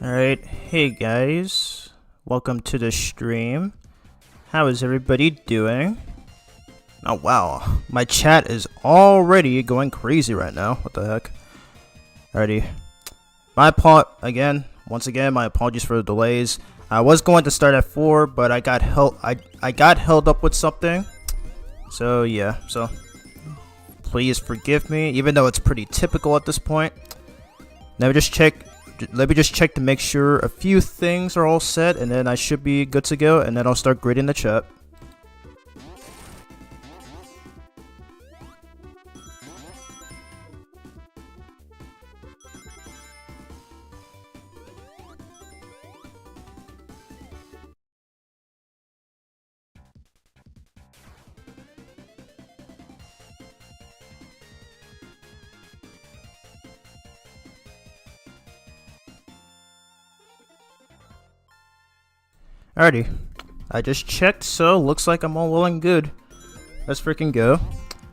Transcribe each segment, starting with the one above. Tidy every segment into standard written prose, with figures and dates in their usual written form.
Alright, hey guys, welcome to the stream. How is everybody doing? Oh wow, my chat is already going crazy right now. What the heck? Alrighty. Once again, my apologies for the delays. I was going to start at 4, but I got held up with something. So yeah, please forgive me, even though it's pretty typical at this point. Let me just check to make sure a few things are all set, and then I should be good to go, and then I'll start grading the chat. Alrighty, I just checked, so looks like I'm all well and good. Let's freaking go.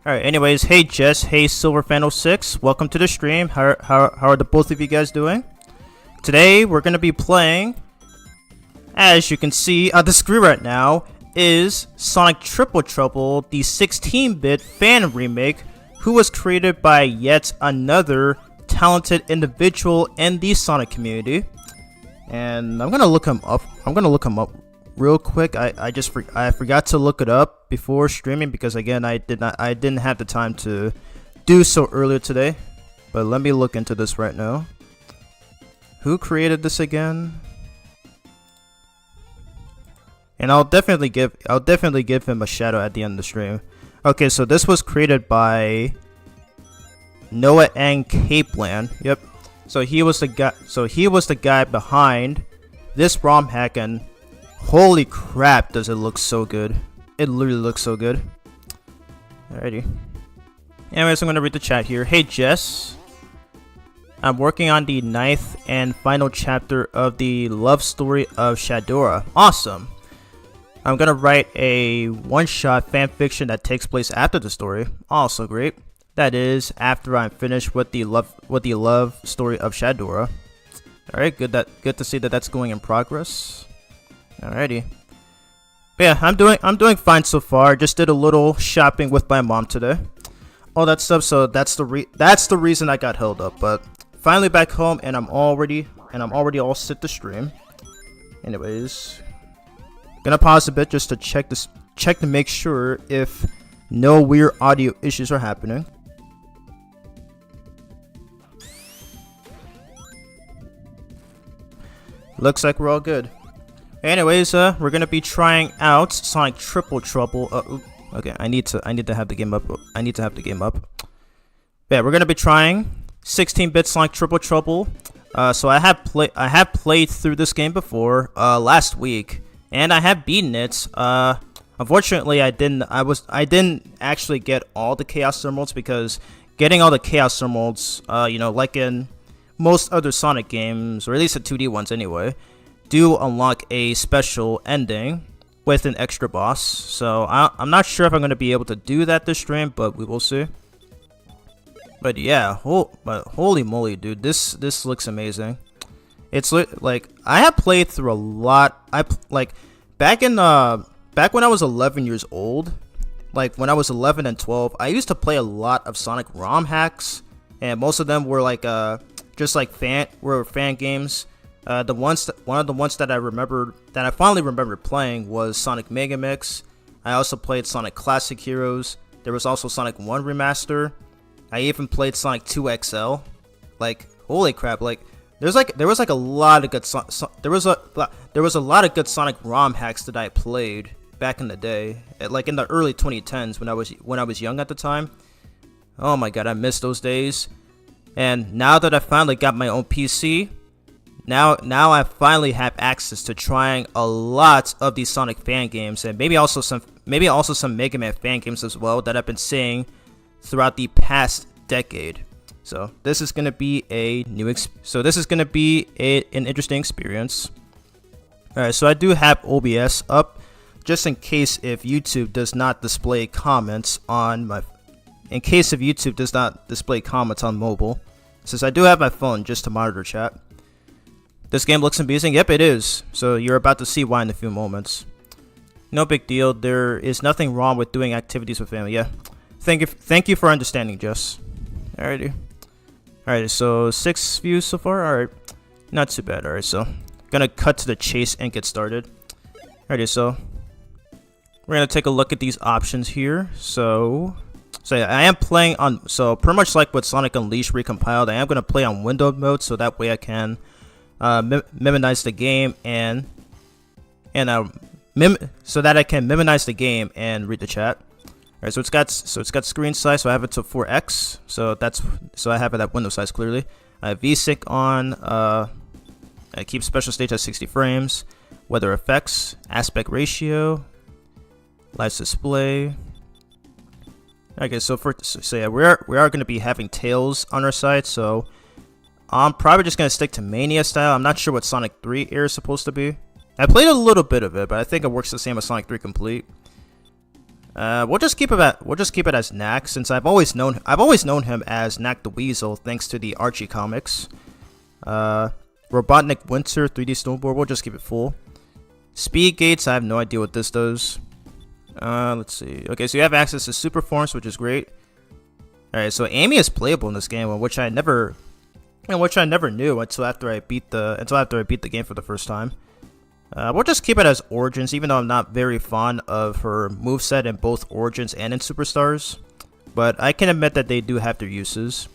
Alright, anyways, hey Jess, hey SilverFan06, welcome to the stream. How are the both of you guys doing? Today, we're going to be playing, as you can see on the screen right now, is Sonic Triple Trouble, the 16-bit fan remake, who was created by yet another talented individual in the Sonic community. And I'm gonna look him up. Real quick. I forgot to look it up before streaming because again I didn't have the time to do so earlier today. But let me look into this right now. Who created this again? And I'll definitely give him a shout out at the end of the stream. Okay, so this was created by Noah and Capeland. Yep. So he was the guy behind this ROM hack, and holy crap, does it look so good. It literally looks so good. Alrighty. Anyways, I'm gonna read the chat here. Hey Jess, I'm working on the 9th and final chapter of the love story of Shadora. Awesome. I'm gonna write a one-shot fanfiction that takes place after the story. Also great. That is after I'm finished with the love story of Shadora. Alright, good to see that that's going in progress. Alrighty. But yeah, I'm doing fine so far. Just did a little shopping with my mom today. All that stuff, so that's the reason I got held up. But finally back home, and I'm already all set to stream. Anyways, gonna pause a bit just to check to make sure if no weird audio issues are happening. Looks like we're all good. Anyways, we're gonna be trying out Sonic Triple Trouble. Okay, I need to have the game up. Yeah, we're gonna be trying 16-bit Sonic Triple Trouble. So I have played through this game before last week, and I have beaten it. Unfortunately, I didn't actually get all the Chaos Emeralds because getting all the Chaos Emeralds, you know, like in most other Sonic games, or at least the 2D ones anyway, do unlock a special ending with an extra boss. So I'm not sure if I'm going to be able to do that this stream, but we will see. But yeah, holy moly, dude, this looks amazing. It's like I have played through a lot. Back when I was 11 years old, like when I was 11 and 12, I used to play a lot of Sonic ROM hacks, and most of them were like just like fan games. One of the ones that I finally remembered playing was Sonic Mega Mix. I also played Sonic Classic Heroes. There was also Sonic 1 Remaster. I even played Sonic 2 XL. Like holy crap! Like there was a lot of good there was a lot of good Sonic ROM hacks that I played back in the day, like in the early 2010s when I was young at the time. Oh my god, I miss those days. And now that I finally got my own PC, now I finally have access to trying a lot of these Sonic fan games, and maybe also some Mega Man fan games as well that I've been seeing throughout the past decade. So this is gonna be an interesting experience. Alright, so I do have OBS up just in case if YouTube does not display comments on mobile, since I do have my phone just to monitor chat. This game looks amazing. Yep, it is. So you're about to see why in a few moments. No big deal. There is nothing wrong with doing activities with family. Yeah. Thank you for understanding, Jess. Alrighty. Alright, so 6 views so far. Alright. Not too bad. Alright, so gonna cut to the chase and get started. Alrighty, so we're gonna take a look at these options here. So yeah, I am playing on, so pretty much like what Sonic Unleashed recompiled, I am gonna play on window mode, so that way I can mimonize the game and so that I can mimonize the game and read the chat. Alright, so it's got screen size, so I have it to 4x. So I have it at window size clearly. I have VSync on. I keep special stage at 60 frames. Weather effects, aspect ratio, live display. Okay, so yeah, we are going to be having Tails on our side, so I'm probably just going to stick to Mania style. I'm not sure what Sonic 3 Air is supposed to be. I played a little bit of it, but I think it works the same as Sonic 3 Complete. We'll just keep it as Knack, since I've always known him as Knack the Weasel thanks to the Archie comics. Robotnik Winter 3D Snowboard, we'll just keep it full. Speed gates, I have no idea what this does. Let's see. Okay, so you have access to super forms, which is great. Alright, so Amy is playable in this game, which I never knew until after I beat the game for the first time. We'll just keep it as Origins, even though I'm not very fond of her moveset in both Origins and in Superstars. But I can admit that they do have their uses.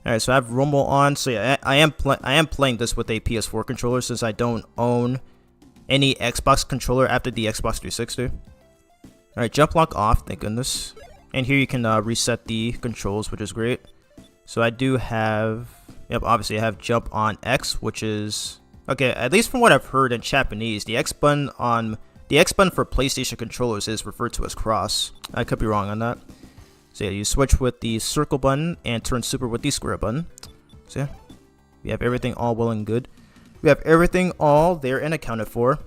Alright, so I have Rumble on. So yeah, I am playing this with a PS4 controller since I don't own any Xbox controller after the Xbox 360. Alright, jump lock off, thank goodness. And here you can reset the controls, which is great. So I do have, yep, obviously I have jump on X, which is, okay, at least from what I've heard in Japanese, the X button for PlayStation controllers is referred to as cross. I could be wrong on that. So yeah, you switch with the circle button and turn super with the square button. So yeah, we have everything all well and good. We have everything all there and accounted for.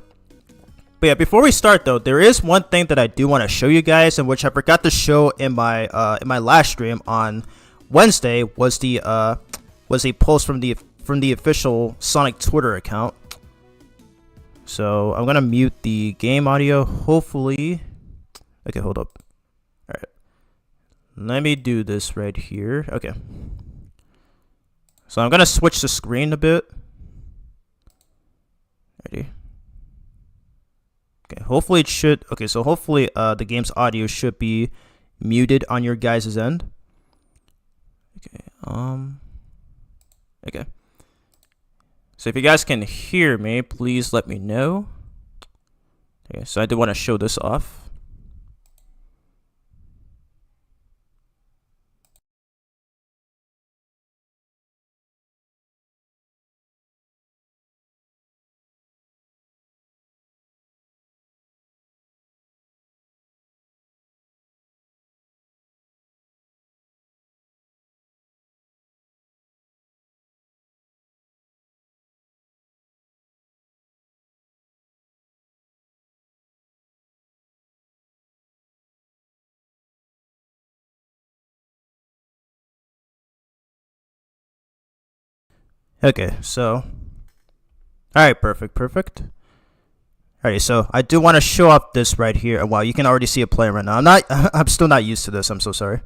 But yeah, before we start though, there is one thing that I do want to show you guys, and which I forgot to show in my last stream on Wednesday, was a post from the official Sonic Twitter account. So I'm gonna mute the game audio. Hopefully, okay, hold up. All right, let me do this right here. Okay, so I'm gonna switch the screen a bit. Ready? Okay, hopefully it should. Okay, so hopefully the game's audio should be muted on your guys' end. Okay. Okay. So if you guys can hear me, please let me know. Okay, so I do want to show this off. Okay, so alright, perfect. Alright, so I do want to show off this right here. Wow, you can already see it playing right now. I'm still not used to this, I'm so sorry.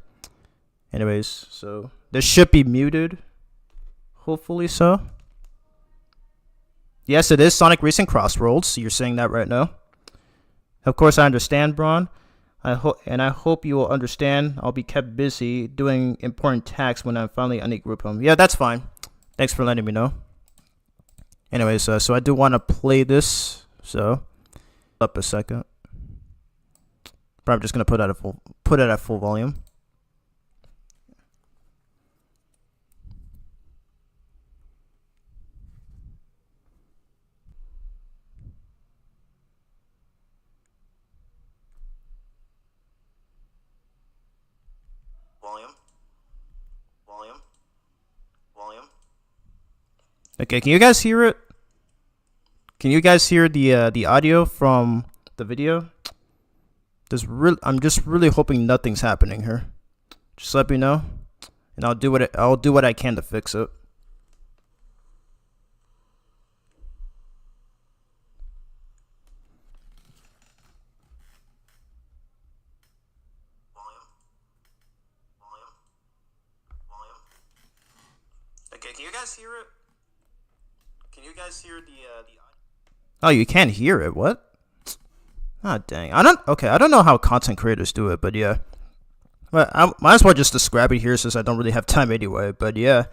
Anyways, so this should be muted. Hopefully so. Yes, it is Sonic Racing Crossroads. You're saying that right now. Of course I understand, Braun. I hope you will understand. I'll be kept busy doing important tasks when I'm finally ungroup him. Yeah, that's fine. Thanks for letting me know. Anyways, so I do want to play this. So, up a second. Probably just gonna put it at full volume. Okay, can you guys hear it? Can you guys hear the audio from the video? I'm just really hoping nothing's happening here. Just let me know, and I'll do what I can to fix it. Okay, can you guys hear it? Can you guys hear the? Oh, you can't hear it. What? Ah, dang. I don't know how content creators do it, but yeah. But I might as well just describe it here since I don't really have time anyway. But yeah,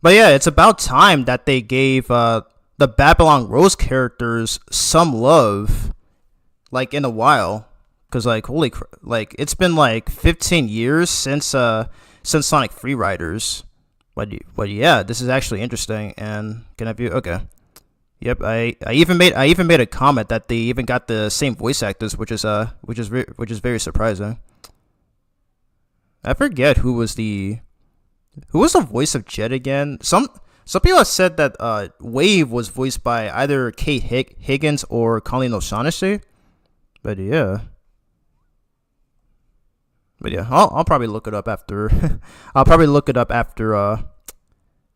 it's about time that they gave the Babylon Rose characters some love, like in a while. Cause like like it's been like 15 years since Sonic Free Riders. But yeah, this is actually interesting. And can I view? Okay. Yep, I even made a comment that they even got the same voice actors, which is very surprising. I forget who was the voice of Jet again. Some people have said that Wave was voiced by either Kate Higgins or Colleen O'Shaughnessy. But yeah, I'll probably look it up after. I'll probably look it up after.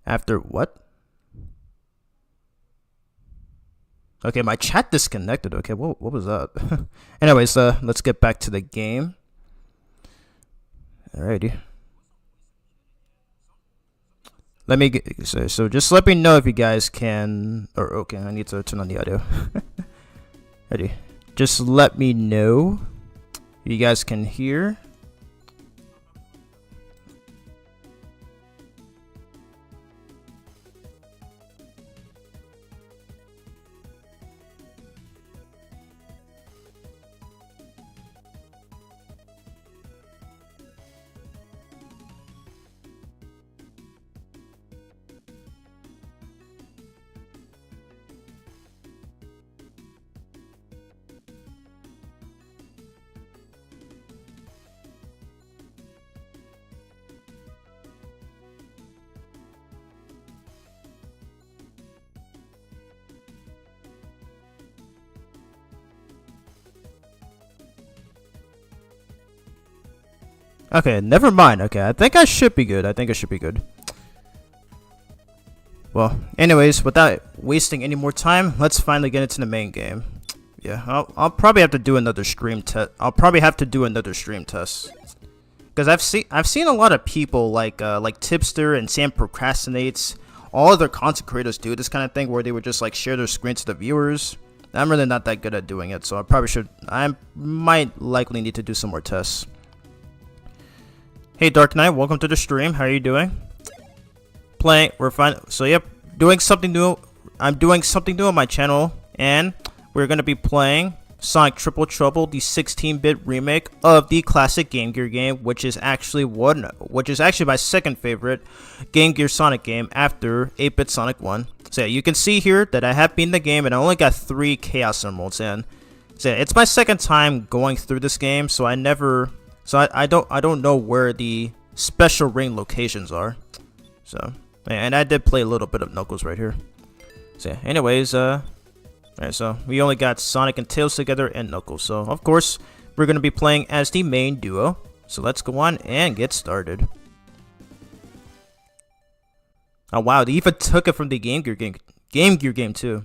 After what? Okay, my chat disconnected. Okay, what was that? Anyways, let's get back to the game. Alrighty. Let me get so just let me know if you guys can. Or okay, I need to turn on the audio. Ready? Just let me know you guys can hear. Okay, never mind. Okay, I think I should be good. Well, anyways, without wasting any more time, let's finally get into the main game. Yeah, I'll probably have to do another stream test. Because I've seen a lot of people like Tipster and Sam Procrastinates. All other content creators do this kind of thing where they would just like share their screen to the viewers. I'm really not that good at doing it, so I might likely need to do some more tests. Hey Dark Knight, welcome to the stream. How are you doing? We're fine. So yep, doing something new. I'm doing something new on my channel, and we're gonna be playing Sonic Triple Trouble, the 16-bit remake of the classic Game Gear game, which is actually my second favorite Game Gear Sonic game after 8-bit Sonic 1. So yeah, you can see here that I have beaten the game, and I only got 3 Chaos Emeralds in. So yeah, it's my second time going through this game, so I don't know where the special ring locations are. So, and I did play a little bit of Knuckles right here. So, yeah, anyways, alright, so we only got Sonic and Tails together and Knuckles. So, of course, we're gonna be playing as the main duo. So let's go on and get started. Oh wow, they even took it from the Game Gear game too.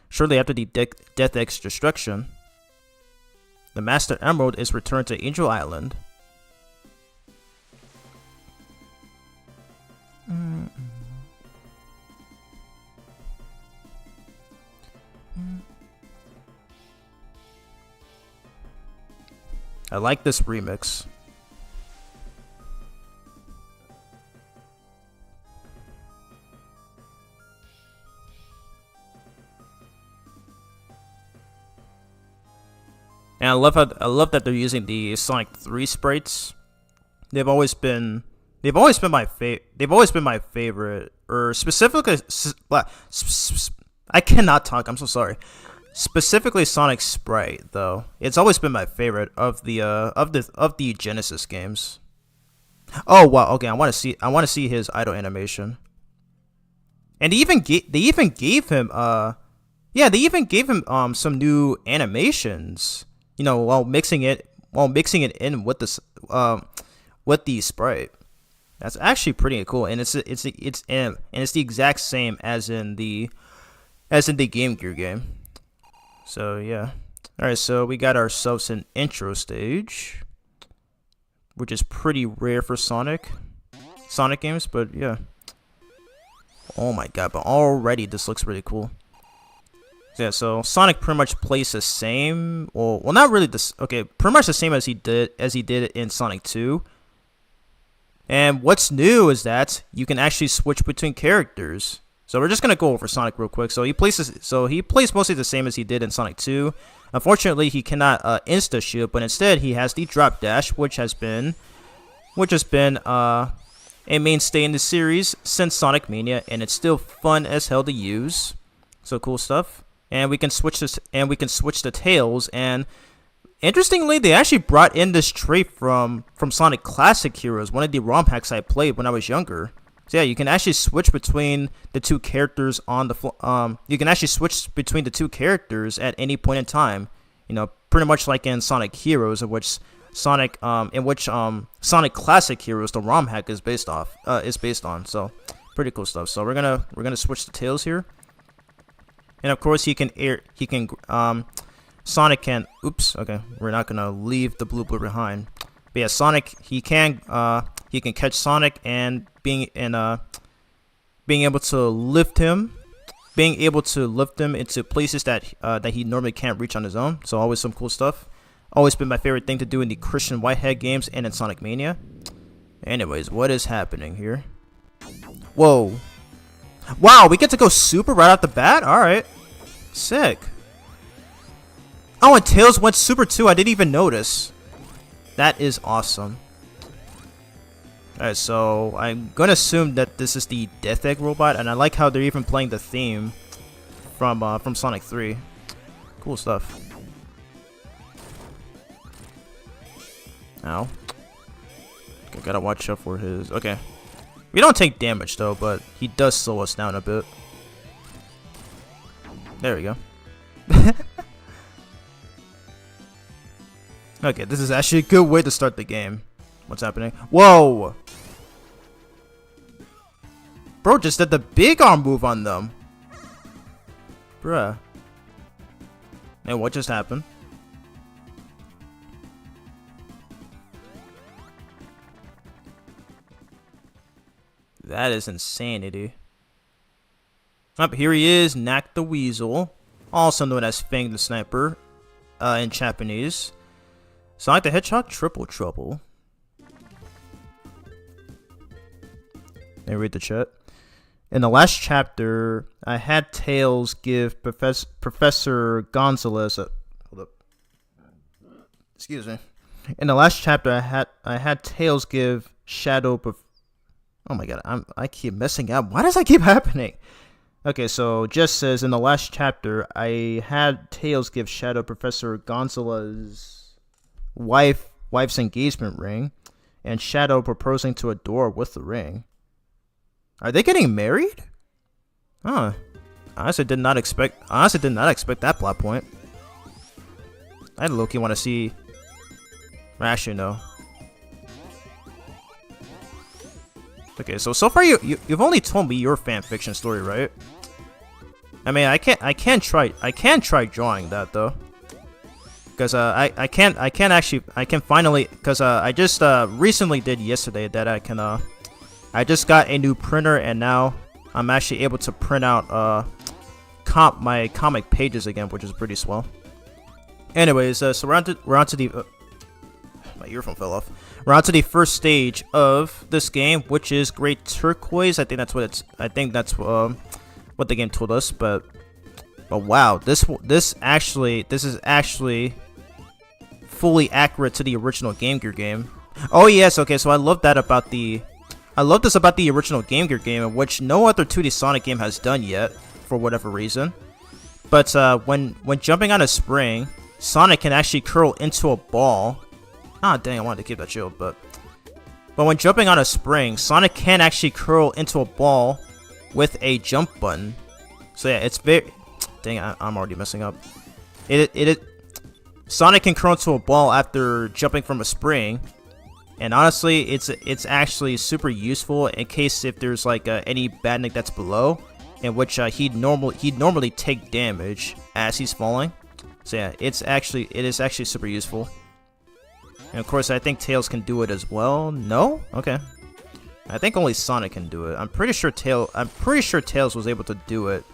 Shortly after the Death X destruction, the Master Emerald is returned to Angel Island. I like this remix. And I love that they're using the Sonic 3 sprites. They've always been my favorite, or specifically I cannot talk. I'm so sorry. Specifically Sonic sprite though. It's always been my favorite of the Genesis games. Oh wow, okay, I want to see his idle animation. And they even gave him some new animations. You know, while mixing it in with this with the sprite. That's actually pretty cool, and it's the exact same as in the Game Gear game. So yeah. All right, so we got ourselves an intro stage, which is pretty rare for Sonic games, but yeah. Oh my god, but already this looks really cool. Yeah, so Sonic pretty much plays the same, well not really this, okay, pretty much the same as he did in Sonic 2. And what's new is that you can actually switch between characters. So we're just gonna go over Sonic real quick. So he plays mostly the same as he did in Sonic 2. Unfortunately, he cannot insta shield, but instead he has the drop dash, which has been a mainstay in the series since Sonic Mania, and it's still fun as hell to use. So cool stuff. And we can switch the tails, and interestingly, they actually brought in this trait from Sonic Classic Heroes, one of the ROM hacks I played when I was younger. So yeah, you can actually switch between the two characters you can actually switch between the two characters at any point in time. You know, pretty much like in Sonic Heroes, in which Sonic Classic Heroes, the ROM hack is based on. So pretty cool stuff. So we're gonna switch the tails here, and of course Sonic can. Oops. Okay, we're not gonna leave the blue behind. But yeah, Sonic he can catch Sonic and being able to lift him into places that he normally can't reach on his own. So always some cool stuff. Always been my favorite thing to do in the Christian Whitehead games and in Sonic Mania. Anyways, what is happening here? Whoa. Wow, we get to go super right off the bat? Alright. Sick. Oh, and Tails went super too. I didn't even notice. That is awesome. Alright, so I'm gonna assume that this is the Death Egg robot, and I like how they're even playing the theme from Sonic 3. Cool stuff. Ow. Okay, gotta watch out for his. Okay. We don't take damage though, but he does slow us down a bit. There we go. Okay, this is actually a good way to start the game. What's happening? Whoa! Bro just did the big arm move on them. Bruh. And what just happened? That is insanity. Up here he is, Knack the Weasel, also known as Fang the Sniper in Japanese. Sonic the Hedgehog Triple Trouble. Let me read the chat. In the last chapter, I had Tails give Professor Gonzalez a... Hold up. Excuse me. In the last chapter, I had Tails give Shadow... Oh my god, I keep messing up. Why does that keep happening? Okay, so Jess says, in the last chapter, I had Tails give Shadow Professor Gonzalez... wife's engagement ring, and Shadow proposing to Adore with the ring. Are they getting married? Huh. I honestly did not expect that plot point. I low-key want to see. Actually, no. Okay, so far you've only told me your fanfiction story, right? I mean, I can try drawing that though. Because I can finally, because I just recently did yesterday that I just got a new printer, and now I'm actually able to print out my comic pages again, which is pretty swell. Anyways, so we're on to the my earphone fell off. We're on to the first stage of this game, which is Great Turquoise. I think that's what the game told us, but wow, this is actually fully accurate to the original Game Gear game. Oh yes, okay, so I love this about the original Game Gear game, which no other 2D Sonic game has done yet, for whatever reason. But when jumping on a spring, Sonic can actually curl into a ball. Ah, dang, I wanted to keep that shield, but when jumping on a spring, Sonic can actually curl into a ball with a jump button. So yeah, it's very... Dang, I'm already messing up. Sonic can curl into a ball after jumping from a spring. And honestly, it's actually super useful in case if there's like any badnik that's below, in which he'd normally take damage as he's falling. So yeah, it is actually super useful. And of course, I think Tails can do it as well. No? Okay. I think only Sonic can do it. I'm pretty sure Tails was able to do it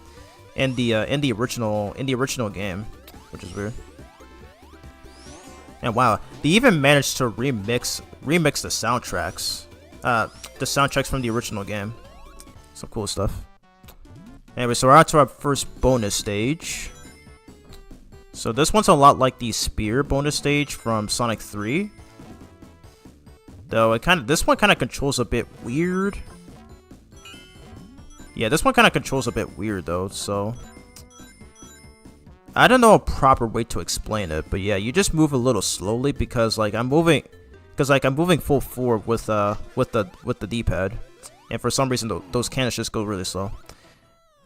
in the original game, which is weird. And wow, they even managed to remix the soundtracks from the original game. Some cool stuff. Anyway, so we're on to our first bonus stage. So this one's a lot like the spear bonus stage from Sonic 3. Though this one kind of controls a bit weird. Yeah, this one kind of controls a bit weird though, so I don't know a proper way to explain it, but yeah, you just move a little slowly because I'm moving full forward with the D-pad, and for some reason those cannons just go really slow.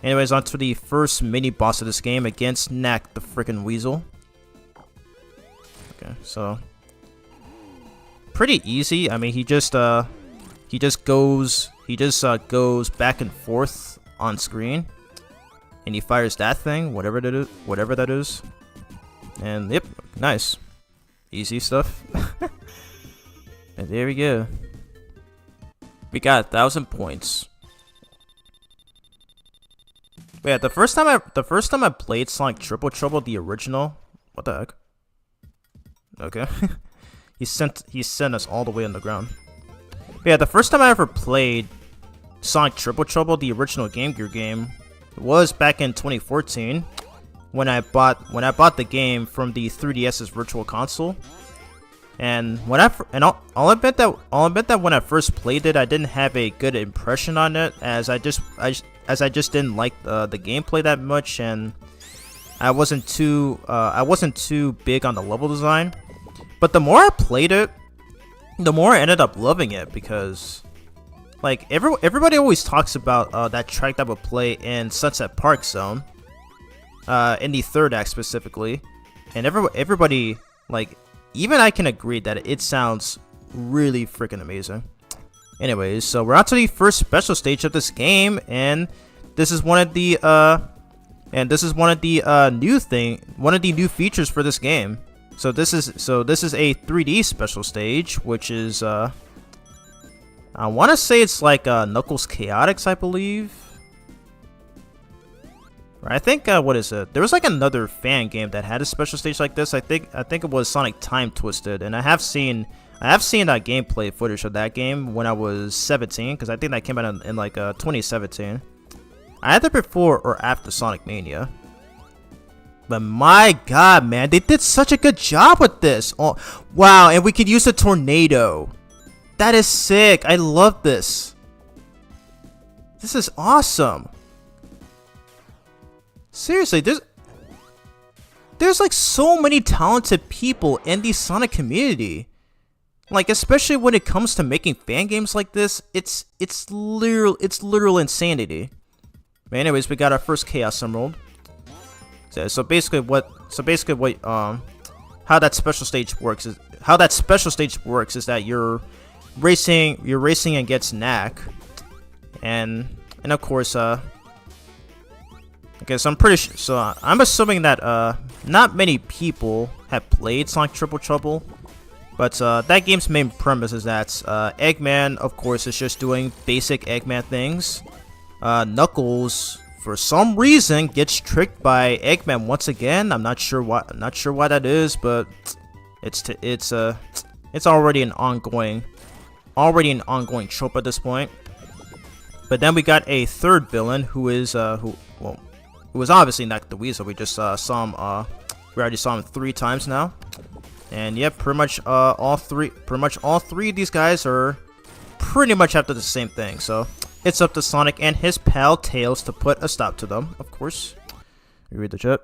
Anyways, on to the first mini boss of this game against Knack the frickin' Weasel. Okay, so pretty easy. I mean, he just goes back and forth on screen, and he fires that thing, whatever that is. And yep, nice, easy stuff. And there we go. We got 1,000 points. But yeah, the first time I played Sonic Triple Trouble, the original. What the heck? Okay. He sent us all the way on the ground. But yeah, the first time I ever played Sonic Triple Trouble, the original Game Gear game, was back in 2014 when I bought the game from the 3DS's Virtual Console. And I'll admit that when I first played it, I didn't have a good impression on it, as I just didn't like the gameplay that much, and I wasn't too big on the level design. But the more I played it, the more I ended up loving it, because like everybody always talks about that track that would play in Sunset Park Zone, in the third act specifically, and everybody, like, even I can agree that it sounds really freaking amazing. Anyways, so we're on to the first special stage of this game, and this is one of the new features for this game. So this is a 3D special stage, which is I want to say it's like Knuckles Chaotix, I believe. I think what is it? There was like another fan game that had a special stage like this. I think it was Sonic Time Twisted, and I have seen that gameplay footage of that game when I was 17, because I think that came out in like 2017. Either before or after Sonic Mania. But my god, man, they did such a good job with this. Oh, wow, and we could use a tornado. That is sick. I love this. This is awesome. Seriously, there's like so many talented people in the Sonic community. Like, especially when it comes to making fan games like this, it's literal insanity. But anyways, we got our first Chaos Emerald. So basically how that special stage works is that you're racing against Knack, and of course okay, so I'm assuming that not many people have played Sonic Triple Trouble, but that game's main premise is that Eggman, of course, is just doing basic Eggman things. Knuckles, for some reason, gets tricked by Eggman once again. I'm not sure why that is, but it's already an ongoing trope at this point. But then we got a third villain who is who was obviously Knack the Weasel. We just saw him. We already saw him 3 times now, and yep, pretty much all three of these guys are pretty much after the same thing. So it's up to Sonic and his pal Tails to put a stop to them, of course. You read the chat.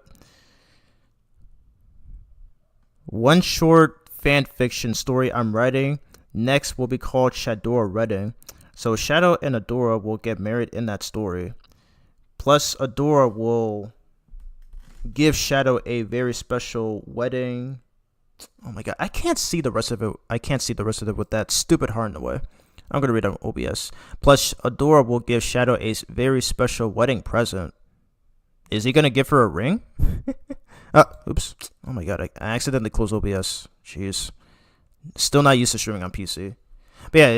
One short fan fiction story I'm writing next will be called Shadora Redding. So Shadow and Adora will get married in that story. Plus, Adora will give Shadow a very special wedding. Oh my god, I can't see the rest of it. I can't see the rest of it with that stupid heart in the way. I'm gonna read on OBS. Plus, Adora will give Shadow a very special wedding present. Is he gonna give her a ring? Oops. Oh my god, I accidentally closed OBS. Jeez. Still not used to streaming on PC. But yeah,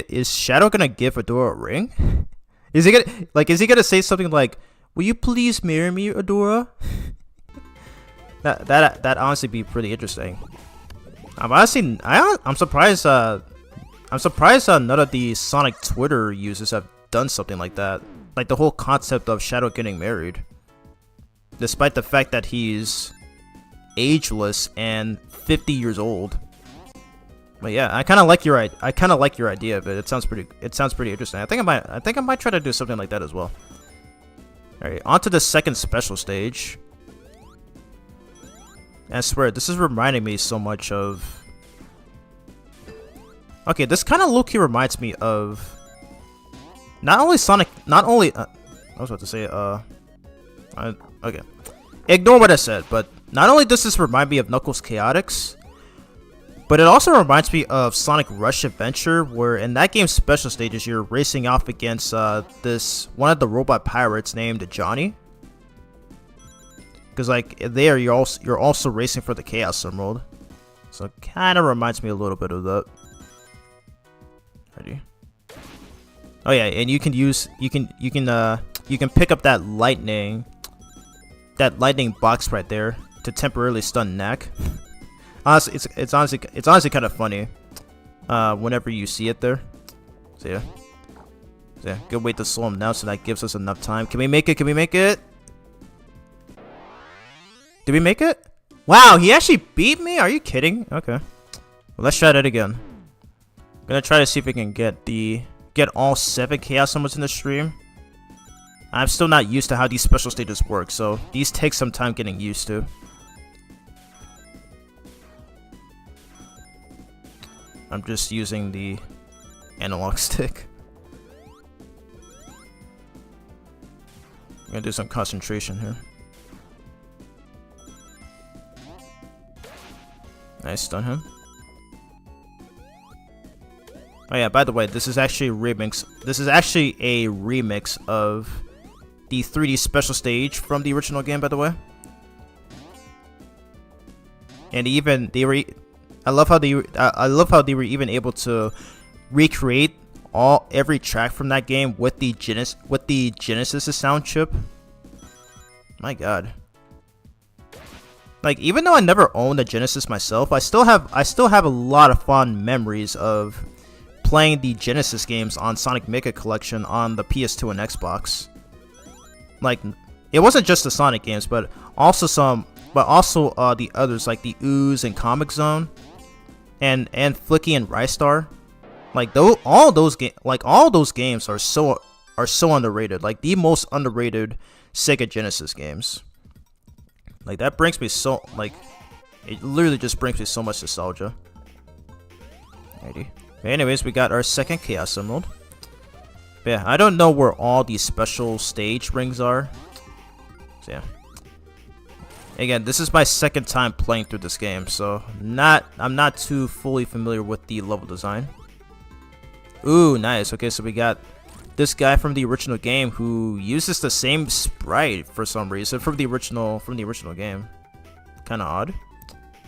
is Shadow gonna give Adora a ring? Is he gonna say something like, "Will you please marry me, Adora?" That honestly be pretty interesting. I'm surprised. I'm surprised none of the Sonic Twitter users have done something like that. Like the whole concept of Shadow getting married, despite the fact that he's ageless and 50 years old. But yeah, I kind of like your idea of it. It sounds pretty interesting. I think I might try to do something like that as well. All right, on to the second special stage. I swear, this is reminding me so much of... Okay, this kind of low-key reminds me of... I was about to say, okay. Ignore what I said, but not only does this remind me of Knuckles Chaotix, but it also reminds me of Sonic Rush Adventure, where in that game's special stages, you're racing off against one of the robot pirates named Johnny. Because like there, you're also racing for the Chaos Emerald, so it kind of reminds me a little bit of that. Ready? Oh yeah, and you can pick up that lightning box right there to temporarily stun Knack. Honestly, it's honestly kind of funny whenever you see it there. So yeah, good way to slow him down, so that gives us enough time. Can we make it? Can we make it? Did we make it? Wow, he actually beat me? Are you kidding? Okay. Well, let's try that again. I'm gonna try to see if we can get all 7 Chaos Emeralds in the stream. I'm still not used to how these special stages work, so these take some time getting used to. I'm just using the analog stick. I'm gonna do some concentration here. Nice, stun him. Oh yeah, by the way, this is actually a remix. This is actually a remix of the 3D special stage from the original game, by the way. And even I love how they were even able to recreate every track from that game with the Genesis sound chip. My god. Like, even though I never owned a Genesis myself, I still have a lot of fond memories of playing the Genesis games on Sonic Mega Collection on the PS2 and Xbox. Like, it wasn't just the Sonic games, but also the others like the Ooze and Comic Zone, and Flicky and Rystar. Like all those games are so underrated. Like the most underrated Sega Genesis games. Like that brings me it literally just brings me so much nostalgia. Alrighty. Anyways, we got our second Chaos Emerald. But yeah, I don't know where all these special stage rings are. So yeah. Again, this is my second time playing through this game, so I'm not too fully familiar with the level design. Ooh, nice. Okay, so we got this guy from the original game who uses the same sprite for some reason from the original game. Kind of odd,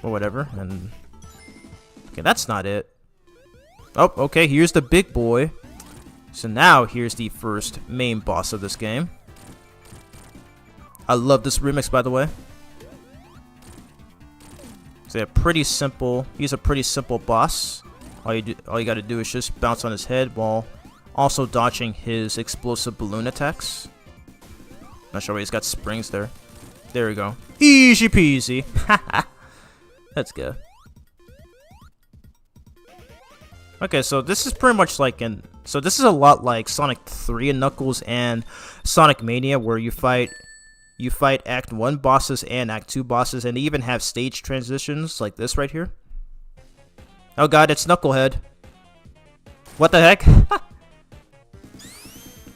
or whatever. And okay, that's not it. Oh, okay. Here's the big boy. So now here's the first main boss of this game. I love this remix, by the way. So yeah, pretty simple. He's a pretty simple boss. All you gotta do is just bounce on his head while also dodging his explosive balloon attacks. Not sure why he's got springs there. There we go. Easy peasy. That's good. Okay, so this is pretty much like so this is a lot like Sonic 3 and Knuckles and Sonic Mania, where you fight Act 1 bosses and Act 2 bosses, and they even have stage transitions like this right here. Oh god, it's Knucklehead. What the heck?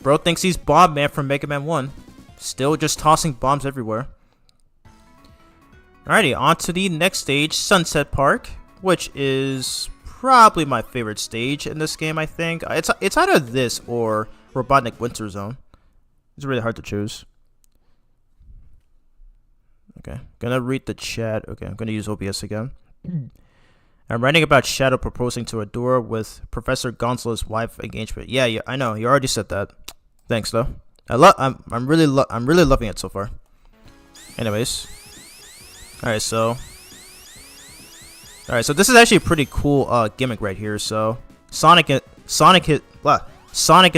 Bro thinks he's Bomb Man from Mega Man 1. Still just tossing bombs everywhere. Alrighty, on to the next stage, Sunset Park, which is probably my favorite stage in this game, I think. It's either this or Robotnik Winter Zone. It's really hard to choose. Okay, gonna read the chat. Okay, I'm gonna use OBS again. I'm writing about Shadow proposing to Adora with Professor Gonzalo's wife engagement. Yeah, I know. You already said that. Thanks, though. I'm really loving it so far. Anyways, all right. So this is actually a pretty cool gimmick right here. So Sonic is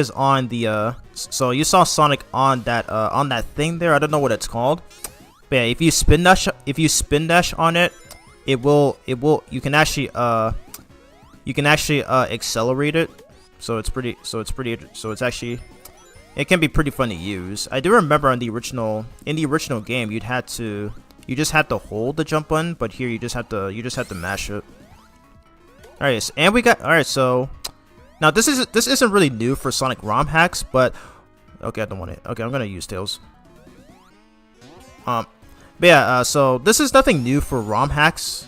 on the so you saw Sonic on that thing there. I don't know what it's called. But yeah, if you spin dash on it, you can actually accelerate it. It can be pretty fun to use. I do remember in the original game you just had to hold the jump button, but here you just have to mash it. Alright, so now this isn't really new for Sonic ROM hacks, but okay, I don't want it. Okay, I'm gonna use Tails. But yeah, so this is nothing new for ROM hacks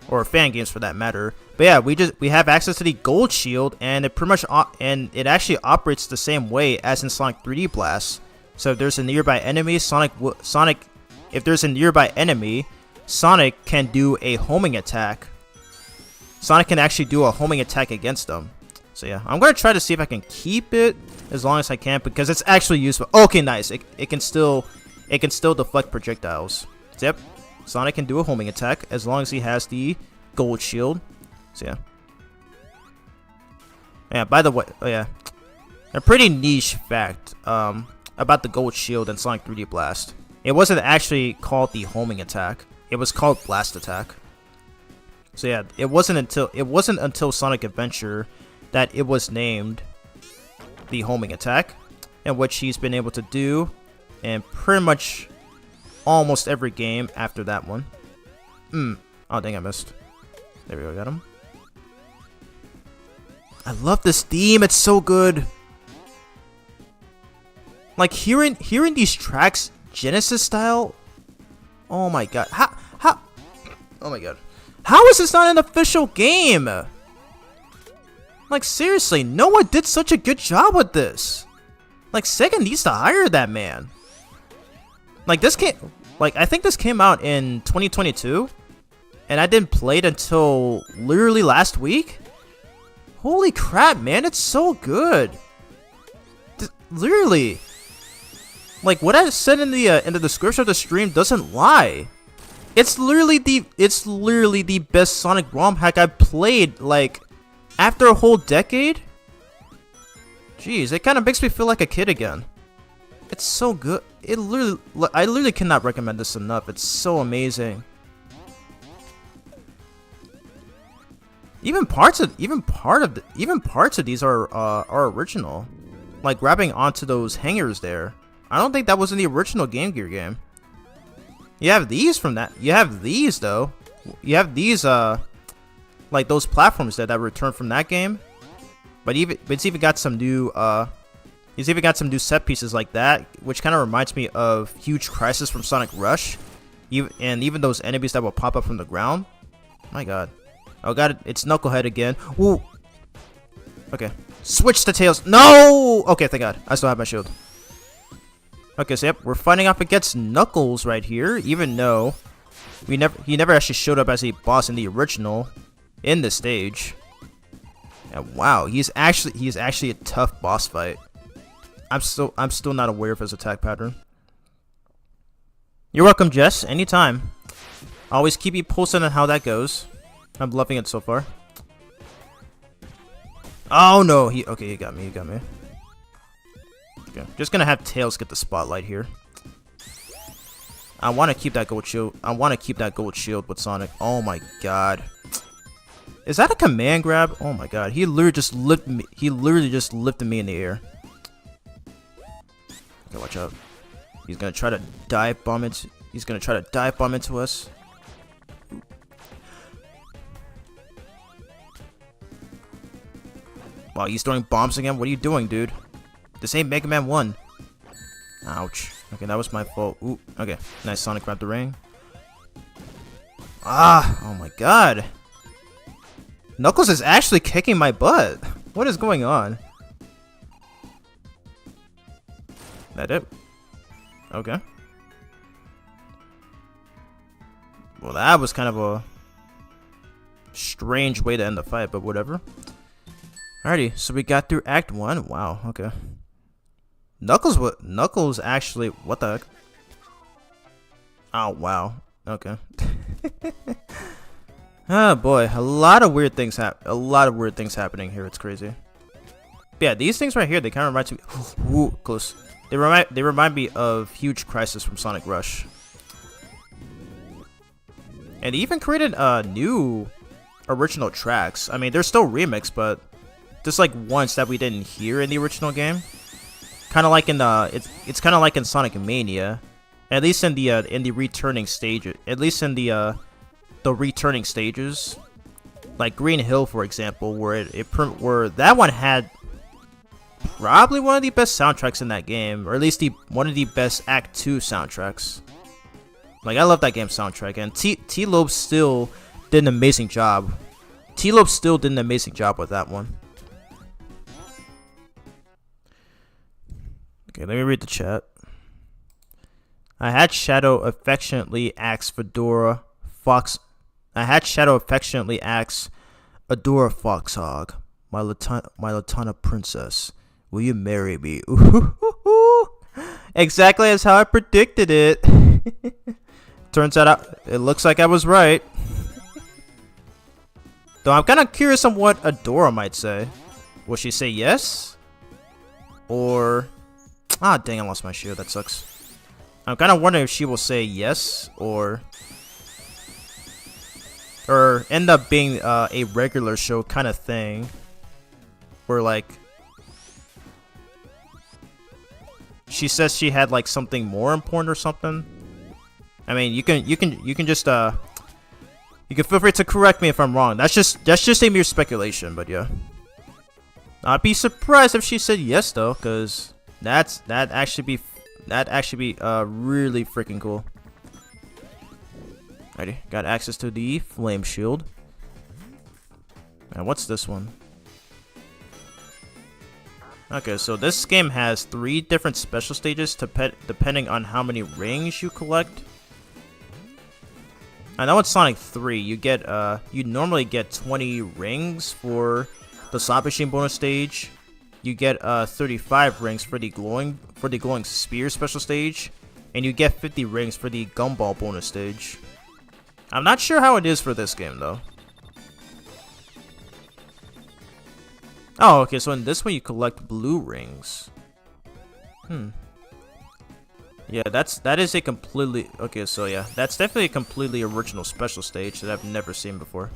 or fan games for that matter. But yeah, we have access to the gold shield, and it actually operates the same way as in Sonic 3D Blast. So if there's a nearby enemy, Sonic can do a homing attack. Sonic can actually do a homing attack against them. So yeah, I'm gonna try to see if I can keep it as long as I can because it's actually useful. Okay, nice. It can still deflect projectiles. So, yep, Sonic can do a homing attack as long as he has the gold shield. So yeah. Yeah, by the way, a pretty niche fact about the gold shield in Sonic 3D Blast. It wasn't actually called the homing attack. It was called blast attack. So yeah, it wasn't until Sonic Adventure that it was named the homing attack, and which he's been able to do in pretty much almost every game after that one. Oh dang, I missed. There we go, got him. I love this theme, it's so good. Like hearing these tracks Genesis style. Oh my god. How oh my god. How is this not an official game? Like seriously, no one did such a good job with this. Like Sega needs to hire that man. Like I think this came out in 2022 and I didn't play it until literally last week. Holy crap, man, it's so good. Literally. Like what I said in the description of the stream doesn't lie. It's literally the best Sonic ROM hack I've played like after a whole decade. Jeez, it kind of makes me feel like a kid again. It's so good. I literally cannot recommend this enough. It's so amazing. Even parts of these are original. Like grabbing onto those hangers there. I don't think that was in the original Game Gear game. You have these from that. You have these though. You have these like those platforms that returned from that game. But it's even got some new set pieces like that, which kind of reminds me of Huge Crisis from Sonic Rush. Even those enemies that will pop up from the ground. My god. Oh god, it's Knucklehead again. Ooh. Okay. Switch to Tails. No! Okay, thank god. I still have my shield. Okay, so yep, we're fighting off against Knuckles right here, even though he never actually showed up as a boss in the original in this stage. And wow, he's actually a tough boss fight. I'm still not aware of his attack pattern. You're welcome, Jess. Anytime. Always keep you posted on how that goes. I'm loving it so far. Oh no, he got me. Okay, just gonna have Tails get the spotlight here. I want to keep that gold shield. With Sonic. Oh my god. Is that a command grab? Oh my god. He literally just lifted me in the air. Okay, watch out. He's gonna try to dive bomb into us. Wow, he's throwing bombs again? What are you doing, dude? This ain't Mega Man 1. Ouch. Okay, that was my fault. Ooh, okay. Nice Sonic grab the ring. Ah, oh my god. Knuckles is actually kicking my butt. What is going on? That it? Okay. Well, that was kind of a strange way to end the fight, but whatever. Alrighty, so we got through Act 1. Wow, okay. Knuckles actually, what the heck? Oh, wow. Okay. Oh boy, a lot of weird things happening here. It's crazy. But yeah, these things right here, they kind of remind me. Ooh, close. They remind me of Huge Crisis from Sonic Rush. And they even created new original tracks. I mean, they're still remixed, but just like ones that we didn't hear in the original game. Kind of like in it's kind of like in Sonic Mania, at least in the returning stage. At least in the returning stages, like Green Hill, for example, where where that one had probably one of the best soundtracks in that game, or at least one of the best Act 2 soundtracks. Like, I love that game's soundtrack, and T-Lobe still did an amazing job. T-Lobe still did an amazing job with that one. Okay, let me read the chat. I had Shadow affectionately ask Fedora Fox. I had Shadow affectionately ask Adora Foxhog, my Latana princess, will you marry me? Ooh, exactly as how I predicted it. Turns out it looks like I was right. Though I'm kind of curious on what Adora might say. Will she say yes? Or... ah, dang, I lost my shield. That sucks. I'm kind of wondering if she will say yes or end up being a regular show kind of thing, where like she says she had like something more important or something. I mean, you can just you can feel free to correct me if I'm wrong. That's just a mere speculation, but yeah. I'd be surprised if she said yes though, cause that'd actually be really freaking cool. Alrighty, got access to the flame shield. And what's this one? Okay, so this game has 3 different special stages depending on how many rings you collect. I know in Sonic 3 you normally get 20 rings for the slot machine bonus stage. You get 35 rings for the glowing spear special stage, and you get 50 rings for the gumball bonus stage. I'm not sure how it is for this game though. Oh, okay, so in this one you collect blue rings. Yeah, that is a completely okay. So yeah, that's definitely a completely original special stage that I've never seen before.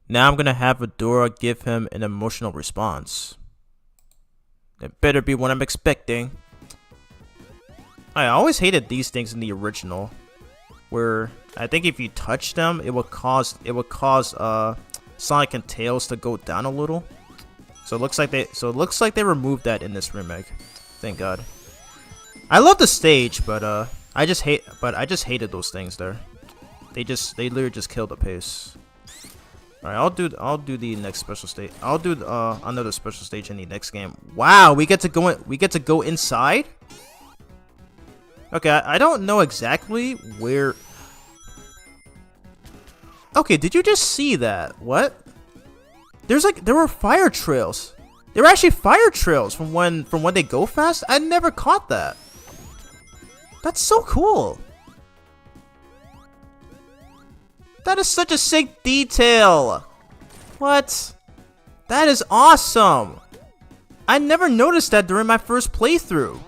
Now I'm gonna have Adora give him an emotional response. It better be what I'm expecting. I always hated these things in the original, where I think if you touch them, it would cause Sonic and Tails to go down a little. So it looks like they removed that in this remake. Thank God. I love the stage, but I just hated those things there. They literally just killed the pace. Alright, I'll do the next special stage. I'll do another special stage in the next game. Wow, we get to go inside? Okay, I don't know exactly where. Okay, did you just see that? What? There were fire trails. There were actually fire trails from when they go fast. I never caught that. That's so cool. That is such a sick detail. What? That is awesome. I never noticed that during my first playthrough.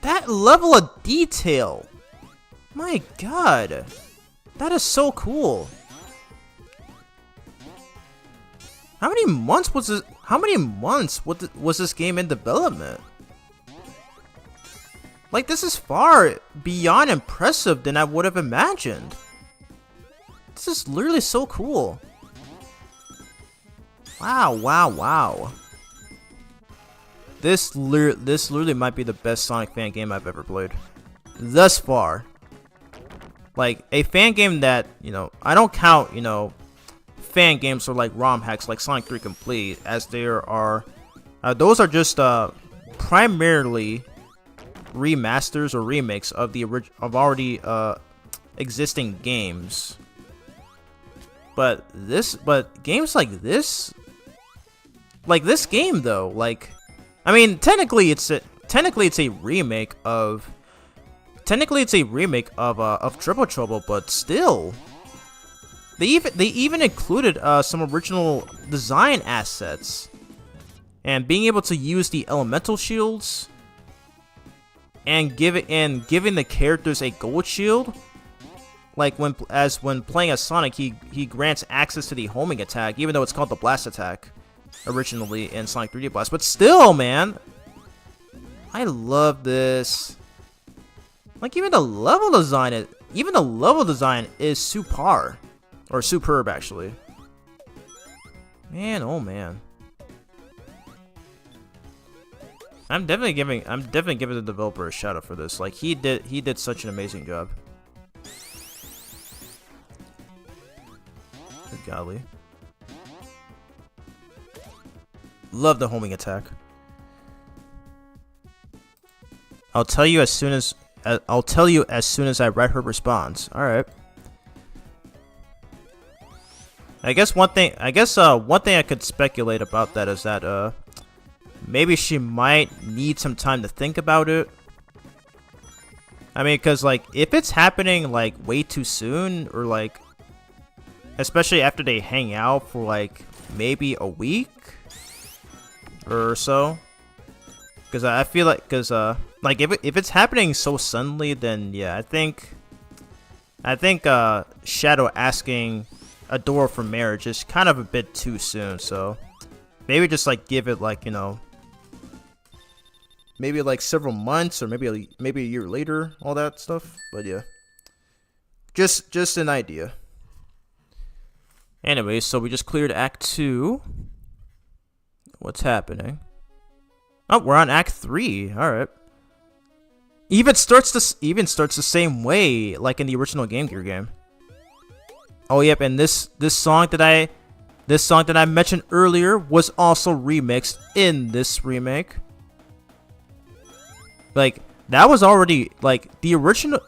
That level of detail. My God. That is so cool. How many months was this game in development? Like, this is far beyond impressive than I would have imagined. This is literally so cool. Wow, wow, wow. This literally might be the best Sonic fan game I've ever played. Thus far. Like, a fan game that, you know, I don't count, you know, fan games for like ROM hacks like Sonic 3 Complete, as there are, those are just primarily remasters or remakes of the already existing games. But games like this game though, like, I mean, technically it's a remake of Triple Trouble, but still, they even included some original design assets, and being able to use the elemental shields, and giving the characters a gold shield. Like when playing as Sonic, he grants access to the homing attack, even though it's called the blast attack originally in Sonic 3D Blast. But still, man, I love this. Like, even the level design is superb actually. Man, oh man. I'm definitely giving the developer a shout out for this. Like, he did such an amazing job. Good golly. Love the homing attack. I'll tell you as soon as I read her response. All right. I guess one thing I could speculate about that is that maybe she might need some time to think about it. I mean, because like, if it's happening like way too soon, or like, especially after they hang out for like maybe a week or so, because I feel like, like, if it's happening so suddenly, then yeah, I think Shadow asking Adora for marriage is kind of a bit too soon. So maybe just like give it like, you know, maybe like several months, or maybe a year later, all that stuff. But yeah, just an idea. Anyway, so we just cleared Act 2. What's happening? Oh, we're on Act 3. All right. Even starts the same way like in the original Game Gear game. Oh yep, and this song that I mentioned earlier was also remixed in this remake. Like, that was already like the original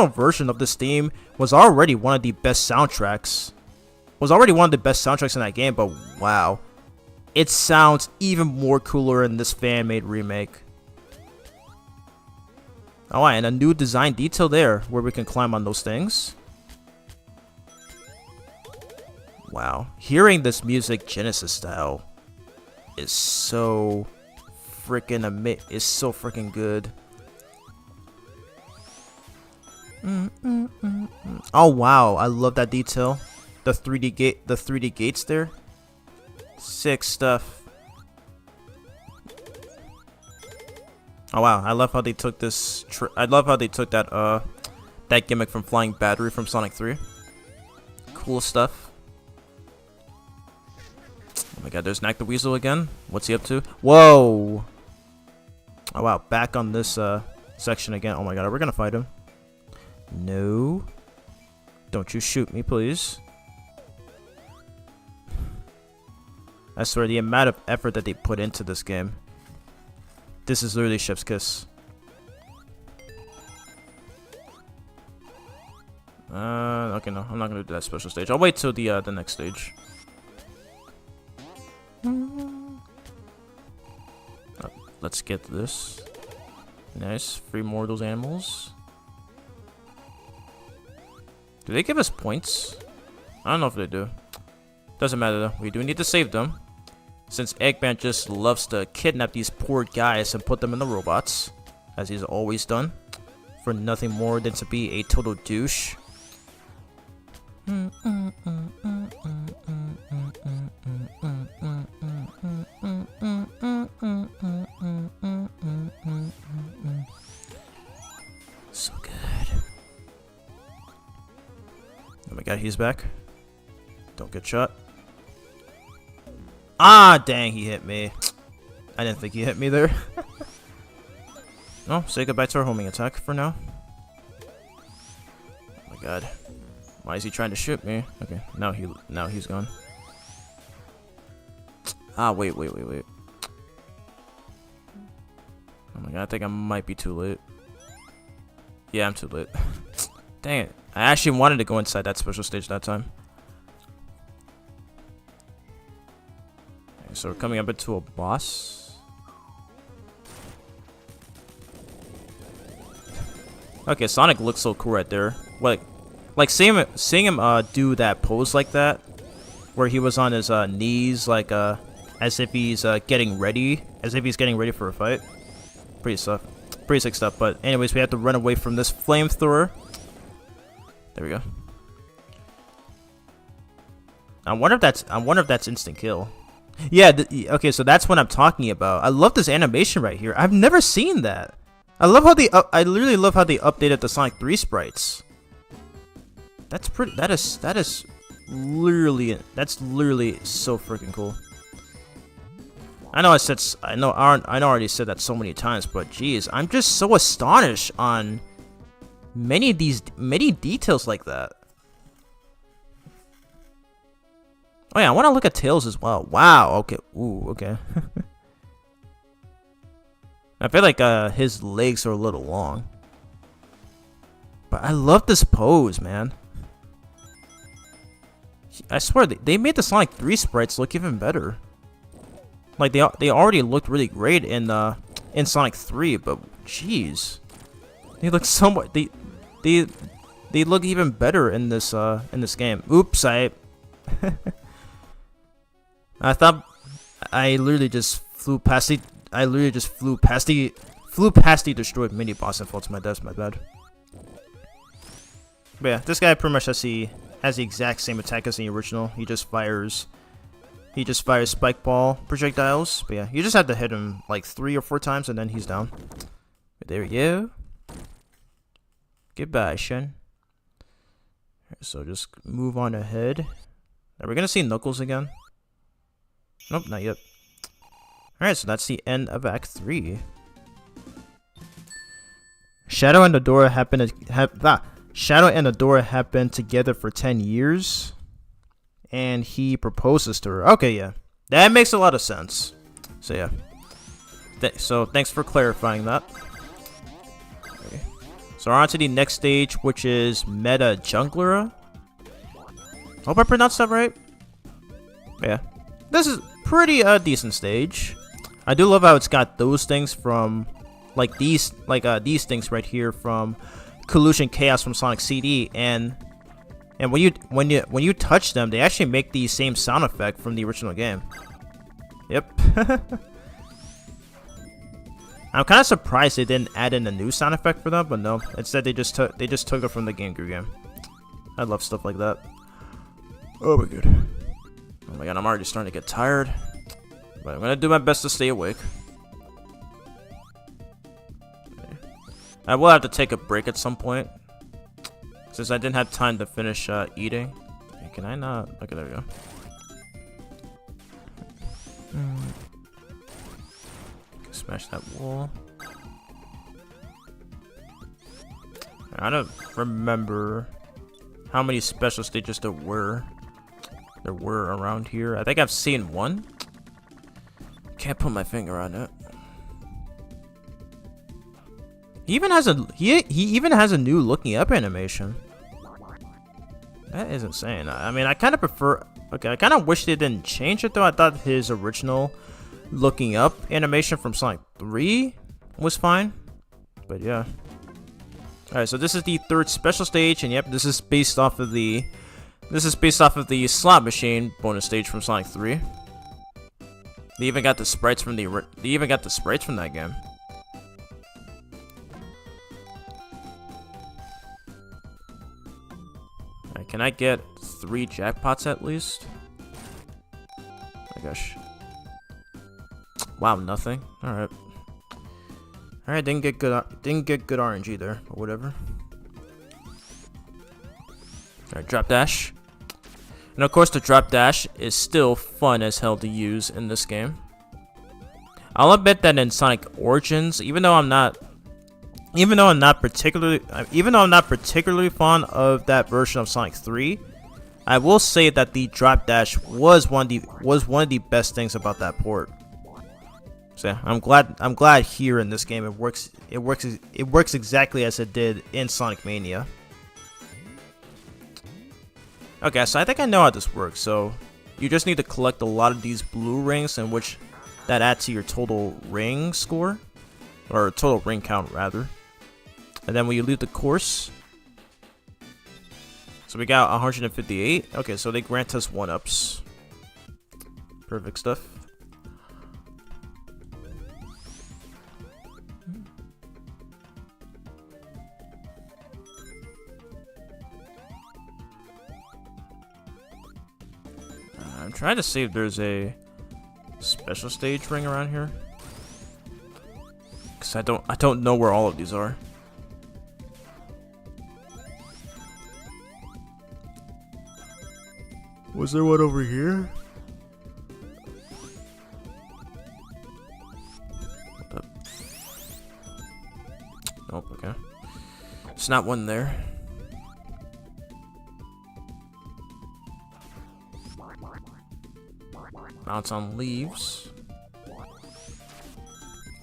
version of this theme was already one of the best soundtracks. In that game, but wow, it sounds even more cooler in this fan-made remake. Oh, and a new design detail there where we can climb on those things. Wow, hearing this music Genesis style is so freaking good. Oh wow, I love that detail. The 3D gates there. Sick stuff. Oh wow, I love how they took this. I love how they took that gimmick from Flying Battery from Sonic 3. Cool stuff. Oh my god, there's Knack the Weasel again. What's he up to? Whoa! Oh wow, back on this section again. Oh my god, are we gonna fight him? No. Don't you shoot me, please. I swear, the amount of effort that they put into this game. This is literally chef's kiss. Okay, no, I'm not gonna do that special stage. I'll wait till the next stage. Let's get this. Nice, free more of those animals. Do they give us points? I don't know if they do. Doesn't matter though. We do need to save them, since Eggman just loves to kidnap these poor guys and put them in the robots, as he's always done, for nothing more than to be a total douche. So good. Oh my god, he's back. Don't get shot. Ah, dang, he hit me. I didn't think he hit me there. Oh, say goodbye to our homing attack for now. Oh my god. Why is he trying to shoot me? Okay, now he's gone. Ah, wait. Oh my god, I think I might be too late. Yeah, I'm too late. Dang it. I actually wanted to go inside that special stage that time. Okay, so we're coming up into a boss. Okay, Sonic looks so cool right there. Like seeing him do that pose like that, where he was on his knees, like as if he's getting ready for a fight. Pretty sick stuff. But anyways, we have to run away from this flamethrower. There we go. I wonder if that's instant kill. Yeah. Okay, so that's what I'm talking about. I love this animation right here. I've never seen that. I love how I literally love how they updated the Sonic 3 sprites. That's pretty. That is literally so freaking cool. I know I already said that so many times, but geez, I'm just so astonished on many details like that. Oh yeah, I want to look at Tails as well. Wow. Okay. Ooh. Okay. I feel like his legs are a little long, but I love this pose, man. I swear they made the Sonic 3 sprites look even better. Like they already looked really great in Sonic 3, but jeez, they look somewhat they look even better in this game. Oops, I thought I literally just flew past the destroyed mini boss and fell to my death. My bad. But yeah, this guy pretty much has the exact same attack as the original. He just fires spike ball projectiles. But yeah, you just have to hit him like 3 or 4 times and then he's down. But there we go. Goodbye, Shen. So just move on ahead. Are we gonna see Knuckles again? Nope, not yet. Alright, so that's the end of Act 3. Shadow and Adora have been together for 10 years. And he proposes to her. Okay, yeah. That makes a lot of sense. So yeah. So thanks for clarifying that. Okay. So we're on to the next stage, which is Meta Jungler. Hope I pronounced that right. Yeah. This is pretty decent stage. I do love how it's got those things from these things right here from Collusion Chaos from Sonic CD, and when you touch them, they actually make the same sound effect from the original game. Yep. I'm kind of surprised they didn't add in a new sound effect for them, but no. Instead, they just took it from the Game Gear game. I love stuff like that. Oh my god. Oh my god, I'm already starting to get tired. But I'm gonna do my best to stay awake. Okay. I will have to take a break at some point, since I didn't have time to finish eating. Okay, can I not? Okay, there we go. Smash that wall. I don't remember how many special stages there were around here. I think I've seen one. Can't put my finger on it. He even has a new looking up animation. That is insane. I mean, I kind of prefer. Okay, I kind of wish they didn't change it though. I thought his original looking up animation from Sonic 3 was fine, but yeah. All right, so this is the 3rd special stage, and yep, this is based off of the slot machine bonus stage from Sonic 3. They even got the sprites from that game. Alright, can I get 3 jackpots at least? Oh my gosh. Wow, nothing. Alright. Alright, didn't get good RNG there, or whatever. Alright, drop dash. And of course the drop dash is still fun as hell to use in this game. I'll admit that in Sonic Origins, even though I'm not particularly fond of that version of Sonic 3, I will say that the drop dash was one of the best things about that port. So yeah, I'm glad here in this game it works exactly as it did in Sonic Mania. Okay, so I think I know how this works. So you just need to collect a lot of these blue rings, in which that adds to your total ring score, or total ring count rather. And then when you leave the course, so we got 158. Okay, so they grant us 1-ups. Perfect stuff. I'm trying to see if there's a special stage ring around here, because I don't know where all of these are. Was there one over here? Nope, okay. It's not one there. Bounce on leaves.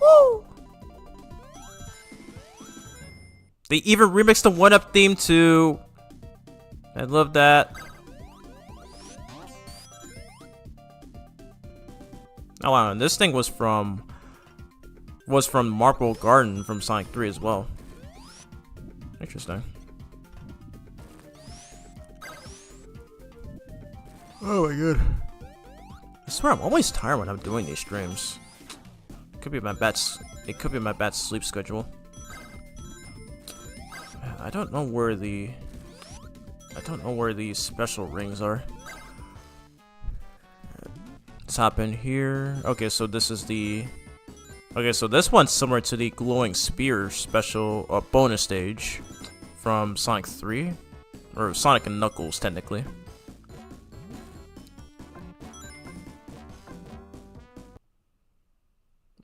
Woo! They even remixed the 1-up theme too. I love that. Oh wow, and this thing was from Marble Garden from Sonic 3 as well. Interesting. Oh my god. I swear I'm always tired when I'm doing these streams. It could be my bad sleep schedule. I don't know where these special rings are. Let's hop in here. Okay, so this is the... Okay, so this one's similar to the glowing spear special bonus stage from Sonic 3, or Sonic and Knuckles technically.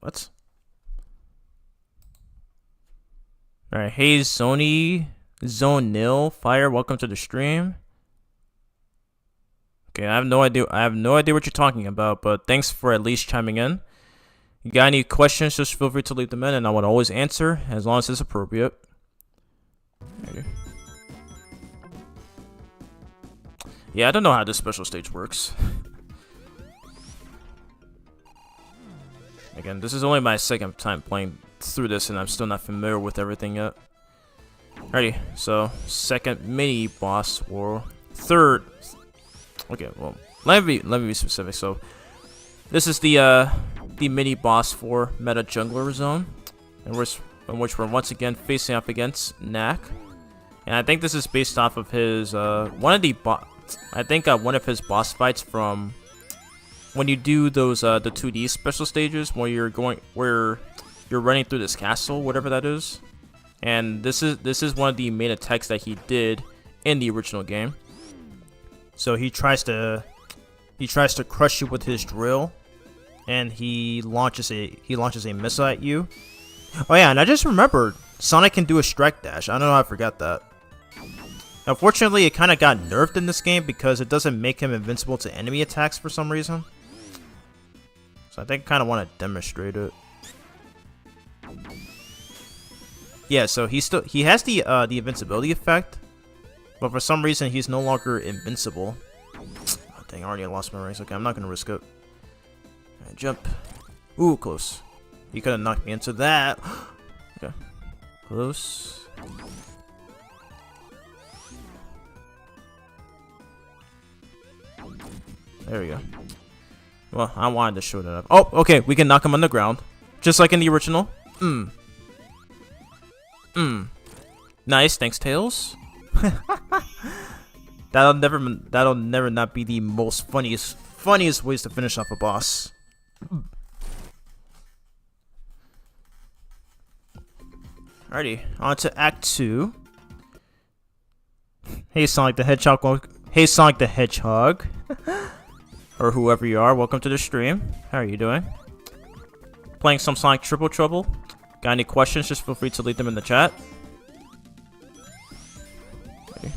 What? Alright, hey Zony, Zonil, Fire, welcome to the stream. Okay, I have no idea what you're talking about, but thanks for at least chiming in. You got any questions, just feel free to leave them in, and I would always answer, as long as it's appropriate. Okay. Yeah, I don't know how this special stage works. Again, this is only my second time playing through this, and I'm still not familiar with everything yet. Alrighty, so second mini boss, or third. Okay, well, let me be specific. So this is the mini boss for Meta Jungler Zone, in which we're once again facing up against Knack, and I think this is based off of his one of his boss fights from when you do those the 2D special stages where you're running through this castle, whatever that is. And this is one of the main attacks that he did in the original game. So he tries to crush you with his drill, and he launches a missile at you. Oh yeah, and I just remembered Sonic can do a strike dash. I don't know, I forgot that. Unfortunately, it kind of got nerfed in this game because it doesn't make him invincible to enemy attacks for some reason. So I think I kind of want to demonstrate it. Yeah, so he has the invincibility effect, but for some reason he's no longer invincible. Oh, dang, I already lost my rings. Okay, I'm not gonna risk it. Alright, jump. Ooh, close. He could have knocked me into that. Okay, close. There we go. Well, I wanted to show that up. Oh, okay, we can knock him on the ground, just like in the original. Nice, thanks, Tails. that'll never not be the most funniest ways to finish off a boss. Alrighty, on to Act 2. Hey Sonic the Hedgehog. Hey Sonic the Hedgehog. Or whoever you are, welcome to the stream. How are you doing? Playing some Sonic Triple Trouble. Got any questions? Just feel free to leave them in the chat. Okay.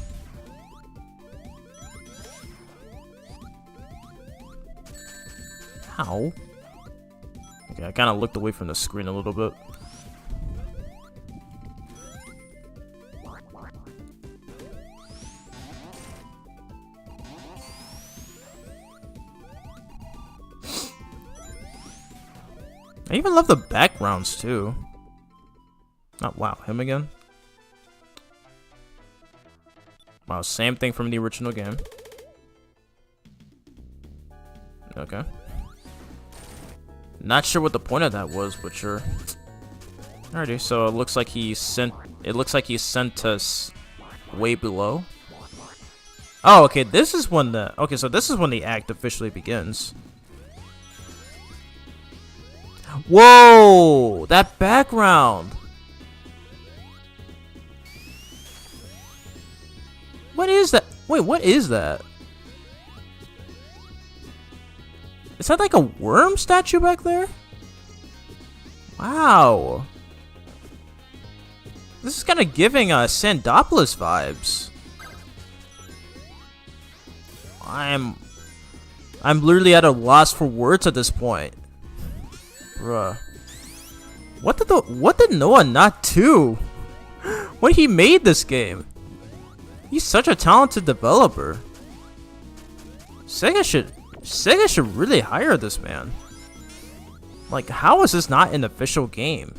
How? Okay, I kind of looked away from the screen a little bit. I even love the backgrounds too. Oh wow, him again? Wow, same thing from the original game. Okay. Not sure what the point of that was, but sure. Alrighty, so it looks like he sent us way below. Oh, okay, this is when so this is when the act officially begins. Whoa! That background! What is that? Wait, what is that? Is that like a worm statue back there? Wow. This is kind of giving Sandopoulos vibes. I'm literally at a loss for words at this point. Bruh. What did Noah not do when he made this game? He's such a talented developer. Sega should really hire this man. Like, how is this not an official game?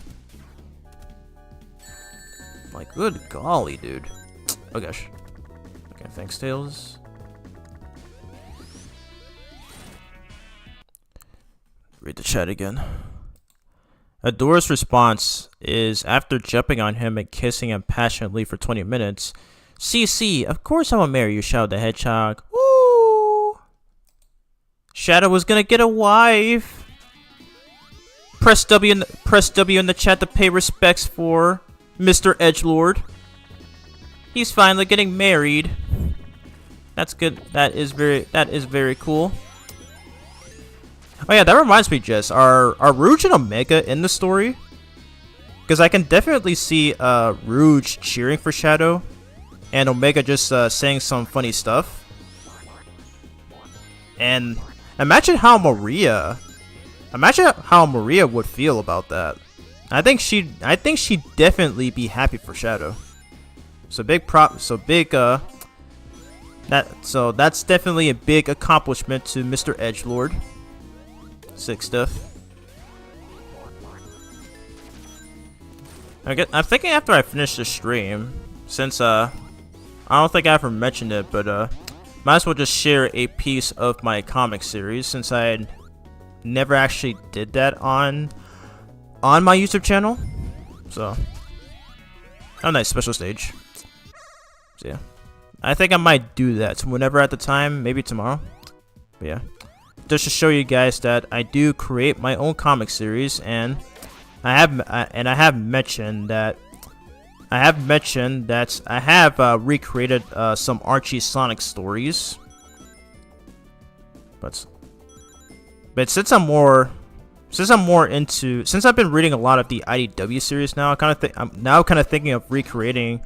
Like, good golly, dude. Oh gosh. Okay, thanks, Tails. Read the chat again. Adora's response is, after jumping on him and kissing him passionately for 20 minutes, CC, of course I will marry you, Shadow the Hedgehog. Woo! Shadow was gonna get a wife. Press W in the chat to pay respects for Mr. Edgelord. He's finally getting married. That's good. That is very cool. Oh yeah, that reminds me, Jess. Are Rouge and Omega in the story? Because I can definitely see Rouge cheering for Shadow, and Omega just saying some funny stuff. And imagine how Maria would feel about that. I think she'd definitely be happy for Shadow. So that's definitely a big accomplishment to Mr. Edgelord. Sick stuff. I'm thinking after I finish the stream, since I don't think I ever mentioned it, but might as well just share a piece of my comic series, since I never actually did that on my YouTube channel. So, a nice special stage. So yeah, I think I might do that whenever at the time, maybe tomorrow. But yeah. Just to show you guys that I do create my own comic series, and I have mentioned that I have recreated some Archie Sonic stories, but since I've been reading a lot of the IDW series now, I'm now kind of thinking of recreating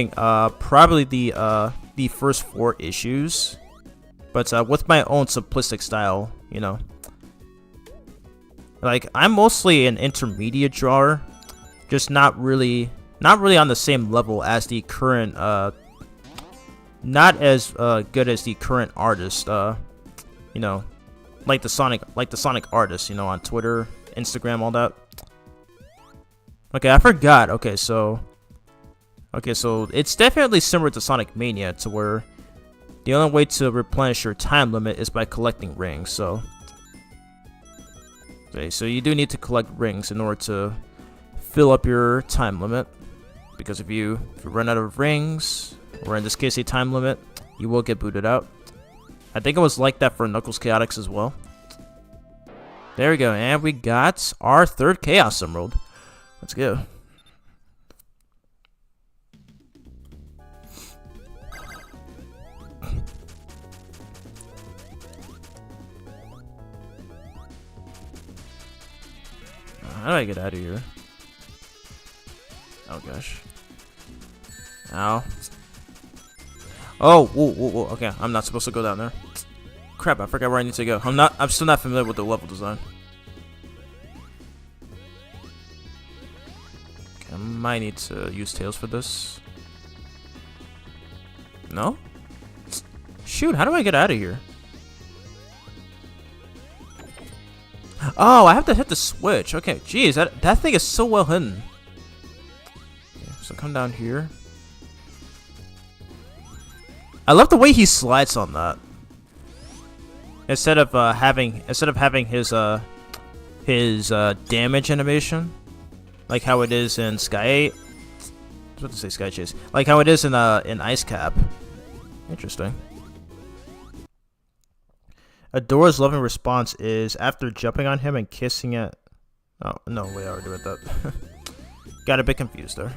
probably the first 4 issues. But with my own simplistic style, you know. Like, I'm mostly an intermediate drawer, just not really on the same level as the current, not as good as the current artist, you know, like the Sonic artist, you know, on Twitter, Instagram, all that. Okay, I forgot. Okay, so it's definitely similar to Sonic Mania, to where the only way to replenish your time limit is by collecting rings. So you do need to collect rings in order to fill up your time limit. Because if you run out of rings, or in this case a time limit, you will get booted out. I think it was like that for Knuckles Chaotix as well. There we go, and we got our 3rd Chaos Emerald. Let's go. How do I get out of here? Oh gosh. Ow. Oh, whoa. Okay, I'm not supposed to go down there. Crap, I forgot where I need to go. I'm still not familiar with the level design. Okay, I might need to use tails for this. No? Shoot, how do I get out of here? Oh, I have to hit the switch. Okay, jeez, that thing is so well hidden. Okay, so come down here. I love the way he slides on that. Instead of having his damage animation, like how it is in Sky 8. I was about to say Sky Chase. Like how it is in Ice Cap. Interesting. Adora's loving response is after jumping on him and kissing it. Oh no, wait, I already read that. Got a bit confused there.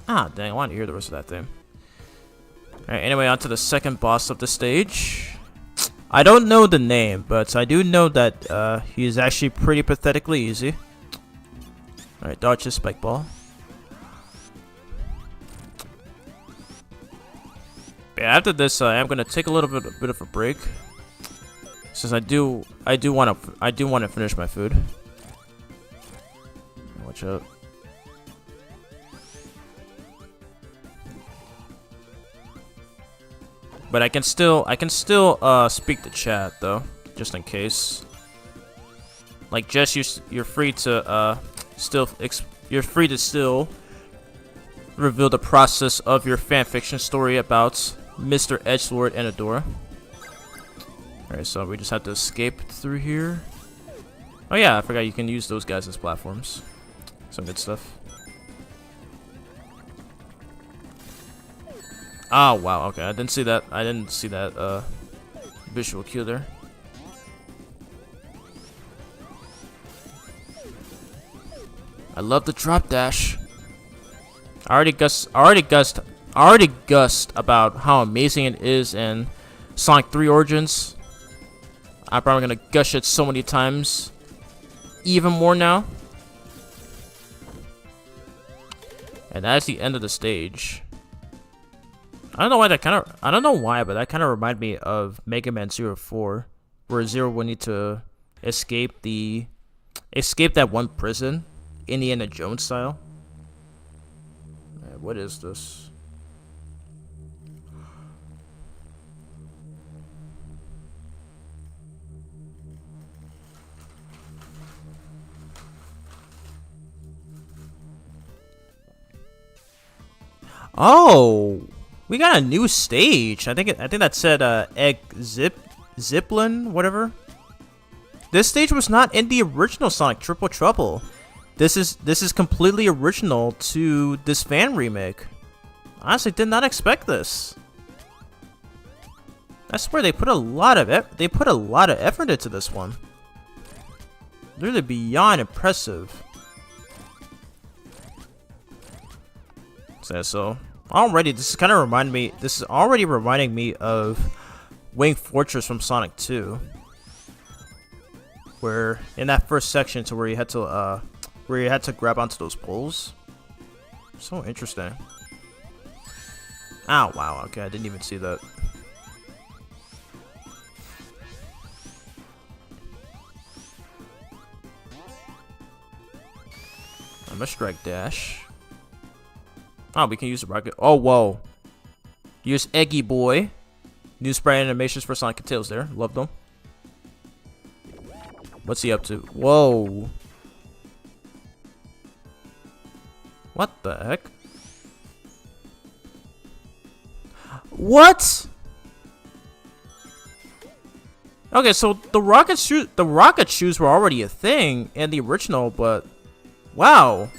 Ah, dang, I want to hear the rest of that thing. Alright, anyway, on to the second boss of the stage. I don't know the name, but I do know that he is actually pretty pathetically easy. Alright, dodge his spike ball. Yeah, after this, I'm gonna take a little bit of a break, since I do want to finish my food. Watch out. But I can still speak to chat though, just in case. Like, just you're free to still reveal the process of your fanfiction story about Mr. Edgelord and Adora. Alright, so we just have to escape through here. Oh yeah, I forgot you can use those guys as platforms. Some good stuff. Oh wow, okay, I didn't see that visual cue there. I love the drop dash. I already gussed about how amazing it is in Sonic 3 Origins. I'm probably gonna gush it so many times, even more now. And that's the end of the stage. I don't know why, but that kind of reminded me of Mega Man 04, where Zero would need to escape that one prison, Indiana Jones style. What is this? Oh, we got a new stage. I think that said Ziplin, whatever. This stage was not in the original Sonic Triple Trouble. This is completely original to this fan remake. Honestly, did not expect this. I swear they put a lot of effort into this one. Really beyond impressive. So already this is already reminding me of Wing Fortress from Sonic 2, where in that first section to where you had to grab onto those poles. So interesting. Oh wow, okay, I didn't even see that. I'm a strike dash. Oh, we can use the rocket. Oh, whoa. Use Eggy Boy. New sprite animations for Sonic and Tails there. Love them. What's he up to? Whoa. What the heck? What? Okay, so the rocket shoes were already a thing in the original, but wow.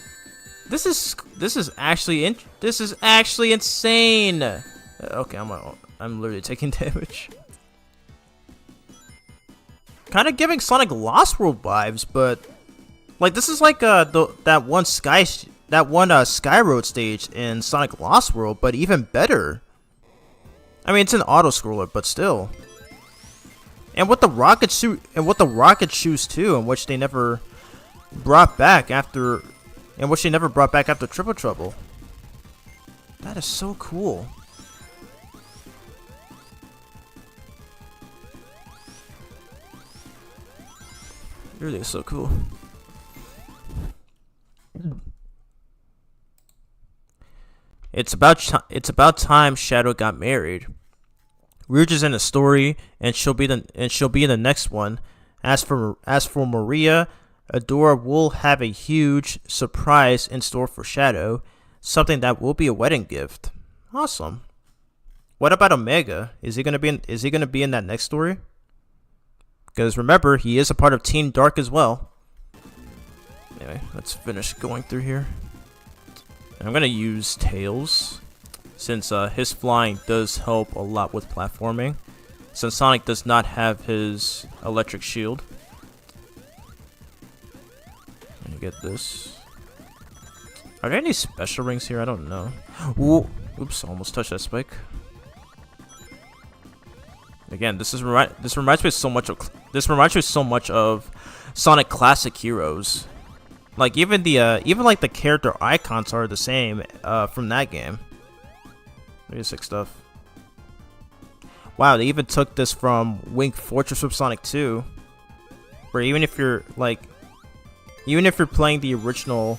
This is actually insane. Okay, I'm literally taking damage. Kind of giving Sonic Lost World vibes, but like this is like that one Sky Sky Road stage in Sonic Lost World, but even better. I mean, it's an auto scroller, but still. And with the rocket shoes too, in which they never brought back after Triple Trouble. That is so cool. It really is so cool. It's about time Shadow got married. Rouge is in the story, and she'll be in the next one. As for Maria, Adora will have a huge surprise in store for Shadow, something that will be a wedding gift. Awesome. What about Omega? Is he gonna be in that next story? Because remember, he is a part of Team Dark as well. Anyway, let's finish going through here. I'm gonna use Tails, since his flying does help a lot with platforming, since Sonic does not have his electric shield. Let me get this. Are there any special rings here? I don't know. Ooh, oops, almost touched that spike. Again, this reminds me so much of Sonic Classic Heroes. Like even the character icons are the same from that game. Basic stuff. Wow, they even took this from Wing Fortress of Sonic 2, where even if you're playing the original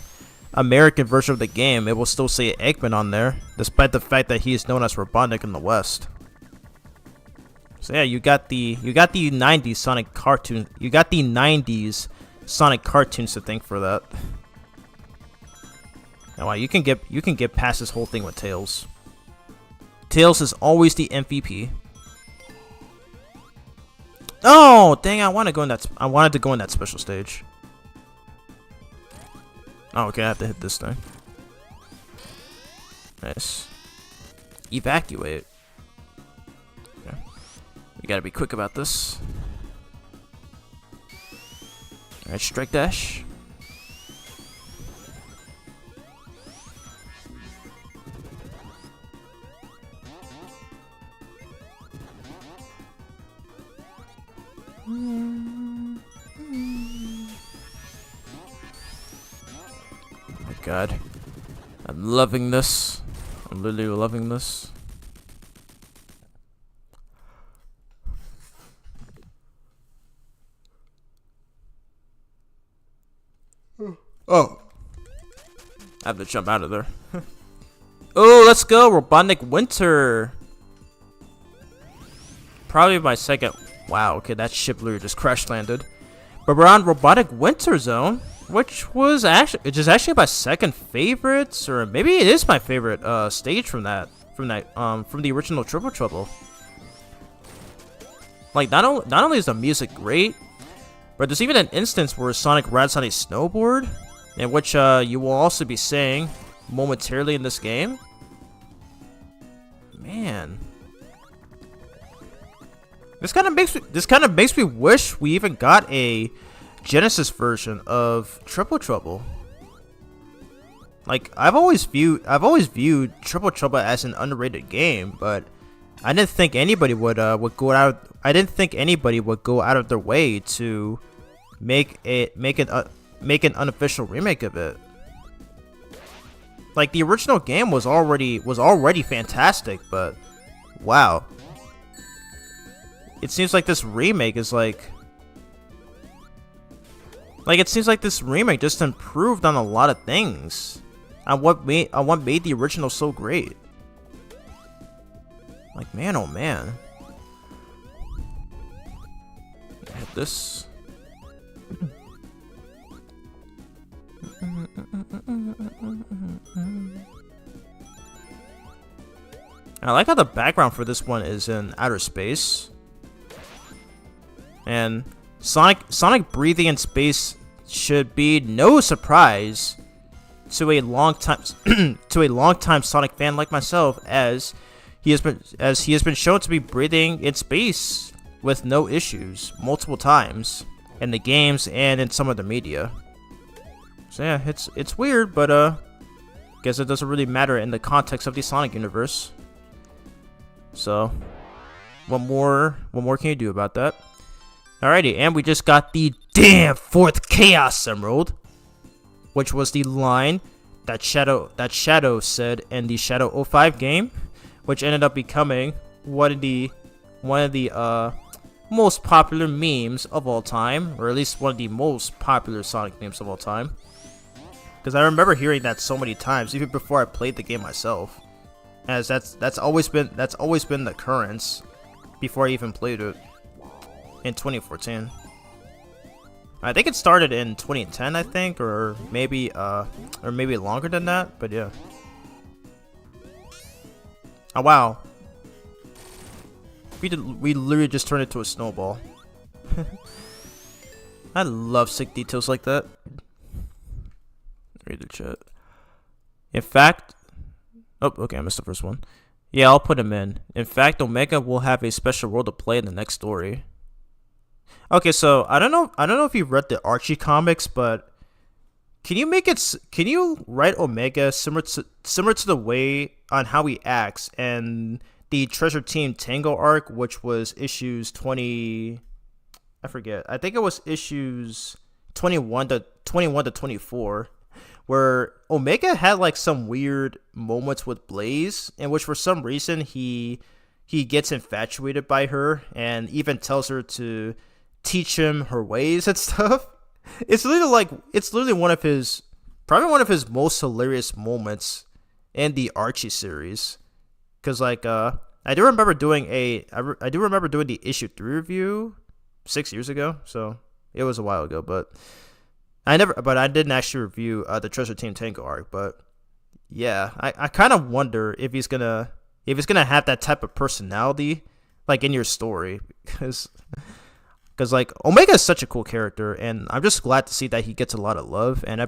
American version of the game, it will still say Eggman on there, despite the fact that he is known as Robotnik in the West. So yeah, you got the 90s Sonic cartoon. You got the 90s Sonic cartoons to thank for that. Now, wow, you can get past this whole thing with Tails. Tails is always the MVP. Oh, dang! I wanted to go in that special stage. Oh, okay, I have to hit this thing. Nice. Evacuate. Okay. We gotta be quick about this. Alright, strike dash. Oh my god. I'm loving this. I'm literally loving this. Oh. I have to jump out of there. Oh, let's go. Robotnik Winter. Probably my second. Wow, okay, that ship literally just crash landed. But we're on Robotic Winter Zone, which is actually my second favorite, or maybe it is my favorite stage from the original Triple Trouble. Like not only is the music great, but there's even an instance where Sonic rides on a snowboard, in which you will also be seeing momentarily in this game. Man. This kind of makes me wish we even got a Genesis version of Triple Trouble. Like I've always viewed Triple Trouble as an underrated game, but I didn't think anybody would go out of their way to make an unofficial remake of it. Like the original game was already fantastic, but wow. It seems like this remake is it seems like this remake just improved on a lot of things. On what made the original so great. Like, man, oh man. Hit this. I like how the background for this one is in outer space. And Sonic breathing in space should be no surprise to a longtime Sonic fan like myself, as he has been shown to be breathing in space with no issues multiple times in the games and in some of the media. So yeah, it's weird, but Guess it doesn't really matter in the context of the Sonic universe. So, what more can you do about that? Alrighty, and we just got the damn 4th Chaos Emerald, which was the line that Shadow said in the Shadow 05 game, which ended up becoming one of the most popular memes of all time, or at least one of the most popular Sonic memes of all time. Because I remember hearing that so many times, even before I played the game myself, as that's always been the occurrence before I even played it in 2014. I think it started in 2010, I think, or maybe longer than that. But yeah. Oh wow. We literally just turned it to a snowball. I love sick details like that. Read the chat. In fact, oh, okay, I missed the first one. Yeah, I'll put him in. In fact, Omega will have a special role to play in the next story. Okay, so I don't know if you've read the Archie comics, but can you write Omega similar to the way on how he acts and the Treasure Team Tango arc, which was issues 20, I forget. I think it was issues 21 to 24, where Omega had like some weird moments with Blaze, in which for some reason he gets infatuated by her and even tells her to teach him her ways and stuff. It's literally one of his most hilarious moments in the Archie series. Cause like I do remember doing the issue 3 review 6 years ago, so it was a while ago, but I didn't actually review the Treasure Team Tango arc. But yeah, I kind of wonder if he's gonna have that type of personality like in your story, because like Omega is such a cool character, and I'm just glad to see that he gets a lot of love. And I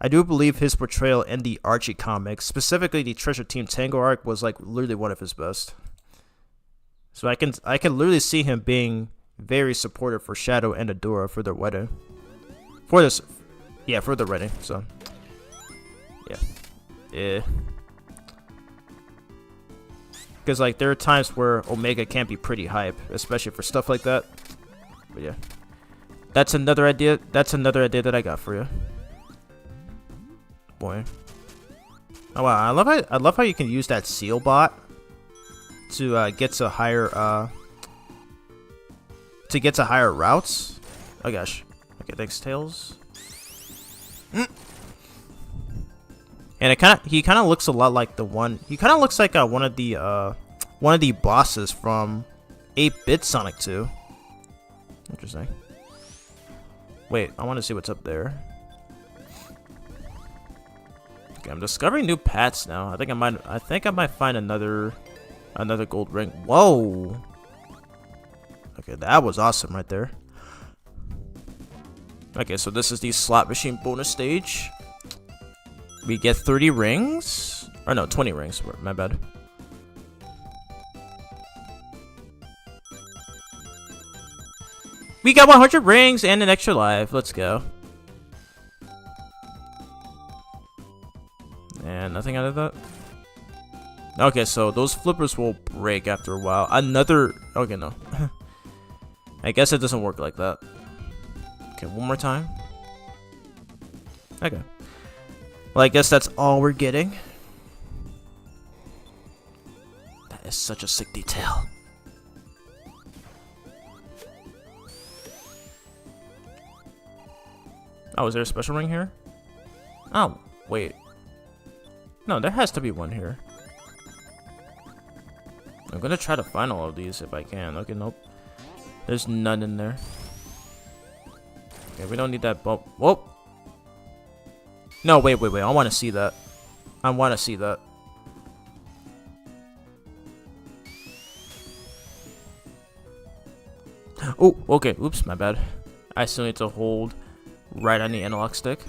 do believe his portrayal in the Archie comics, specifically the Treasure Team Tango arc, was like literally one of his best. So I can literally see him being very supportive for Shadow and Adora for their wedding. For the wedding. So yeah. Because like there are times where Omega can be pretty hype, especially for stuff like that. But yeah, that's another idea that I got for you, boy. Oh wow, I love how you can use that seal bot to get to higher routes. Oh gosh. Okay, thanks, Tails. And he kind of looks a lot like the one. He kind of looks like one of the bosses from 8-Bit Sonic 2. Interesting. Wait, I want to see what's up there. Okay, I'm discovering new paths now. I think I might find another gold ring. Whoa. Okay, that was awesome right there. Okay, so this is the slot machine bonus stage. We get 30 rings. Or no, 20 rings. My bad. We got 100 rings and an extra life. Let's go. And nothing out of that. Okay, so those flippers will break after a while. Okay, no. I guess it doesn't work like that. Okay, one more time. Okay. Well, I guess that's all we're getting. That is such a sick detail. Oh, is there a special ring here? Oh, wait. No, there has to be one here. I'm gonna try to find all of these if I can. Okay, nope. There's none in there. Okay, we don't need that bump. Whoa! No, wait. I want to see that. I want to see that. Oh, okay. Oops, my bad. I still need to hold right on the analog stick.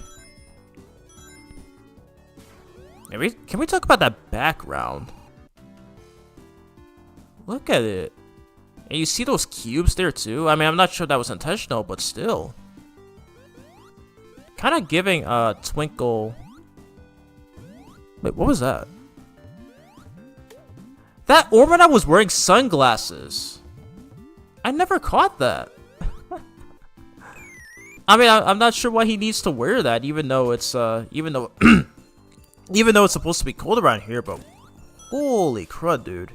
Can we talk about that background? Look at it. And you see those cubes there too? I mean, I'm not sure that was intentional, but still. Kind of giving Twinkle Wait, what was that? That Ormana was wearing sunglasses. I never caught that. I mean, I'm not sure why he needs to wear that, even though it's even though it's supposed to be cold around here. But holy crud, dude,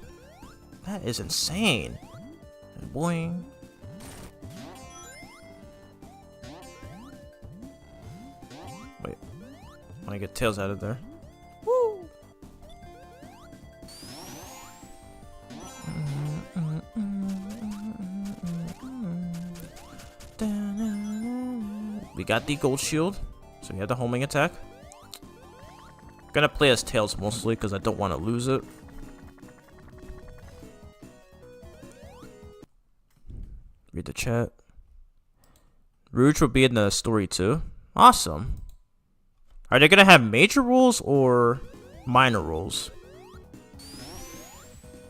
that is insane. And boing. Wait, when I get Tails out of there. Woo. We got the gold shield, so we have the homing attack. I'm gonna play as Tails mostly because I don't want to lose it. Read the chat. Rouge will be in the story too. Awesome. Are they gonna have major roles or minor roles?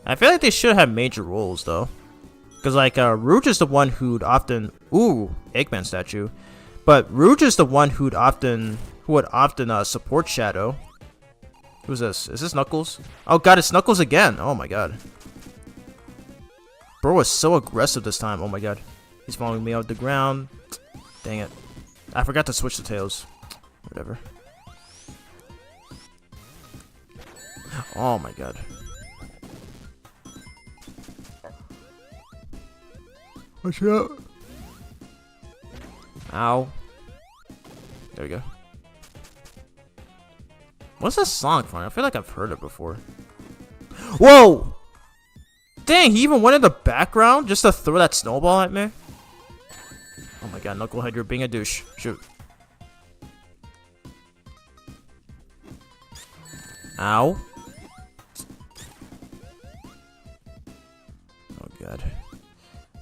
I feel like they should have major roles though. Because, like, Rouge is the one who'd often... Ooh, Eggman statue. But Rouge is the one who would often support Shadow. Who's this? Is this Knuckles? Oh god, it's Knuckles again. Oh my god. Bro was so aggressive this time. Oh my god. He's following me out the ground. Dang it. I forgot to switch the Tails. Whatever. Oh my god. Watch out. Ow. There we go. What's this song from? I feel like I've heard it before. Whoa! Dang, he even went in the background just to throw that snowball at me? Oh my god, Knucklehead, you're being a douche. Shoot. Ow. Oh god.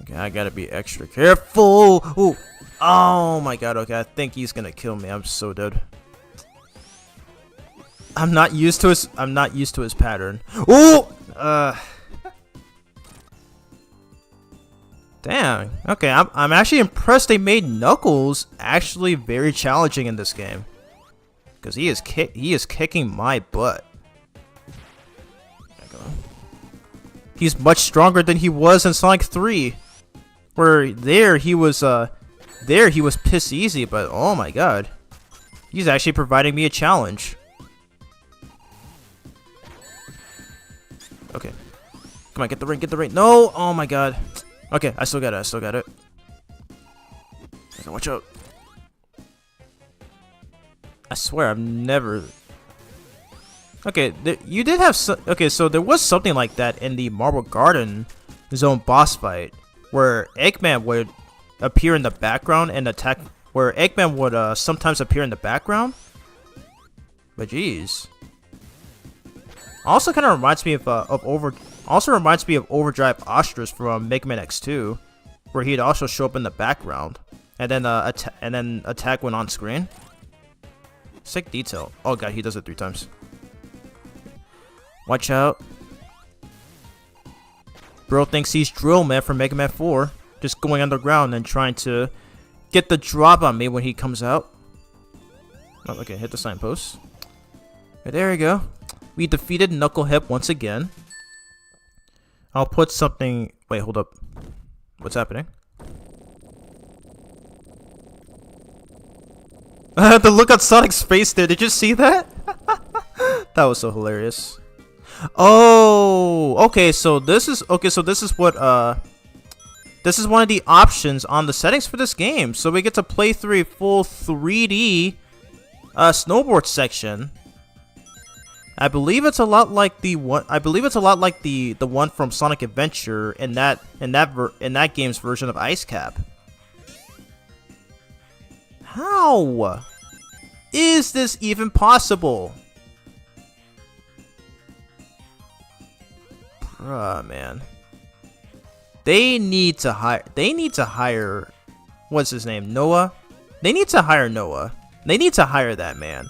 Okay, I gotta be extra careful. Ooh. Oh my god. Okay, I think he's gonna kill me. I'm so dead. I'm not used to his pattern. Ooh. Dang. Okay, I'm actually impressed they made Knuckles actually very challenging in this game. Cause he is kicking my butt. There you go. He's much stronger than he was in Sonic 3. Where there he was piss easy, but oh my god. He's actually providing me a challenge. Okay. Come on, get the ring. No! Oh my god. Okay, I still got it. Okay, watch out. I swear I've never... Okay, you did have okay, so there was something like that in the Marble Garden Zone boss fight. Where Eggman would appear in the background and attack. Where Eggman would sometimes appear in the background. But jeez. Also, kind of reminds me of Overdrive Ostrus from Mega Man X2, where he'd also show up in the background and then attack when on screen. Sick detail. Oh god, he does it 3 times. Watch out. Bro thinks he's Drill Man from Mega Man 4, just going underground and trying to get the drop on me when he comes out. Oh, okay, hit the signpost. Okay, there we go. We defeated Knucklehead once again. I'll put something... Wait, hold up. What's happening? The look on Sonic's face there, did you see that? That was so hilarious. Oh, okay, so this is what this is one of the options on the settings for this game. So we get to play through a full 3D snowboard section. I believe it's a lot like the one. I believe it's a lot like the one from Sonic Adventure in that game's version of Ice Cap. How is this even possible? Bruh, man. They need to hire what's his name? Noah? They need to hire Noah. They need to hire that man.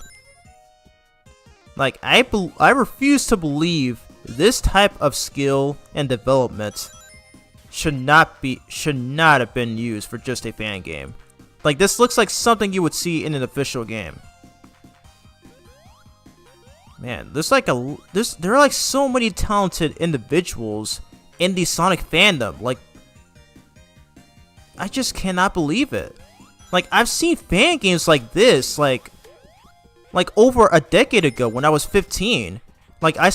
Like, I refuse to believe this type of skill and development should not have been used for just a fan game. Like, this looks like something you would see in an official game. Man, there are like so many talented individuals in the Sonic fandom. Like, I just cannot believe it. Like, I've seen fan games like this, like over a decade ago when I was 15. Like, I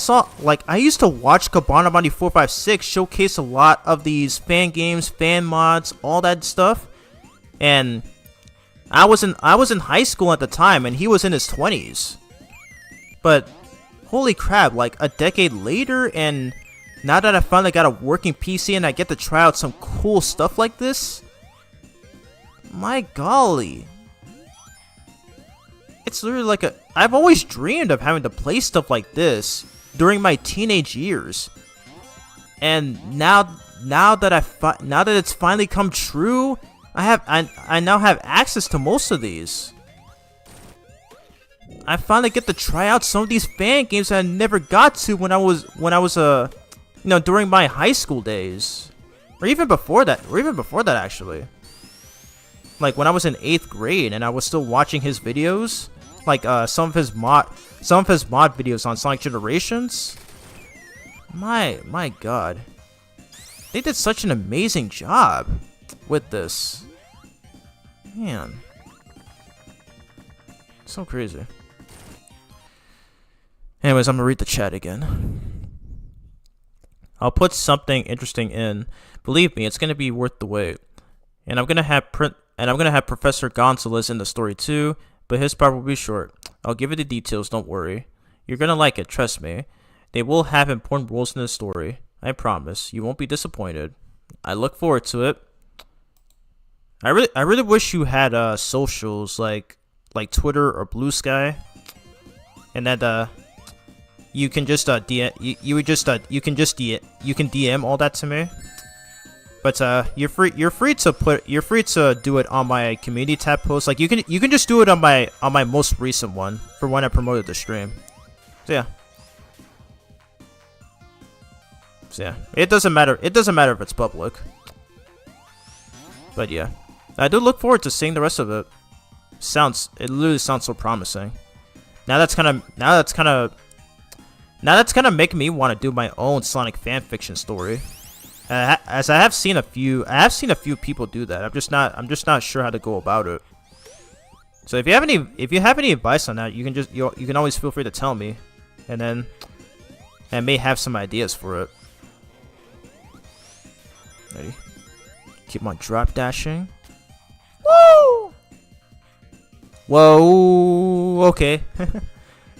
used to watch Cabana Money 456 showcase a lot of these fan games, fan mods, all that stuff. And I was in high school at the time, and he was in his 20s. But holy crap, like a decade later, and now that I finally got a working PC and I get to try out some cool stuff like this, my golly. It's literally like I've always dreamed of having to play stuff like this during my teenage years. And now that it's finally come true, I now have access to most of these. I finally get to try out some of these fan games that I never got to when I was during my high school days, or even before that actually. Like when I was in 8th grade and I was still watching his videos, like some of his mod videos on Sonic Generations. My god, they did such an amazing job with this, man. So crazy. Anyways, I'm gonna read the chat again. I'll put something interesting in. Believe me, it's gonna be worth the wait. And I'm gonna have Professor Gonzalez in the story too, but his part will be short. I'll give you the details, don't worry. You're gonna like it, trust me. They will have important roles in the story. I promise. You won't be disappointed. I look forward to it. I really wish you had socials like Twitter or Blue Sky, and that you can just DM all that to me. But you're free to do it on my community tab post. Like you can just do it on my most recent one for when I promoted the stream. So yeah, it doesn't matter if it's public. But yeah, I do look forward to seeing the rest of it. It literally sounds so promising. Now that's kind of making me want to do my own Sonic fanfiction story. As I have seen a few people do that. I'm just not sure how to go about it. So if you have any advice on that, you can always feel free to tell me, and then I may have some ideas for it. Ready? Keep on drop dashing. Woo! Whoa! Okay.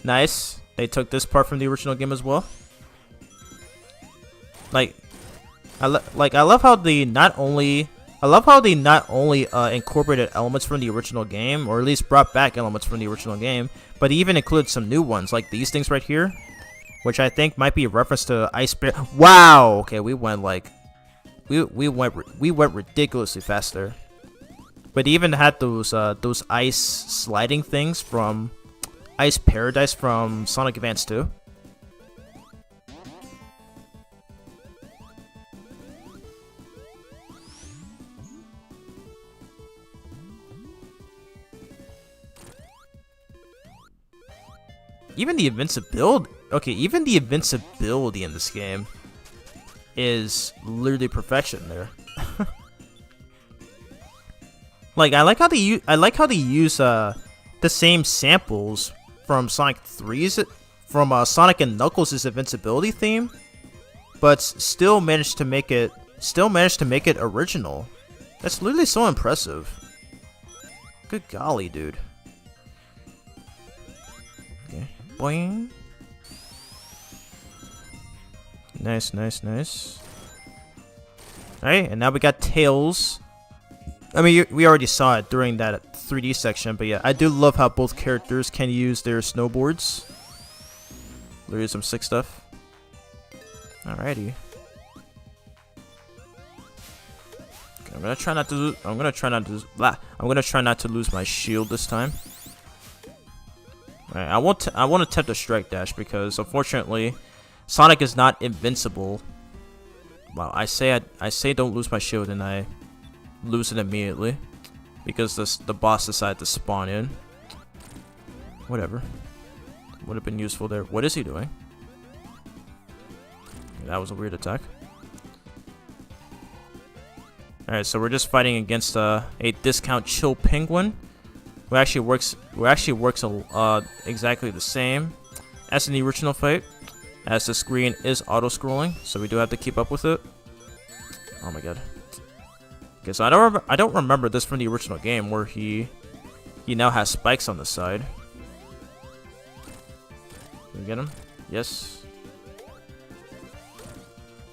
Nice. They took this part from the original game as well. I love how they not only incorporated elements from the original game, or at least brought back elements from the original game, but even included some new ones, like these things right here, which I think might be a reference to Ice Bear. Wow. Okay, we went ridiculously faster. But even had those ice sliding things from Ice Paradise from Sonic Advance 2. Even the invincibility in this game is literally perfection there. Like I like how they use the same samples from Sonic 3's Sonic and Knuckles' invincibility theme, but still managed to make it original. That's literally so impressive. Good golly, dude. Okay. Boing. Nice. Alright, and now we got Tails. I mean, we already saw it during that 3D section, but yeah, I do love how both characters can use their snowboards. There is some sick stuff. Alrighty. Okay, I'm gonna try not to lose my shield this time. Alright, I won't attempt a strike dash because unfortunately, Sonic is not invincible. Wow, I say don't lose my shield and I lose it immediately because the boss decided to spawn in. Whatever. would have been useful there. What is he doing? That was a weird attack. Alright, so we're just fighting against a discount chill penguin. Who actually works exactly the same as in the original fight. As the screen is auto-scrolling, so we do have to keep up with it. Oh my god. Okay, so I don't remember this from the original game where he now has spikes on the side. Can we get him? Yes.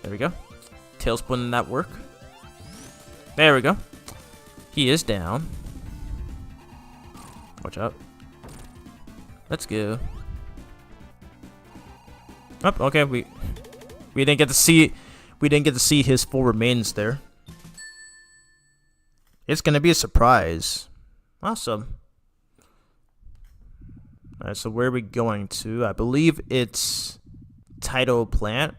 There we go. Tailspin in that work. There we go. He is down. Watch out. Let's go. Oh, okay, we didn't get to see his full remains there. It's gonna be a surprise. Awesome. Alright, so where are we going to? I believe it's Tidal Plant.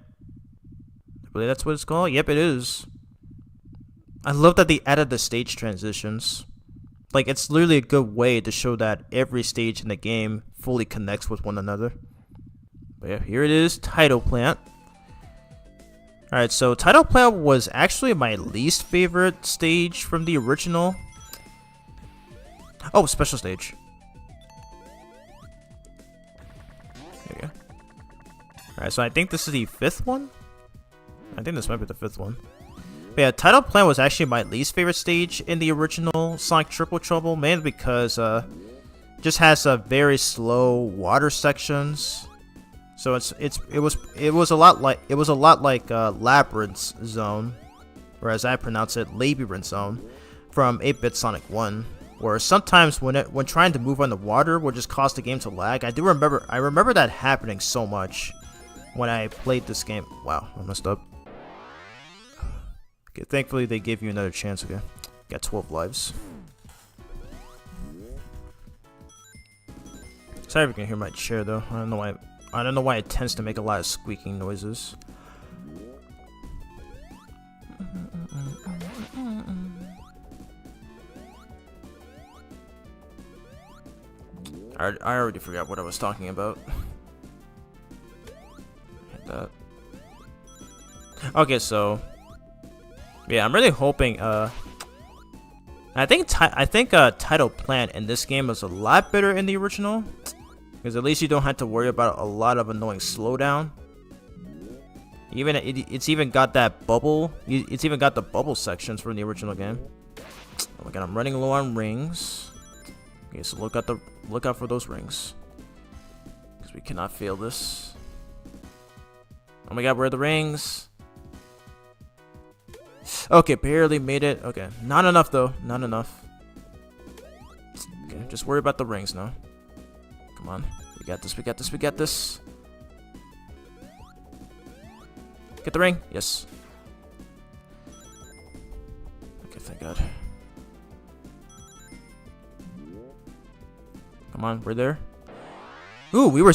I believe that's what it's called. Yep, it is. I love that they added the stage transitions. Like, it's literally a good way to show that every stage in the game fully connects with one another. But yeah, here it is, Tidal Plant. Alright, so Tidal Plant was actually my least favorite stage from the original. Oh, special stage. There we go. Alright, so I think this is the 5th one? I think this might be the 5th one. But yeah, Tidal Plant was actually my least favorite stage in the original Sonic Triple Trouble, mainly because it just has very slow water sections. So it was a lot like Labyrinth Zone, or as I pronounce it, Labyrinth Zone, from 8-bit Sonic 1, where sometimes when trying to move on the water would just cause the game to lag. I remember that happening so much when I played this game. Wow, I messed up. Okay, thankfully they gave you another chance. Okay, got 12 lives. Sorry if you can hear my chair though. I don't know why it tends to make a lot of squeaking noises. I already forgot what I was talking about. Hit that. Okay, so yeah, I'm really hoping. I think Tidal Plant in this game is a lot better in the original. Because at least you don't have to worry about a lot of annoying slowdown. It's even got that bubble. It's even got the bubble sections from the original game. Oh my god, I'm running low on rings. Okay, so look out for those rings. Because we cannot fail this. Oh my god, where are the rings? Okay, barely made it. Okay, not enough though. Not enough. Okay, just worry about the rings now. Come on. We got this, we got this, we got this. Get the ring? Yes. Okay, thank god. Come on, we're there. Ooh, we were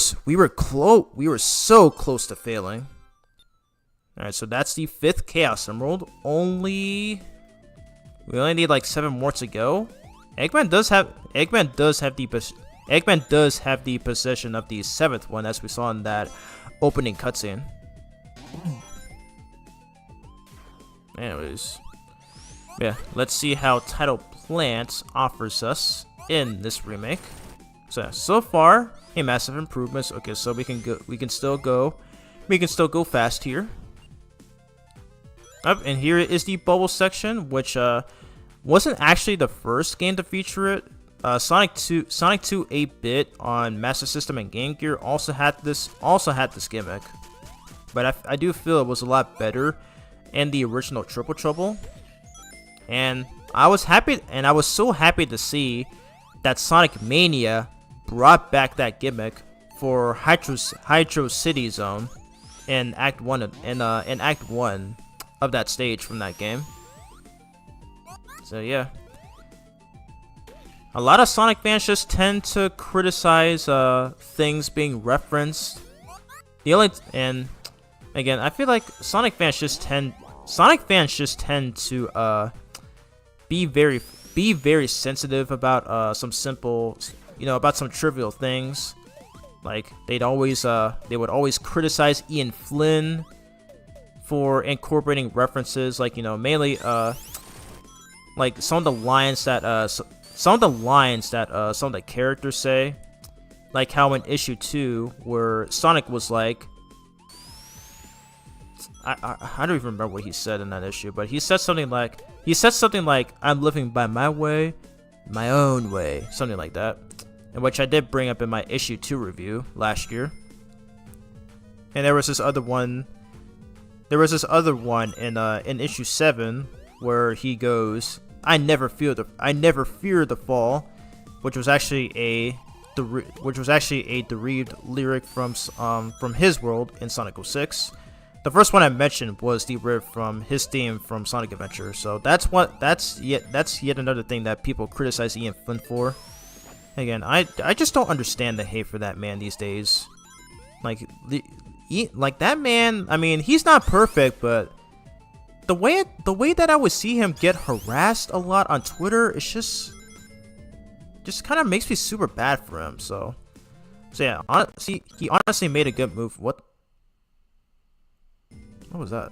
so close to failing. Alright, so that's the 5th Chaos Emerald. We only need like 7 more to go. Eggman does have the possession of the 7th one, as we saw in that opening cutscene. Anyways, yeah, let's see how Tidal Plant offers us in this remake. So far, a massive improvements. Okay, so we can still go fast here. Up, and here is the bubble section, which wasn't actually the first game to feature it. Sonic 2 8-bit on Master System and Game Gear also had this gimmick, but I do feel it was a lot better in the original Triple Trouble, and I was so happy to see that Sonic Mania brought back that gimmick for Hydro City Zone in Act 1 of that stage from that game. So yeah. A lot of Sonic fans just tend to criticize things being referenced. And again, I feel like Sonic fans just tend to be very sensitive about some simple, about some trivial things. Like they would always criticize Ian Flynn for incorporating references, like, you know, mainly like some of the lines that some of the characters say, like how in issue 2 where Sonic was like, I don't even remember what he said in that issue, but he said something like I'm living by my way, my own way, something like that, in which I did bring up in my issue 2 review last year. And there was this other one in issue 7 where he goes, I never fear the fall, which was actually a derived lyric from his world in Sonic 06. The first one I mentioned was derived from his theme from Sonic Adventure, so that's yet another thing that people criticize Ian Flynn for. Again, I just don't understand the hate for that man these days. Like that man, I mean, he's not perfect, but the way that I would see him get harassed a lot on Twitter, it's just kind of makes me super bad for him. So yeah, he honestly made a good move. What was that?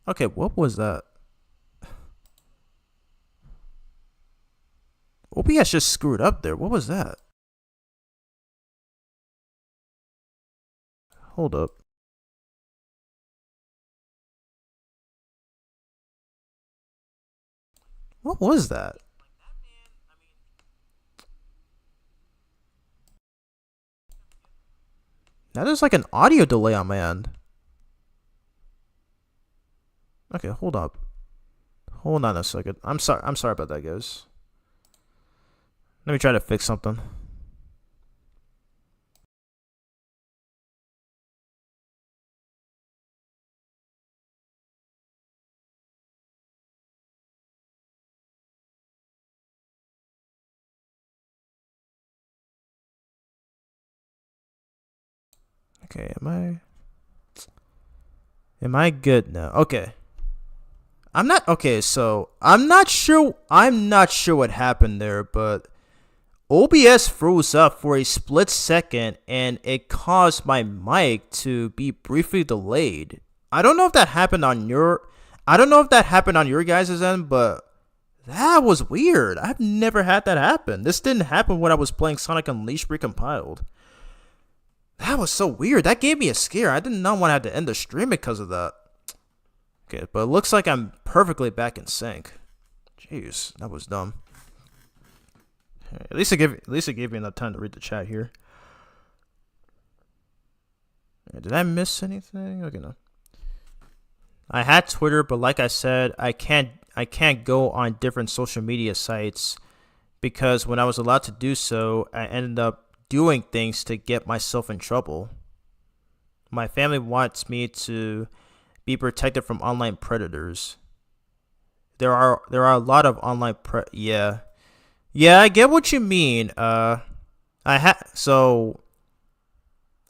Okay, what was that? OBS just screwed up there. What was that? Hold up. What was that? Now there's like an audio delay on my end. Okay, hold up. Hold on a second. I'm sorry about that, guys. Let me try to fix something. Okay, am I good now? Okay. I'm not sure what happened there, but OBS froze up for a split second and it caused my mic to be briefly delayed. I don't know if that happened on your guys' end, but that was weird. I've never had that happen. This didn't happen when I was playing Sonic Unleashed Recompiled. That was so weird. That gave me a scare. I did not want to have to end the stream because of that. Okay, but it looks like I'm perfectly back in sync. Jeez, that was dumb. At least it gave me enough time to read the chat here. Did I miss anything? Okay, no. I had Twitter, but like I said, I can't go on different social media sites because when I was allowed to do so, I ended up doing things to get myself in trouble. My family wants me to be protected from online predators. There are a lot of online yeah, I get what you mean. So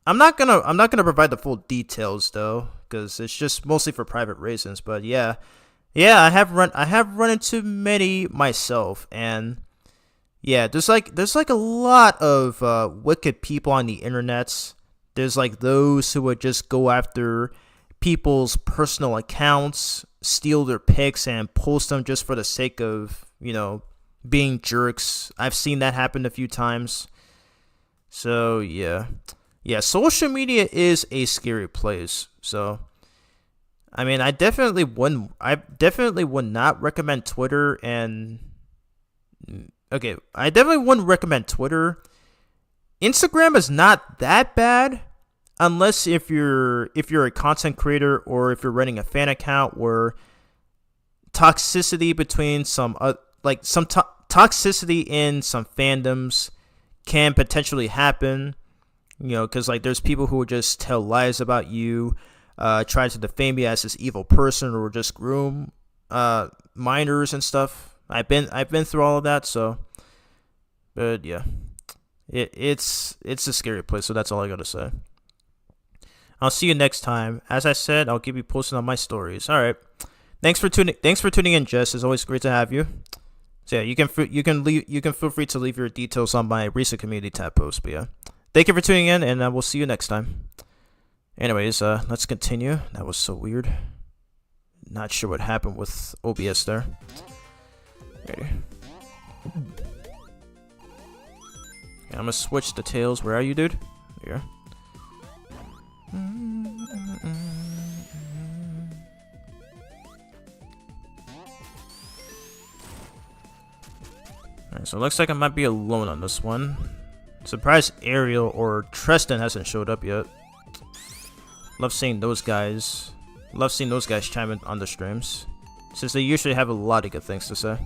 I'm not gonna provide the full details though, because it's just mostly for private reasons. But yeah, I have run into many myself, and yeah, there's like a lot of wicked people on the internet. There's like those who would just go after people's personal accounts, steal their pics, and post them just for the sake of, you know, being jerks. I've seen that happen a few times. So yeah, social media is a scary place. So I mean, I definitely would not recommend Twitter. And okay, I definitely wouldn't recommend Twitter. Instagram is not that bad, unless if you're a content creator or if you're running a fan account where toxicity between toxicity in some fandoms can potentially happen. You know, because like there's people who would just tell lies about you, try to defame you as this evil person, or just groom minors and stuff. I've been through all of that, so. But yeah, it's a scary place. So that's all I gotta say. I'll see you next time. As I said, I'll keep you posted on my stories. All right. Thanks for tuning in, Jess. It's always great to have you. See So yeah, you can feel free to leave your details on my recent community tab post. But yeah, thank you for tuning in, and we'll see you next time. Anyways, let's continue. That was so weird. Not sure what happened with OBS there. Okay. I'm gonna switch the tails. Where are you, dude? Here. Alright, so it looks like I might be alone on this one. Surprised Ariel or Tristan hasn't showed up yet. Love seeing those guys. Love seeing those guys chime in on the streams, since they usually have a lot of good things to say.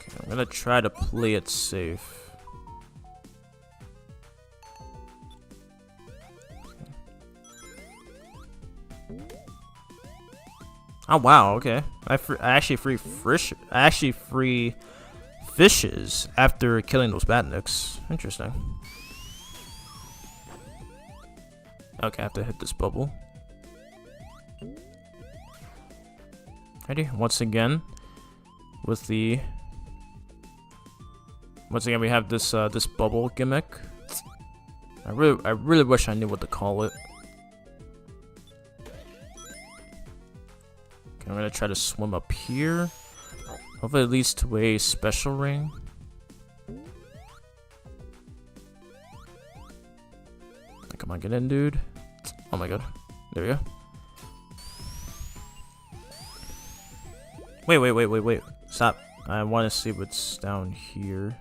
Okay, I'm gonna try to play it safe. Oh wow, okay. I actually free fishes after killing those badniks. Interesting. Okay, I have to hit this bubble. Ready? Once again we have this this bubble gimmick. I really wish I knew what to call it. I'm gonna try to swim up here. Hopefully it leads to a special ring. Come on, get in, dude. Oh my god. There we go. Wait. Stop. I want to see what's down here.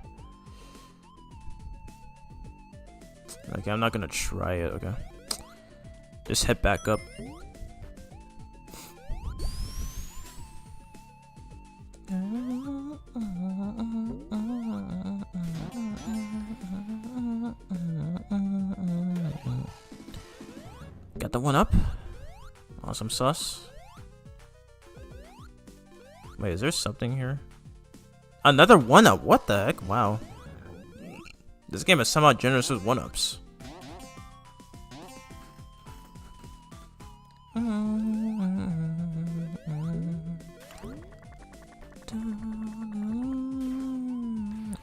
Okay, I'm not gonna try it, okay. Just head back up. Got the one up. Awesome sauce. Wait, is there something here? Another one up. What the heck? Wow. This game is somehow generous with one ups.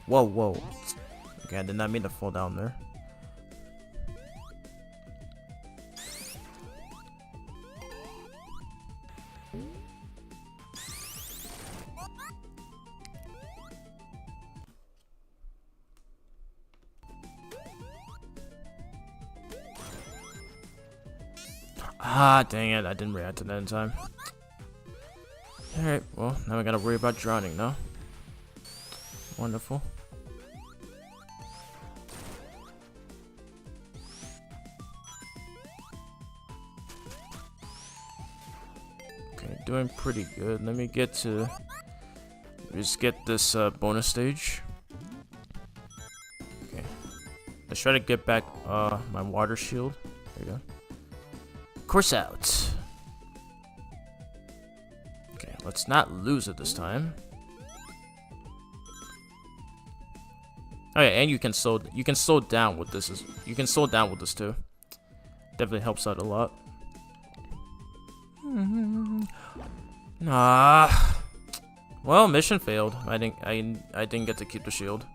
Whoa. Okay, I did not mean to fall down there. Ah, dang it, I didn't react to that in time. Alright, well, now we gotta worry about drowning, no? Wonderful. Okay, doing pretty good. Let me just get this bonus stage. Okay. Let's try to get back my water shield. There you go. Course out. Okay, let's not lose it this time. Oh yeah, and you can slow down with this. You can slow down with this too. Definitely helps out a lot. Ah. Well, mission failed. I didn't get to keep the shield.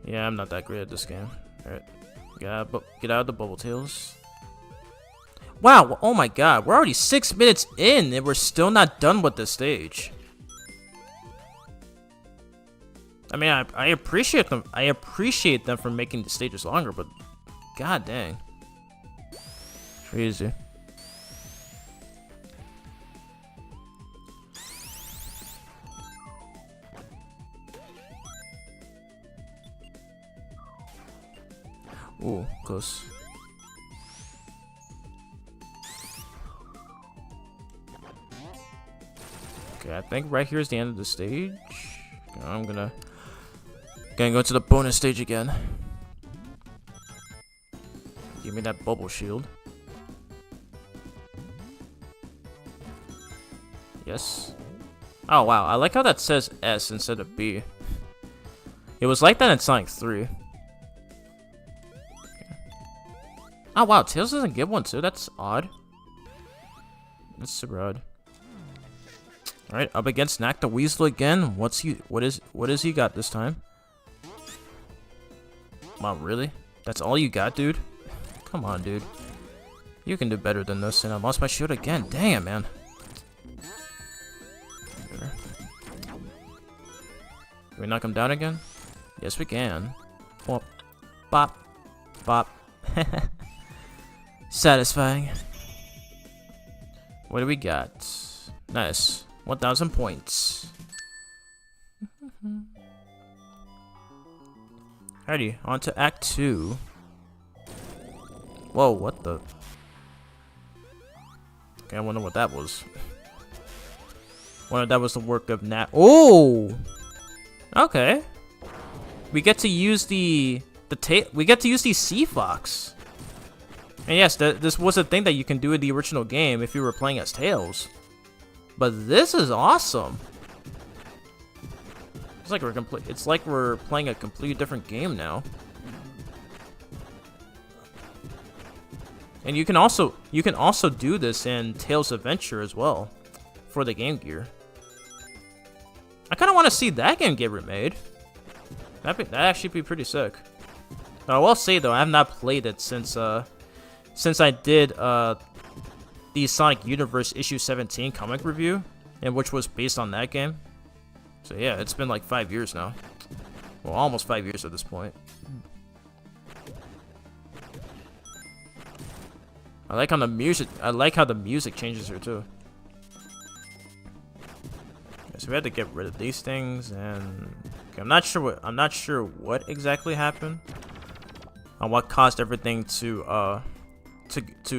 Yeah, I'm not that great at this game. All right. Get out of the bubble tails. Wow, oh my god, we're already 6 minutes in and we're still not done with this stage. I mean, I appreciate them. I appreciate them for making the stages longer, but god dang. Crazy. Ooh, close. Okay, I think right here is the end of the stage. I'm gonna go to the bonus stage again. Give me that bubble shield. Yes. Oh wow, I like how that says S instead of B. It was like that in Sonic 3. Oh wow, Tails doesn't get one too. That's odd. That's super odd. All right, up against Knack the Weasel again. What is he got this time? Wow, really? That's all you got, dude? Come on, dude. You can do better than this. And I lost my shield again. Damn, man. Can we knock him down again? Yes, we can. Whoop. Bop. Bop. Satisfying. What do we got? Nice. 1,000 points. Alrighty, on to Act 2. Whoa, what the? Okay, I wonder what that was. Wonder if that was the work of Nat. Oh! Okay. We get to use we get to use the Sea Fox. And yes, this was a thing that you can do in the original game if you were playing as Tails. But this is awesome. It's like we're playing a completely different game now. And you can also do this in Tails Adventure as well for the Game Gear. I kind of want to see that game get remade. That'd actually be pretty sick. I will say though, I have not played it since I did the Sonic Universe issue 17 comic review, and which was based on that game. So yeah, it's been like 5 years now. Well, almost 5 years at this point. I like how the music changes here too. Okay, so we had to get rid of these things, and okay, I'm not sure what exactly happened. On what caused everything to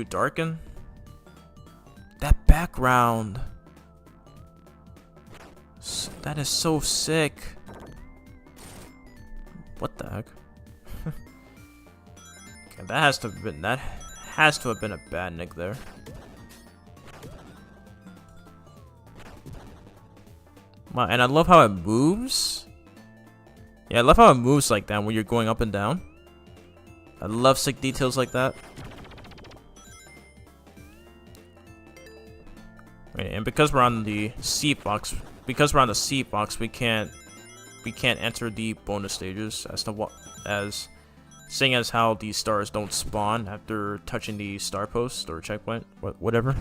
darken. That background. That is so sick. What the heck? Okay, that has to have been a bad nick there. Wow, and I love how it moves. Yeah, I love how it moves like that when you're going up and down. I love sick details like that. Right, and because we're on the Sea Fox, we can't enter the bonus stages seeing as how the stars don't spawn after touching the star post or checkpoint, whatever.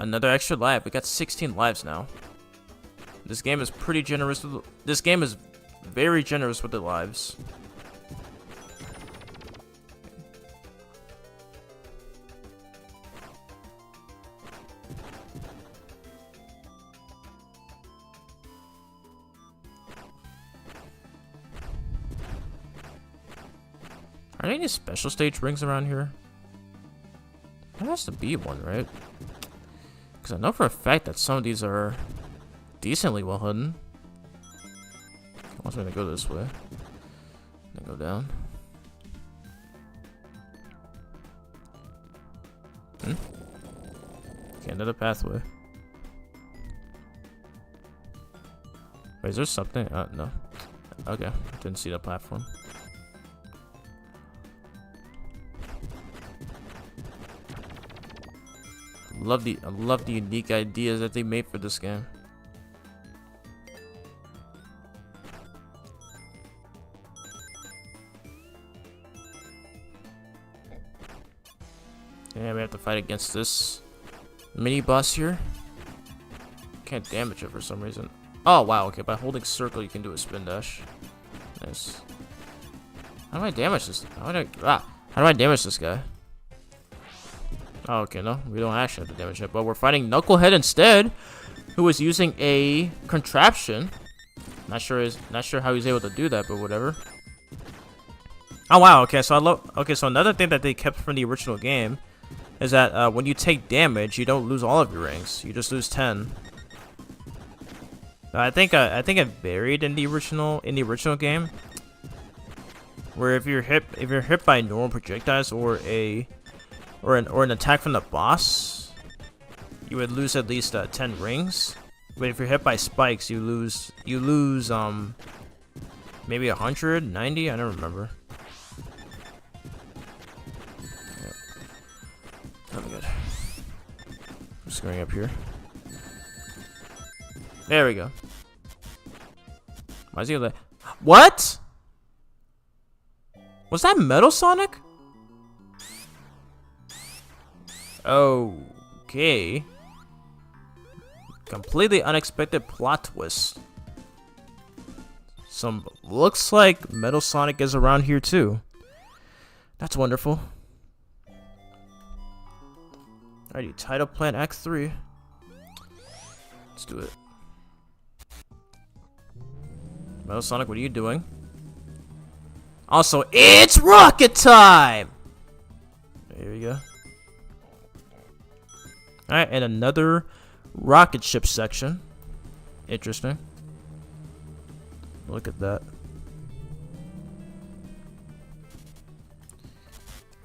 Another extra life. We got 16 lives now. This game is pretty generous. This game is very generous with the lives. Are there any special stage rings around here? There has to be one, right? Because I know for a fact that some of these are decently well hidden. I'm also gonna go this way. Then go down. Okay, another pathway. Wait, is there something? No. Okay, didn't see the platform. I love the unique ideas that they made for this game. Yeah, we have to fight against this mini boss here. Can't damage it for some reason. Oh wow, okay, by holding circle you can do a spin dash. Nice. How do I damage this? How do I damage this guy? Oh, okay, no, we don't actually have to damage it, but we're fighting Knucklehead instead, who is using a contraption. Not sure how he's able to do that, but whatever. Oh wow, okay, so so another thing that they kept from the original game is that when you take damage, you don't lose all of your rings. You just lose 10. I think it varied in the original game, where if you're hit by normal projectiles or an attack from the boss, you would lose at least 10 rings. But if you're hit by spikes, you lose maybe 100, 90. I don't remember. Oh my god. I'm just going up here. There we go. Why is he like, what? Was that Metal Sonic? Okay. Completely unexpected plot twist. Looks like Metal Sonic is around here too. That's wonderful. Alrighty, Title Plant Act 3. Let's do it. Metal Sonic, what are you doing? Also, it's rocket time! There we go. Alright, and another rocket ship section. Interesting. Look at that.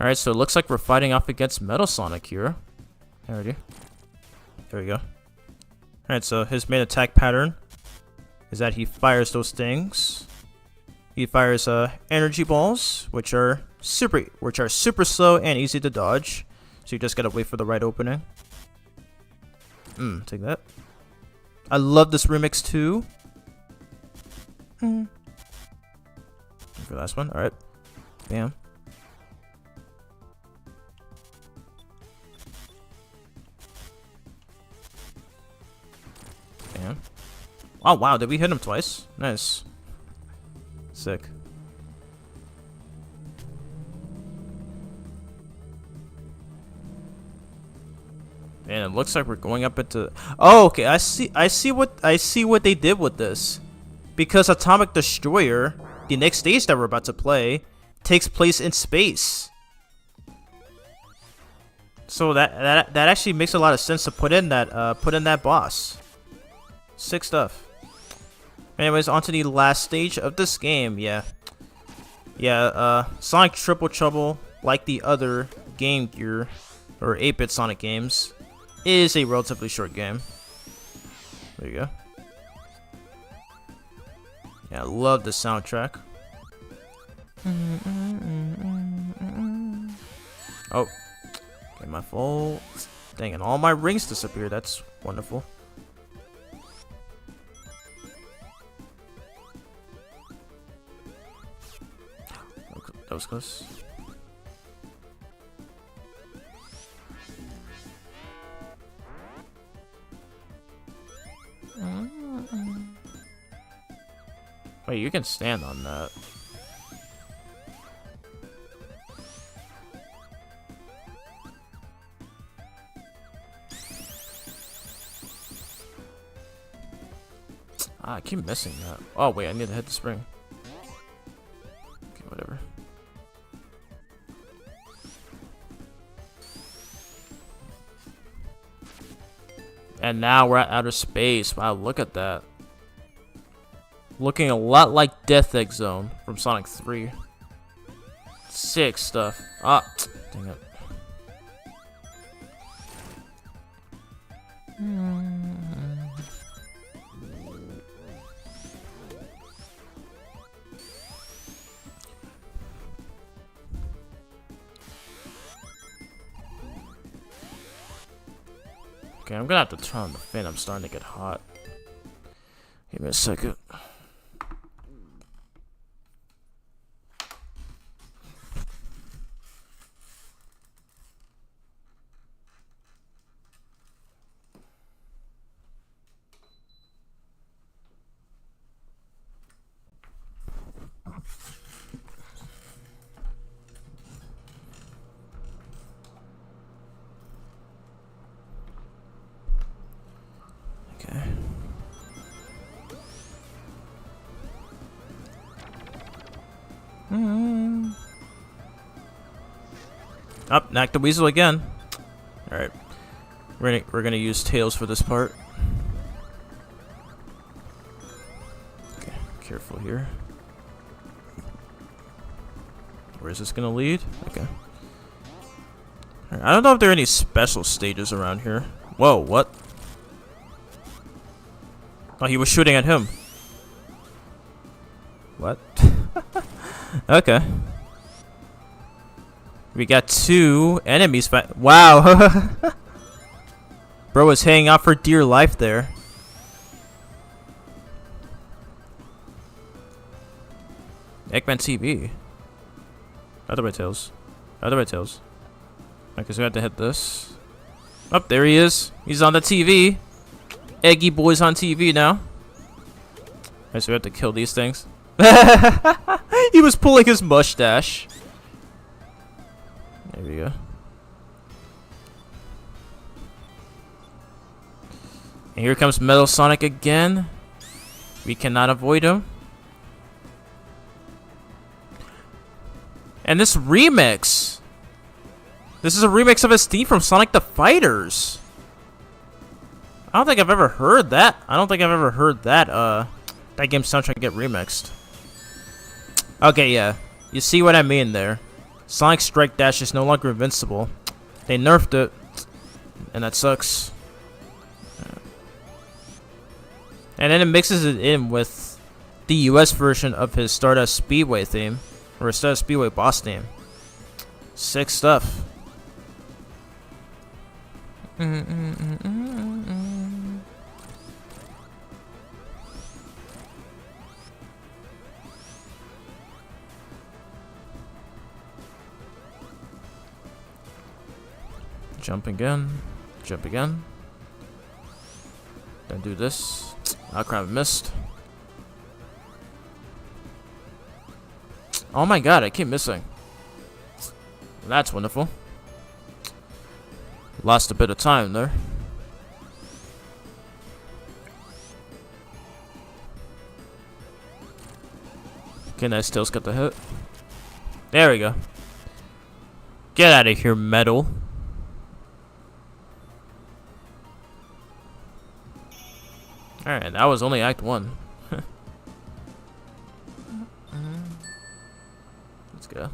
Alright, so it looks like we're fighting off against Metal Sonic here. Alrighty. There we go. Alright, so his main attack pattern is that he fires those things. He fires energy balls, which are super slow and easy to dodge. So you just gotta wait for the right opening. Take that. I love this remix too. For the last one, alright. Bam. Bam. Oh wow, did we hit him twice? Nice. Sick. And it looks like we're going up into. Oh, okay. I see what they did with this, because Atomic Destroyer, the next stage that we're about to play, takes place in space. So that actually makes a lot of sense to put in that boss. Sick stuff. Anyways, on to the last stage of this game. Yeah, Sonic Triple Trouble, like the other Game Gear or 8-bit Sonic games, is a relatively short game. There you go. Yeah, I love the soundtrack. Oh, okay, my fault. Dang, and all my rings disappeared. That's wonderful. That was close. Wait, you can stand on that. I keep missing that. Oh wait, I need to hit the spring. Okay, whatever. And now we're at outer space. Wow, look at that. Looking a lot like Death Egg Zone from Sonic 3. Sick stuff. Ah, dang it. Okay, I'm gonna have to turn on the fan. I'm starting to get hot. Give me a second. Up, Knack the Weasel again. Alright. We're gonna use Tails for this part. Okay, careful here. Where is this gonna lead? Okay. I don't know if there are any special stages around here. Whoa, what? Oh, he was shooting at him. What? Okay. We got 2 enemies fight. Wow. Bro was hanging out for dear life there. Eggman TV. Other way, Tails. Other way, Tails. Okay, so we have to hit this. Oh, there he is. He's on the TV. Eggy Boy's on TV now. Okay, so we have to kill these things. He was pulling his mustache. There we go. And here comes Metal Sonic again. We cannot avoid him. And this remix. This is a remix of his theme from Sonic the Fighters. I don't think I've ever heard that. That game's soundtrack get remixed. Okay, yeah. You see what I mean there. Sonic Strike Dash is no longer invincible. They nerfed it. And that sucks. And then it mixes it in with the US version of his Stardust Speedway theme. Or his Stardust Speedway boss theme. Sick stuff. Jump again. Jump again. Then do this. Oh crap, I missed. Oh my god, I keep missing. That's wonderful. Lost a bit of time there. Okay, nice. Tails got the hit. There we go. Get out of here, Metal. Alright, that was only Act 1. Let's go.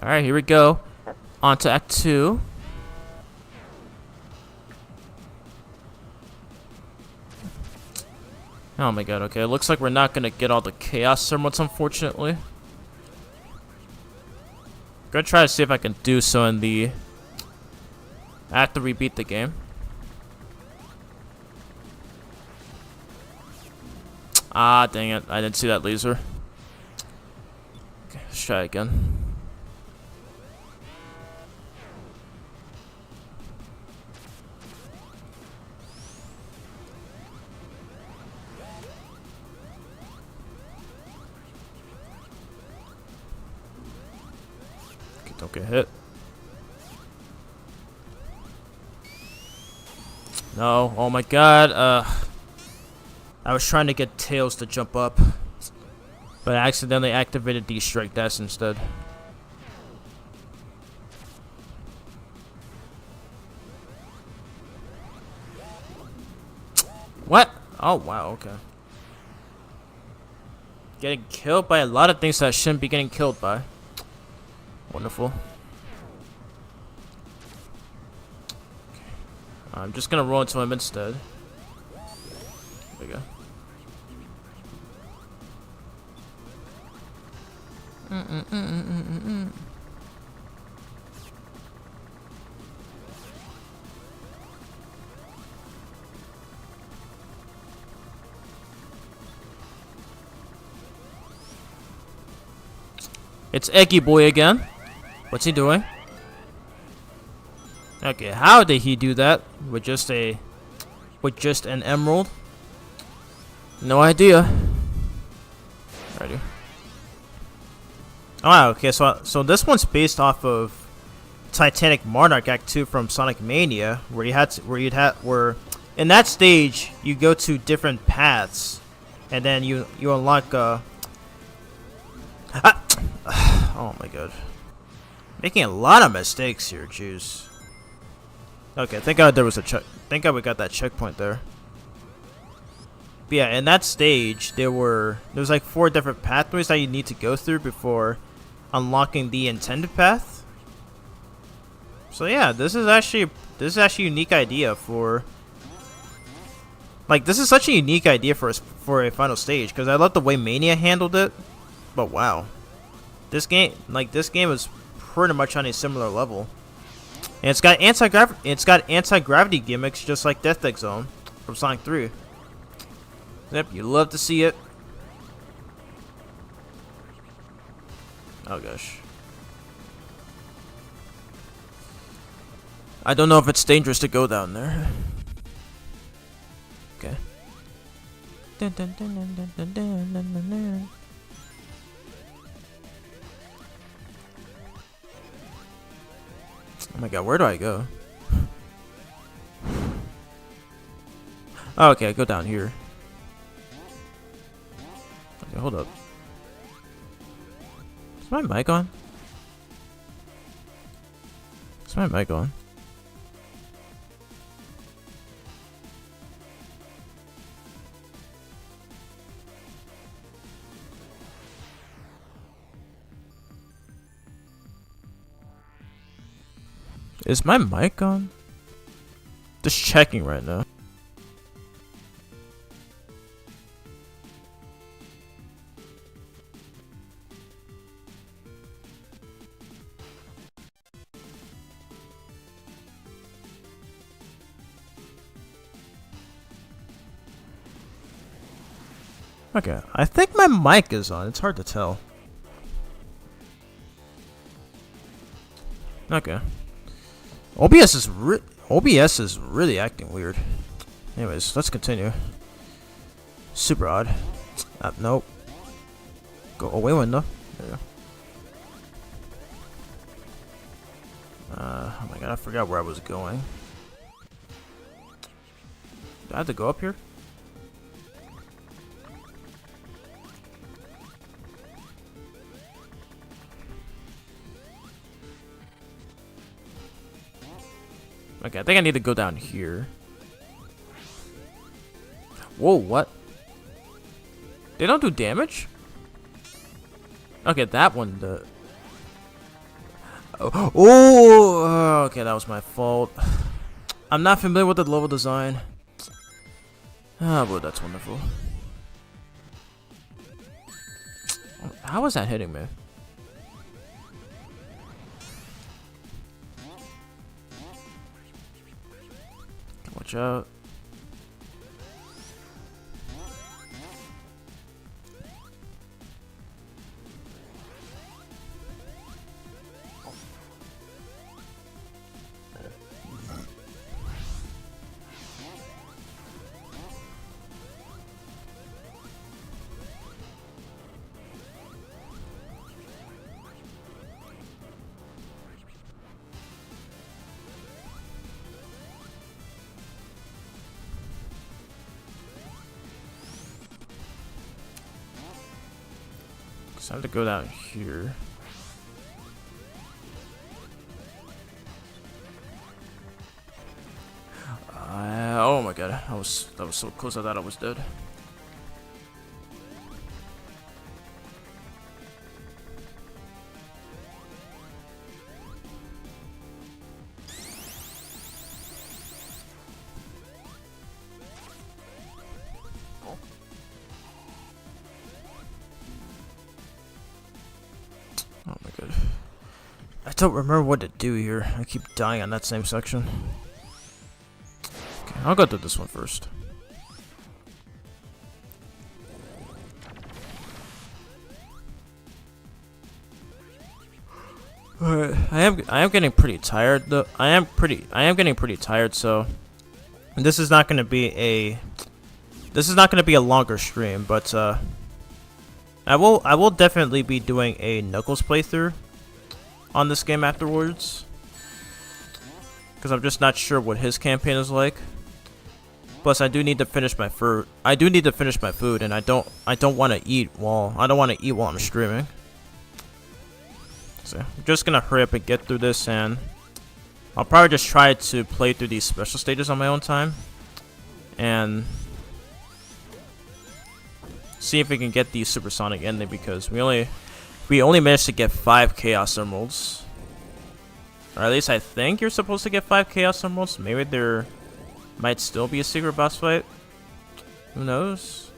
Alright, here we go. On to Act 2. Oh my god, okay. It looks like we're not gonna get all the Chaos Sermons, unfortunately. Gonna try to see if I can do so in the... I have to rebeat the game. Ah, dang it. I didn't see that laser. Okay, let's try again. Okay, don't get hit. No, oh my god, I was trying to get Tails to jump up, but I accidentally activated the Strike Dash instead. What? Oh wow, okay. Getting killed by a lot of things that I shouldn't be getting killed by. Wonderful. I'm just gonna roll into him instead. There we go. It's Eggy Boy again. What's he doing? Okay, how did he do that with just an emerald? No idea. Alrighty. Oh, wow, okay, so this one's based off of Titanic Monarch Act 2 from Sonic Mania, where in that stage you go to different paths, and then you unlock oh my god. god. Making a lot of mistakes here, jeez. Okay, thank god there was a check. Thank god we got that checkpoint there. But yeah, in that stage, there's like 4 different pathways that you need to go through before unlocking the intended path. So yeah, this is actually a unique idea for. Like, this is such a unique idea for a final stage, because I love the way Mania handled it. But wow, this game is pretty much on a similar level, and it's got anti-gravity gimmicks just like Death Egg Zone from Sonic 3. Yep, you love to see it. Oh gosh, I don't know if it's dangerous to go down there. Okay. Dun, dun, dun, dun, dun, dun, dun, dun, dun, dun. Oh my god, where do I go? Oh, okay, I go down here. Okay, hold up. Is my mic on? Is my mic on? Is my mic on? Just checking right now. Okay, I think my mic is on. It's hard to tell. Okay. OBS is really acting weird. Anyways, let's continue. Super odd. Nope. Go away window. There you go. Oh my god, I forgot where I was going. Do I have to go up here? Okay, I think I need to go down here. Whoa, what? They don't do damage? Okay, that one. Oh, okay, that was my fault. I'm not familiar with the level design. Ah, boy, that's wonderful. How was that hitting me? Watch out. So I have to go down here. Oh my god, that was so close. I thought I was dead. Oh my god. I don't remember what to do here. I keep dying on that same section. Okay, I'll go through this one first. Alright, I am getting pretty tired though. I am getting pretty tired, so this is not gonna be a longer stream, but I will definitely be doing a Knuckles playthrough on this game afterwards, because I'm just not sure what his campaign is like. Plus, I do need to finish my food. And I don't want to eat while I'm streaming. So I'm just gonna hurry up and get through this, and I'll probably just try to play through these special stages on my own time and see if we can get the supersonic ending, because we only managed to get 5 chaos emeralds. Or at least I think you're supposed to get 5 chaos emeralds. Maybe there might still be a secret boss fight. Who knows?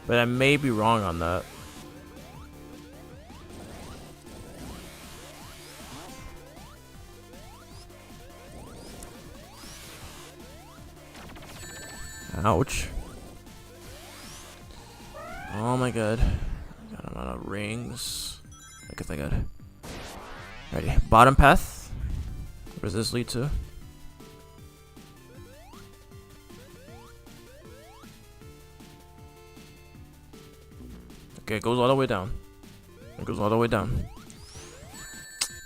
But I may be wrong on that. Ouch. Oh my god. Got a lot of rings. I guess I got it. Alrighty. Bottom path. Where does this lead to? Okay, it goes all the way down. It goes all the way down.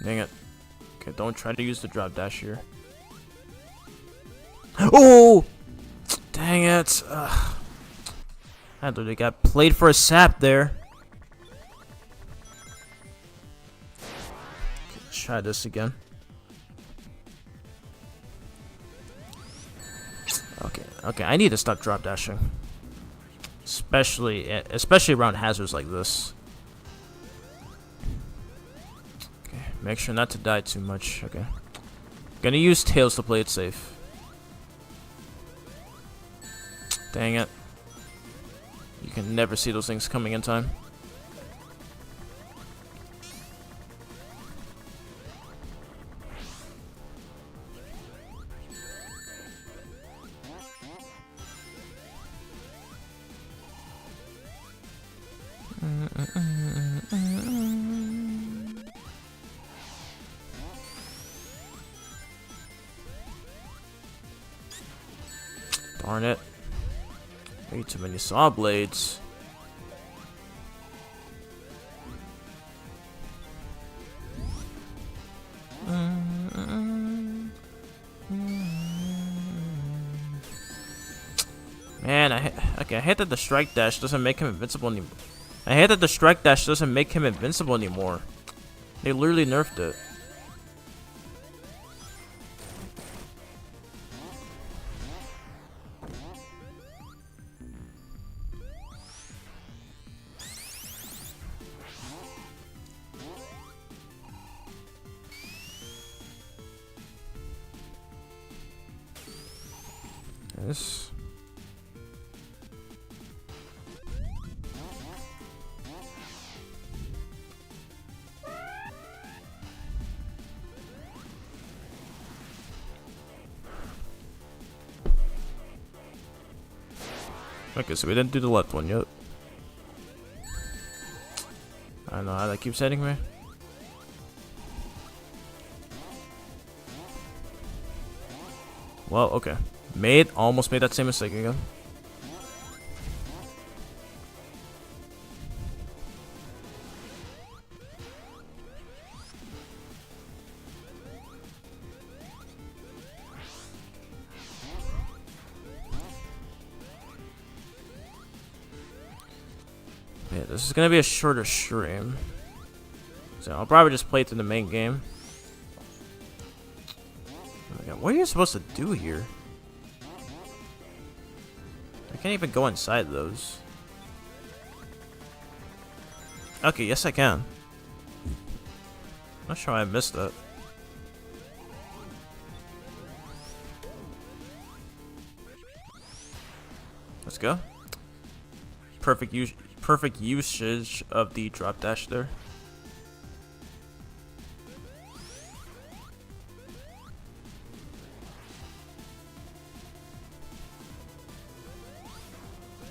Dang it. Okay, don't try to use the drop dash here. Oh! Dang it. Ugh. I literally got played for a sap there. Okay, let's try this again. Okay, I need to stop drop dashing. Especially around hazards like this. Okay, make sure not to die too much. Okay. Gonna use tails to play it safe. Dang it. You can never see those things coming in time. Darn it. Way too many saw blades. Man, I hate that the strike dash doesn't make him invincible anymore. I hate that the strike dash doesn't make him invincible anymore. They literally nerfed it. Yes. Okay, so we didn't do the left one yet. I don't know how that keeps hitting me. Well, okay. Almost made that same mistake again. Yeah, this is gonna be a shorter stream, so I'll probably just play through the main game. Oh my God, what are you supposed to do here? I can't even go inside those. Okay, yes I can. Not sure why I missed that. Let's go. Perfect usage of the drop dash there.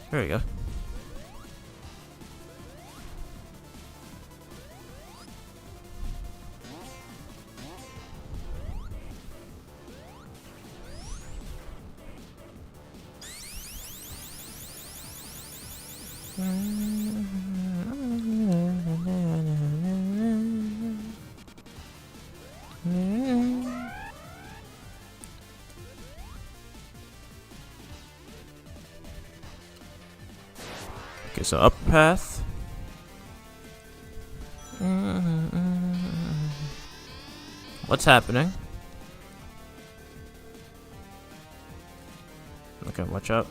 There we go. Okay, so up path. What's happening? Okay, watch out.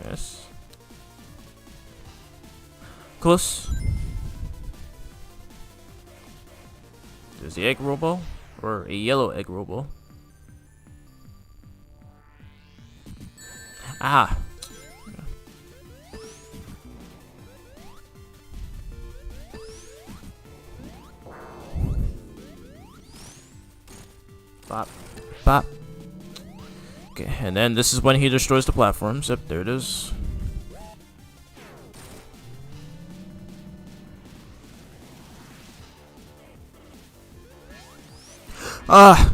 Yes. Close. There's the egg robo, or a yellow egg robo. Ah. Bop. Bop. Okay, and then this is when he destroys the platforms. Yep, there it is. Ah,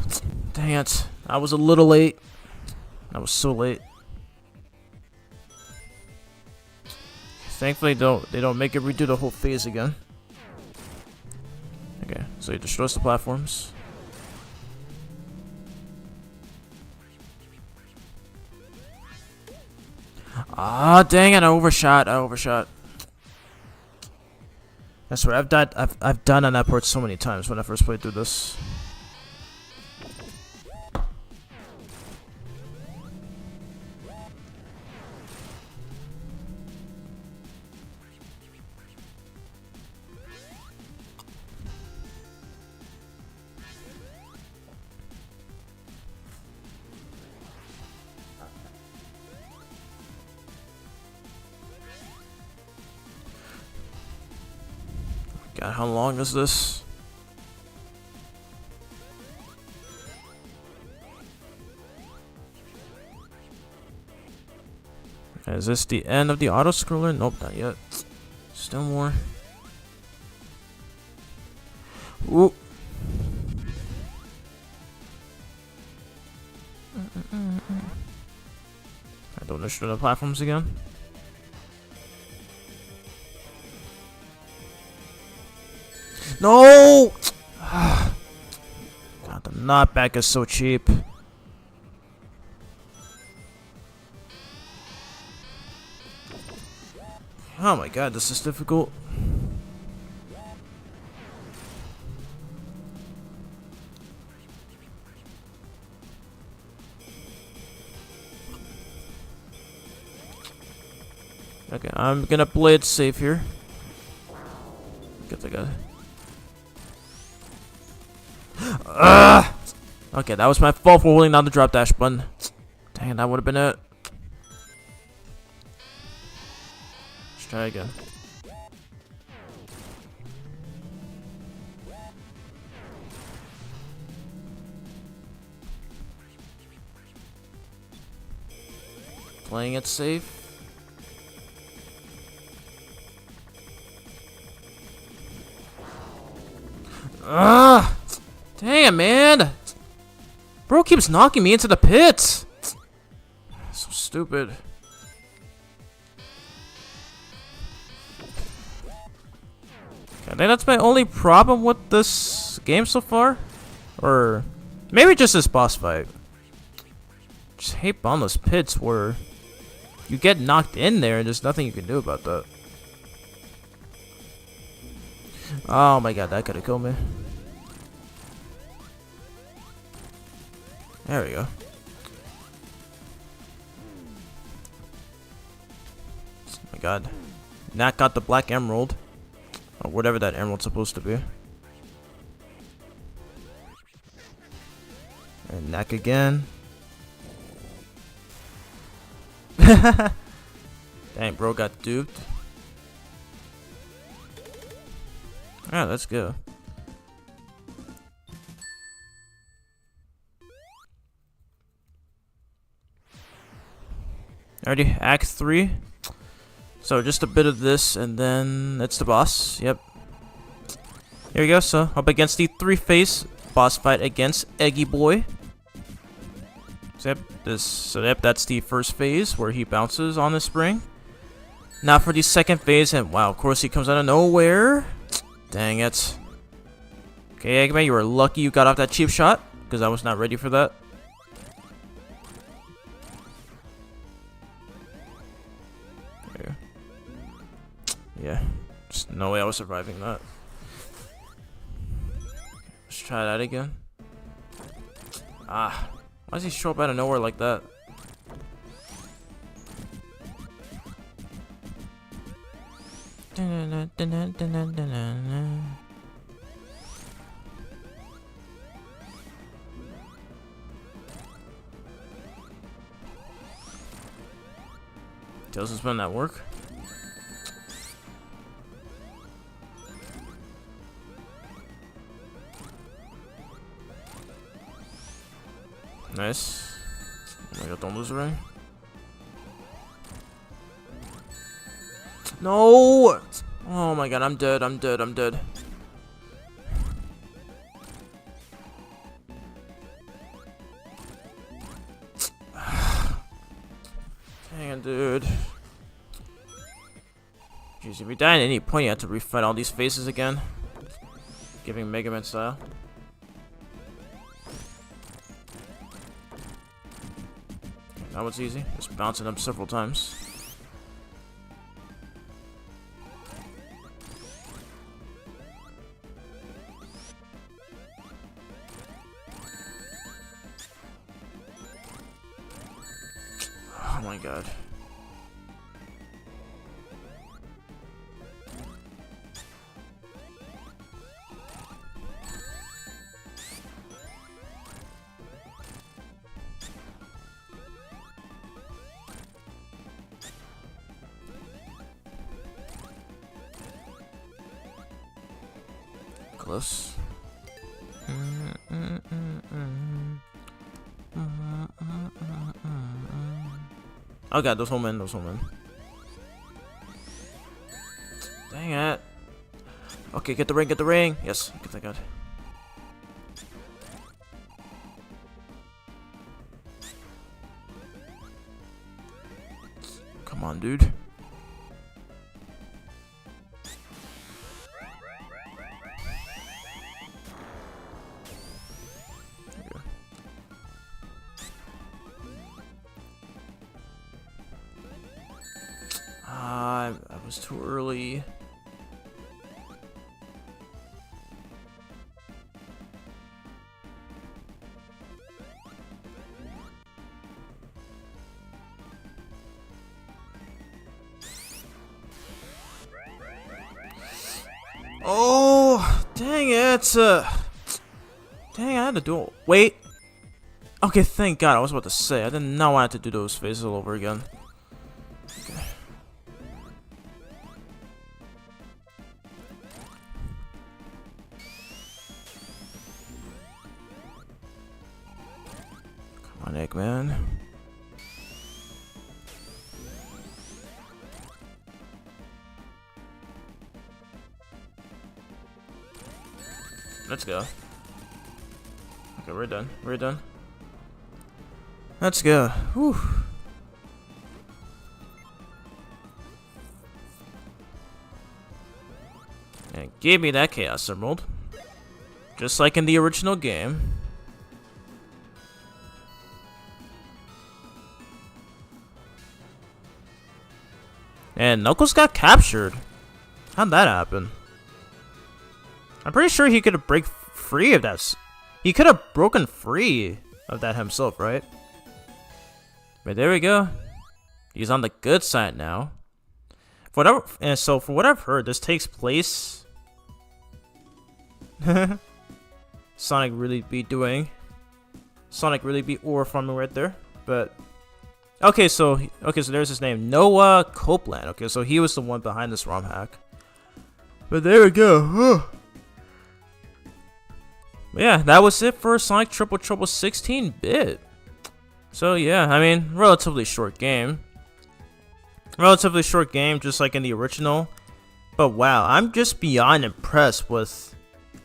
dang it. I was a little late. I was so late. Thankfully, they don't make it redo the whole phase again. Okay, so he destroys the platforms. Ah, dang it! I overshot. I swear, I've died on that part so many times when I first played through this. God, how long is this? Is this the end of the auto scroller? Nope, not yet. Still more. Ooh. I don't destroy the platforms again. No! God, the knockback is so cheap. Oh my god, this is difficult. Okay, I'm gonna play it safe here. Get the guy. Okay, that was my fault for holding down the drop dash button. Dang, that would have been it. Let's try again. Playing it safe. Damn, man! Bro keeps knocking me into the pits! So stupid. I think that's my only problem with this game so far. Or maybe just this boss fight. Just hate boundless pits where you get knocked in there and there's nothing you can do about that. Oh my god, that could have killed me. There we go. Oh my god. Nat got the black emerald. Or whatever that emerald's supposed to be. And Knack again. Dang, bro got duped. Alright, let's go. Alrighty, Act 3. So just a bit of this, and then it's the boss. Yep. Here we go. So up against the 3-phase boss fight against Eggy Boy. So yep, that's the first phase where he bounces on the spring. Now for the second phase, and wow, of course he comes out of nowhere. Dang it. Okay, Eggman, you were lucky you got off that cheap shot, because I was not ready for that. Yeah. There's no way I was surviving that. Let's try that again. Ah, why does he show up out of nowhere like that? Tail suspend that work? Nice. Oh my god, don't lose the ring. No! Oh my god, I'm dead, I'm dead, I'm dead. Dang it, dude. Jeez, if you die at any point, you have to refight all these faces again. Giving Mega Man style. That was easy. Just bouncing up several times. Oh my god. Close. Oh god, those home in, those home in. Dang it. Okay, get the ring, get the ring. Yes, get that god. Come on, dude. I was too early. Oh, dang it. Dang, I had to do it. Wait. Okay, thank God. I was about to say, I did not want to do those phases all over again. Okay. Come on, Eggman. Let's go. Okay, we're done. We're done. Let's go. Whew. And give me that Chaos Emerald. Just like in the original game. And Knuckles got captured. How'd that happen? I'm pretty sure he could have break free of that. He could have broken free of that himself, right? But there we go. He's on the good side now. And so, for what I've heard, this takes place. Sonic really be ore farming right there. But okay, so there's his name, Noah Copeland. Okay, so he was the one behind this ROM hack. But there we go. Yeah, that was it for Sonic Triple Trouble 16-bit. So yeah, I mean, relatively short game. Relatively short game, just like in the original. But wow, I'm just beyond impressed with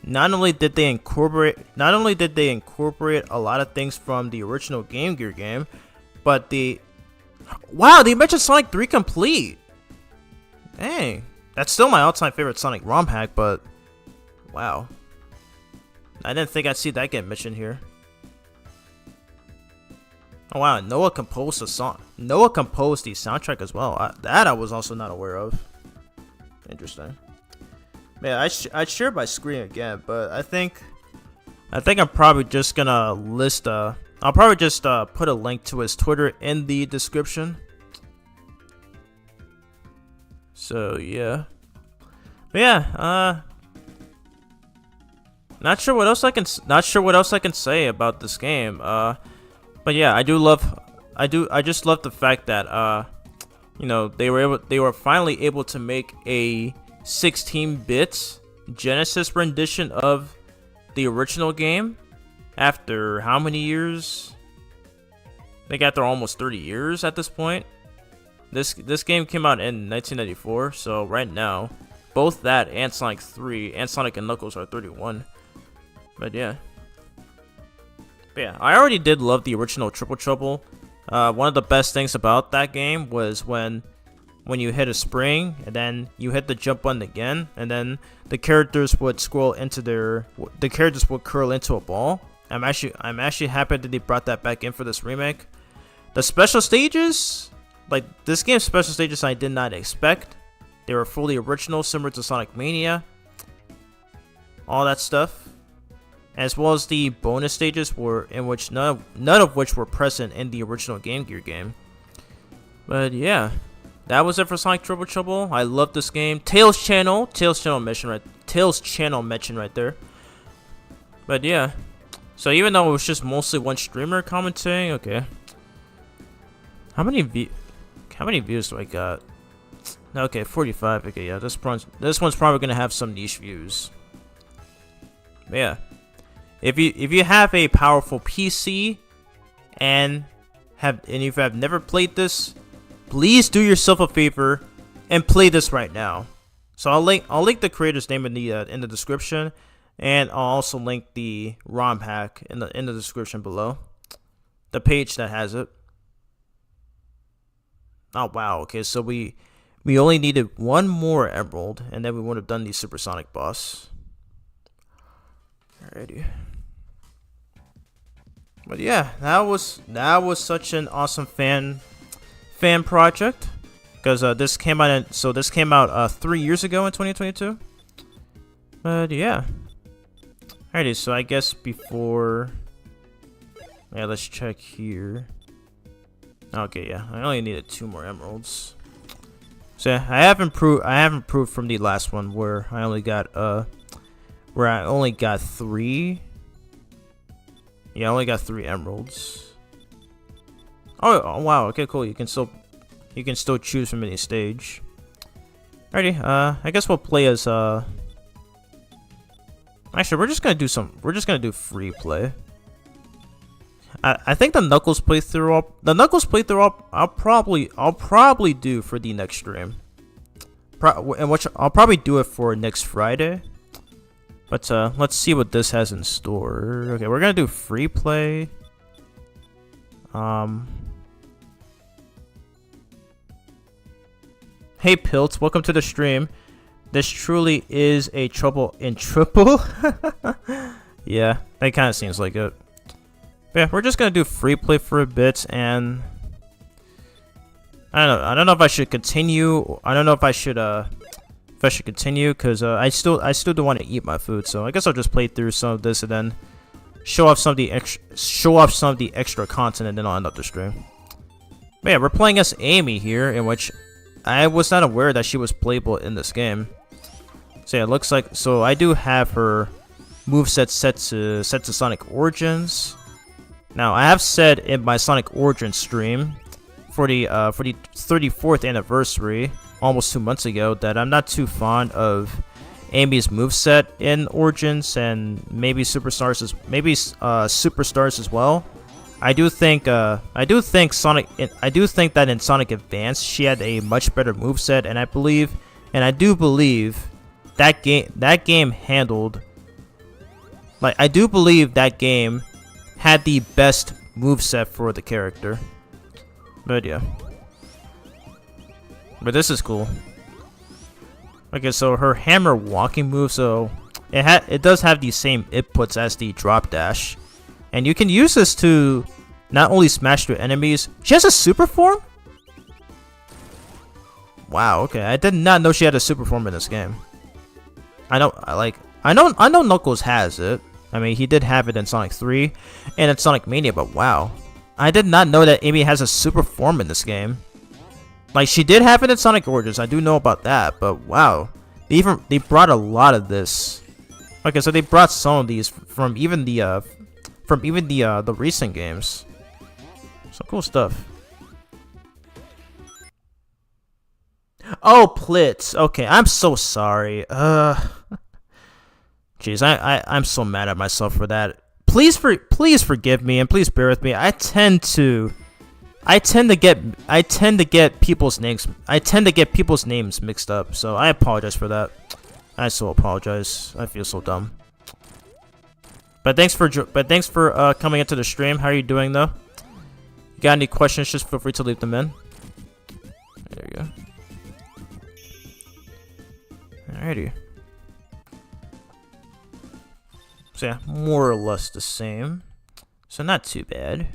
not only did they incorporate a lot of things from the original Game Gear game, but wow, they mentioned Sonic 3 Complete. Dang, that's still my all-time favorite Sonic ROM hack, but wow. I didn't think I'd see that get mentioned here. Oh wow, Noah composed the song. Noah composed the soundtrack as well. That I was also not aware of. Interesting. Yeah, I'd share my screen again, but I think I'm probably just gonna list I'll probably just put a link to his Twitter in the description. So yeah. But yeah, not sure what else I can say about this game. But yeah, I just love the fact that you know, they were finally able to make a 16-bit Genesis rendition of the original game after how many years? They got there almost 30 years at this point. This game came out in 1994, so right now, both that and Sonic 3 and Sonic and Knuckles are 31. But yeah. I already did love the original Triple Trouble. One of the best things about that game was when you hit a spring and then you hit the jump button again, and then the characters would curl into a ball. I'm actually happy that they brought that back in for this remake. The special stages, like this game's special stages, I did not expect. They were fully original, similar to Sonic Mania. All that stuff, as well as the bonus stages were in which none of which were present in the original Game Gear game. But yeah, that was it for Sonic Triple Trouble. I love this game. Tails channel mention right there. But yeah, so even though it was just mostly one streamer commenting, okay. How many views do I got? Okay, 45. Okay, yeah, this one's probably gonna have some niche views. But yeah, if you have a powerful PC and if you have never played this, please do yourself a favor and play this right now. So I'll link the creator's name in the description, and I'll also link the ROM hack in the description below, the page that has it. Oh wow, okay, so we only needed one more emerald, and then we would have done the Supersonic boss. Alrighty. But yeah, that was such an awesome fan project, because this came out 3 years ago in 2022. But yeah. Alrighty, so I guess before, yeah, let's check here. Okay, yeah, I only needed 2 more emeralds. So yeah, I have improved from the last one where I only got 3. Yeah, I only got 3 emeralds. Oh wow, okay, cool. You can still choose from any stage. Alrighty, I guess we'll play as actually, we're just gonna do free play. I think the Knuckles playthrough I'll probably do for the next stream. And which I'll probably do it for next Friday. But let's see what this has in store. Okay, we're gonna do free play. Hey Pilts, welcome to the stream. This truly is a trouble in triple. Yeah, that kind of seems like it. But yeah, we're just gonna do free play for a bit, and I don't know if I should continue. I don't know if I should continue, because I still do want to eat my food. So I guess I'll just play through some of this and then show off some of the extra content, and then I'll end up the stream. But yeah, we're playing as Amy here, in which I was not aware that she was playable in this game. So yeah, it looks like, so I do have her moveset set to Sonic Origins. Now, I have said in my Sonic Origins stream for the 34th anniversary, almost 2 months ago, that I'm not too fond of Amy's moveset in Origins, and maybe Superstars as well. I do think that in Sonic Advance she had a much better moveset, and I do believe that game handled, like, I do believe that game had the best moveset for the character. But yeah. But this is cool. Okay, so her hammer walking move, so it does have the same inputs as the drop dash. And you can use this to not only smash through enemies. She has a super form? Wow, okay. I did not know she had a super form in this game. I know Knuckles has it. I mean, he did have it in Sonic 3 and in Sonic Mania, but wow. I did not know that Amy has a super form in this game. Like, she did have it in Sonic Origins, I do know about that, but wow. They brought a lot of this. Okay, so they brought some of these from even the recent games. Some cool stuff. Oh, Plitz. Okay, I'm so sorry. Jeez, I'm so mad at myself for that. Please forgive me and please bear with me. I tend to get people's names mixed up. So I apologize for that. I so apologize. I feel so dumb. But thanks for coming into the stream. How are you doing though? You got any questions? Just feel free to leave them in. There you go. Alrighty. So yeah, more or less the same. So not too bad.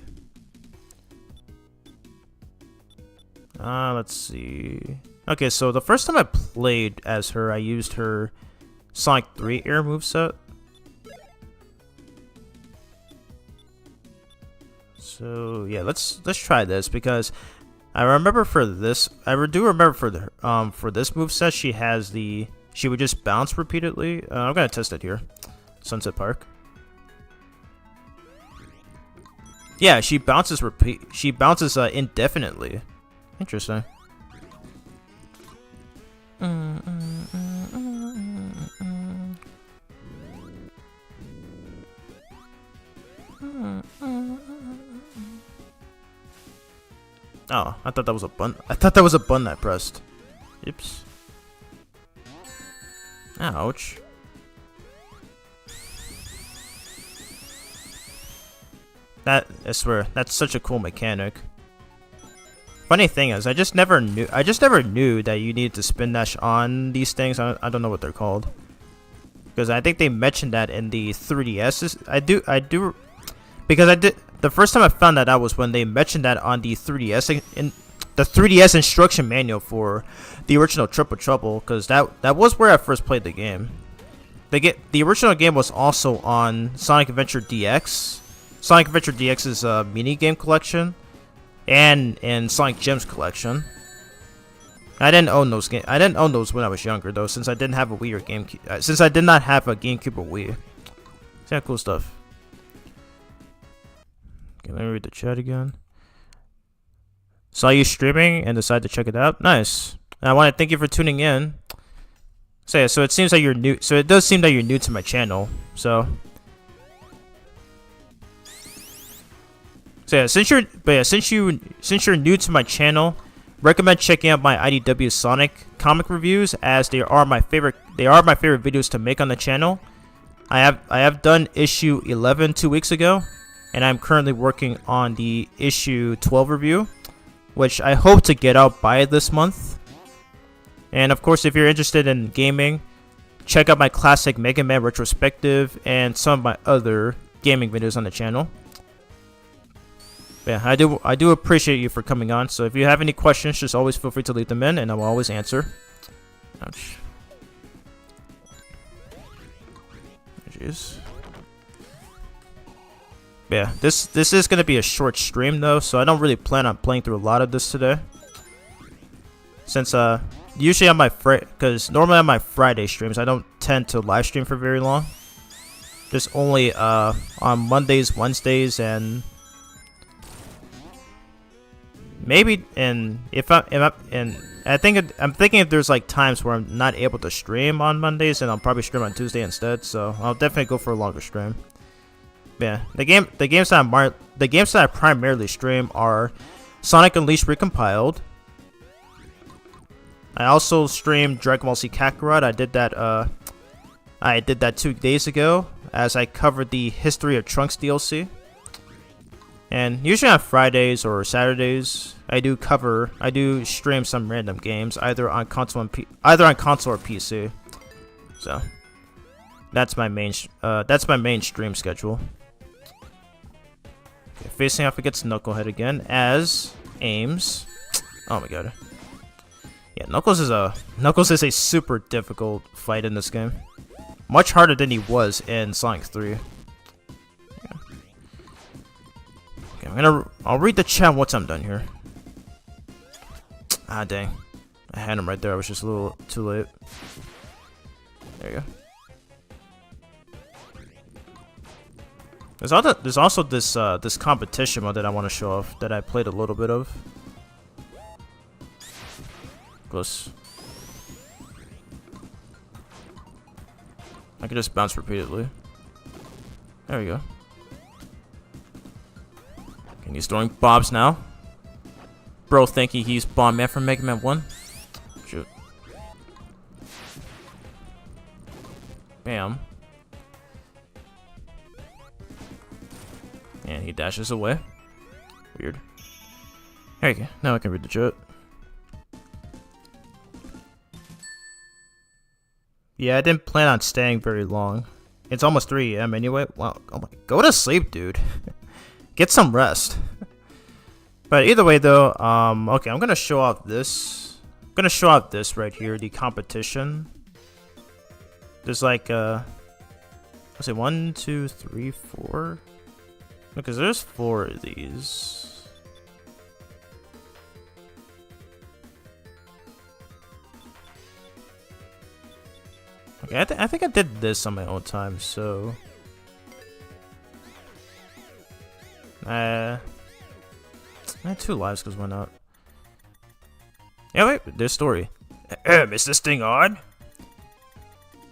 Let's see. Okay, so the first time I played as her, I used her Sonic 3 air moveset. So yeah, let's try this because I remember for this, for this moveset she would just bounce repeatedly. I'm gonna test it here. Sunset Park. Yeah, she bounces indefinitely. Interesting. Oh, I thought that was a button. I thought that was a button I pressed. Oops. Ouch. I swear, that's such a cool mechanic. Funny thing is, I just never knew that you needed to spin dash on these things. I don't know what they're called. Because I think they mentioned that in the 3DSs. I do because the first time I found that out was when they mentioned that on the 3DS in the 3DS instruction manual for the original Triple Trouble, because that was where I first played the game. The original game was also on Sonic Adventure DX. Sonic Adventure DX's mini game collection, and in Sonic Gems collection. I didn't own those games. I didn't own those when I was younger though, since I didn't have a Wii or GameCube. Since I did not have a GameCube or Wii. Yeah, cool stuff. Okay, let me read the chat again. Saw you streaming and decided to check it out. Nice. And I want to thank you for tuning in. So yeah, so it seems like you're new. So it does seem that you're new to my channel. So yeah, since you're new to my channel, recommend checking out my IDW Sonic comic reviews, as they are my favorite videos to make on the channel. I have done issue 11 2 weeks ago, and I'm currently working on the issue 12 review, which I hope to get out by this month. And of course, if you're interested in gaming, check out my classic Mega Man retrospective and some of my other gaming videos on the channel. Yeah, I do appreciate you for coming on. So if you have any questions, just always feel free to leave them in, and I will always answer. Ouch. Jeez. Yeah, this is gonna be a short stream though, so I don't really plan on playing through a lot of this today. Since usually on my normally on my Friday streams, I don't tend to live stream for very long. Just only on Mondays, Wednesdays, and maybe I'm thinking if there's like times where I'm not able to stream on Mondays, and I'll probably stream on Tuesday instead. So I'll definitely go for a longer stream. Yeah, the games that I primarily stream are Sonic Unleashed Recompiled. I also streamed Dragon Ball Z Kakarot. I did that 2 days ago, as I covered the History of Trunks DLC. And usually on Fridays or Saturdays, I do stream some random games, either on console or PC. So that's my main stream schedule. Okay, facing off against Knucklehead again as Ames. Oh my god. Yeah, Knuckles is a super difficult fight in this game. much harder than he was in Sonic 3. Yeah. Okay, I'll read the chat once I'm done here. Ah, dang. I had him right there. I was just a little too late. There you go. There's also this this competition mode that I want to show off that I played a little bit of. Close. I can just bounce repeatedly. There we go. And he's throwing bombs now. Bro thinking he's Bomb Man from Mega Man 1. Shoot. Bam. And he dashes away. Weird. There you go. Now I can read the chat. Yeah, I didn't plan on staying very long. It's almost 3 AM anyway. Wow. Oh my. Go to sleep, dude. Get some rest. But either way, though, okay, I'm gonna show off this. I'm gonna show off this right here, the competition. There's like, let's see, 1, 2, 3, 4. Because there's 4 of these. Okay, I think I did this on my own time, so I had 2 lives, because why not? Yeah, wait, there's story. Is this thing on?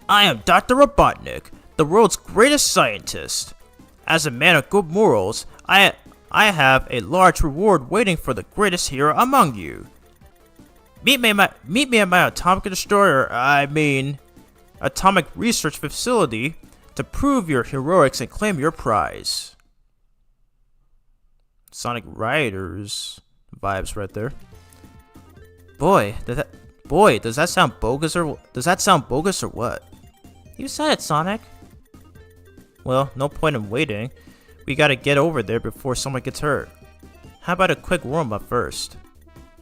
I am Dr. Robotnik, the world's greatest scientist. As a man of good morals, I have a large reward waiting for the greatest hero among you. Meet me at my atomic destroyer, I mean, atomic research facility, to prove your heroics and claim your prize. Sonic Riders vibes right there. Boy, does that sound bogus or what? You said it, Sonic. Well, no point in waiting. We gotta get over there before someone gets hurt. How about a quick warm-up first?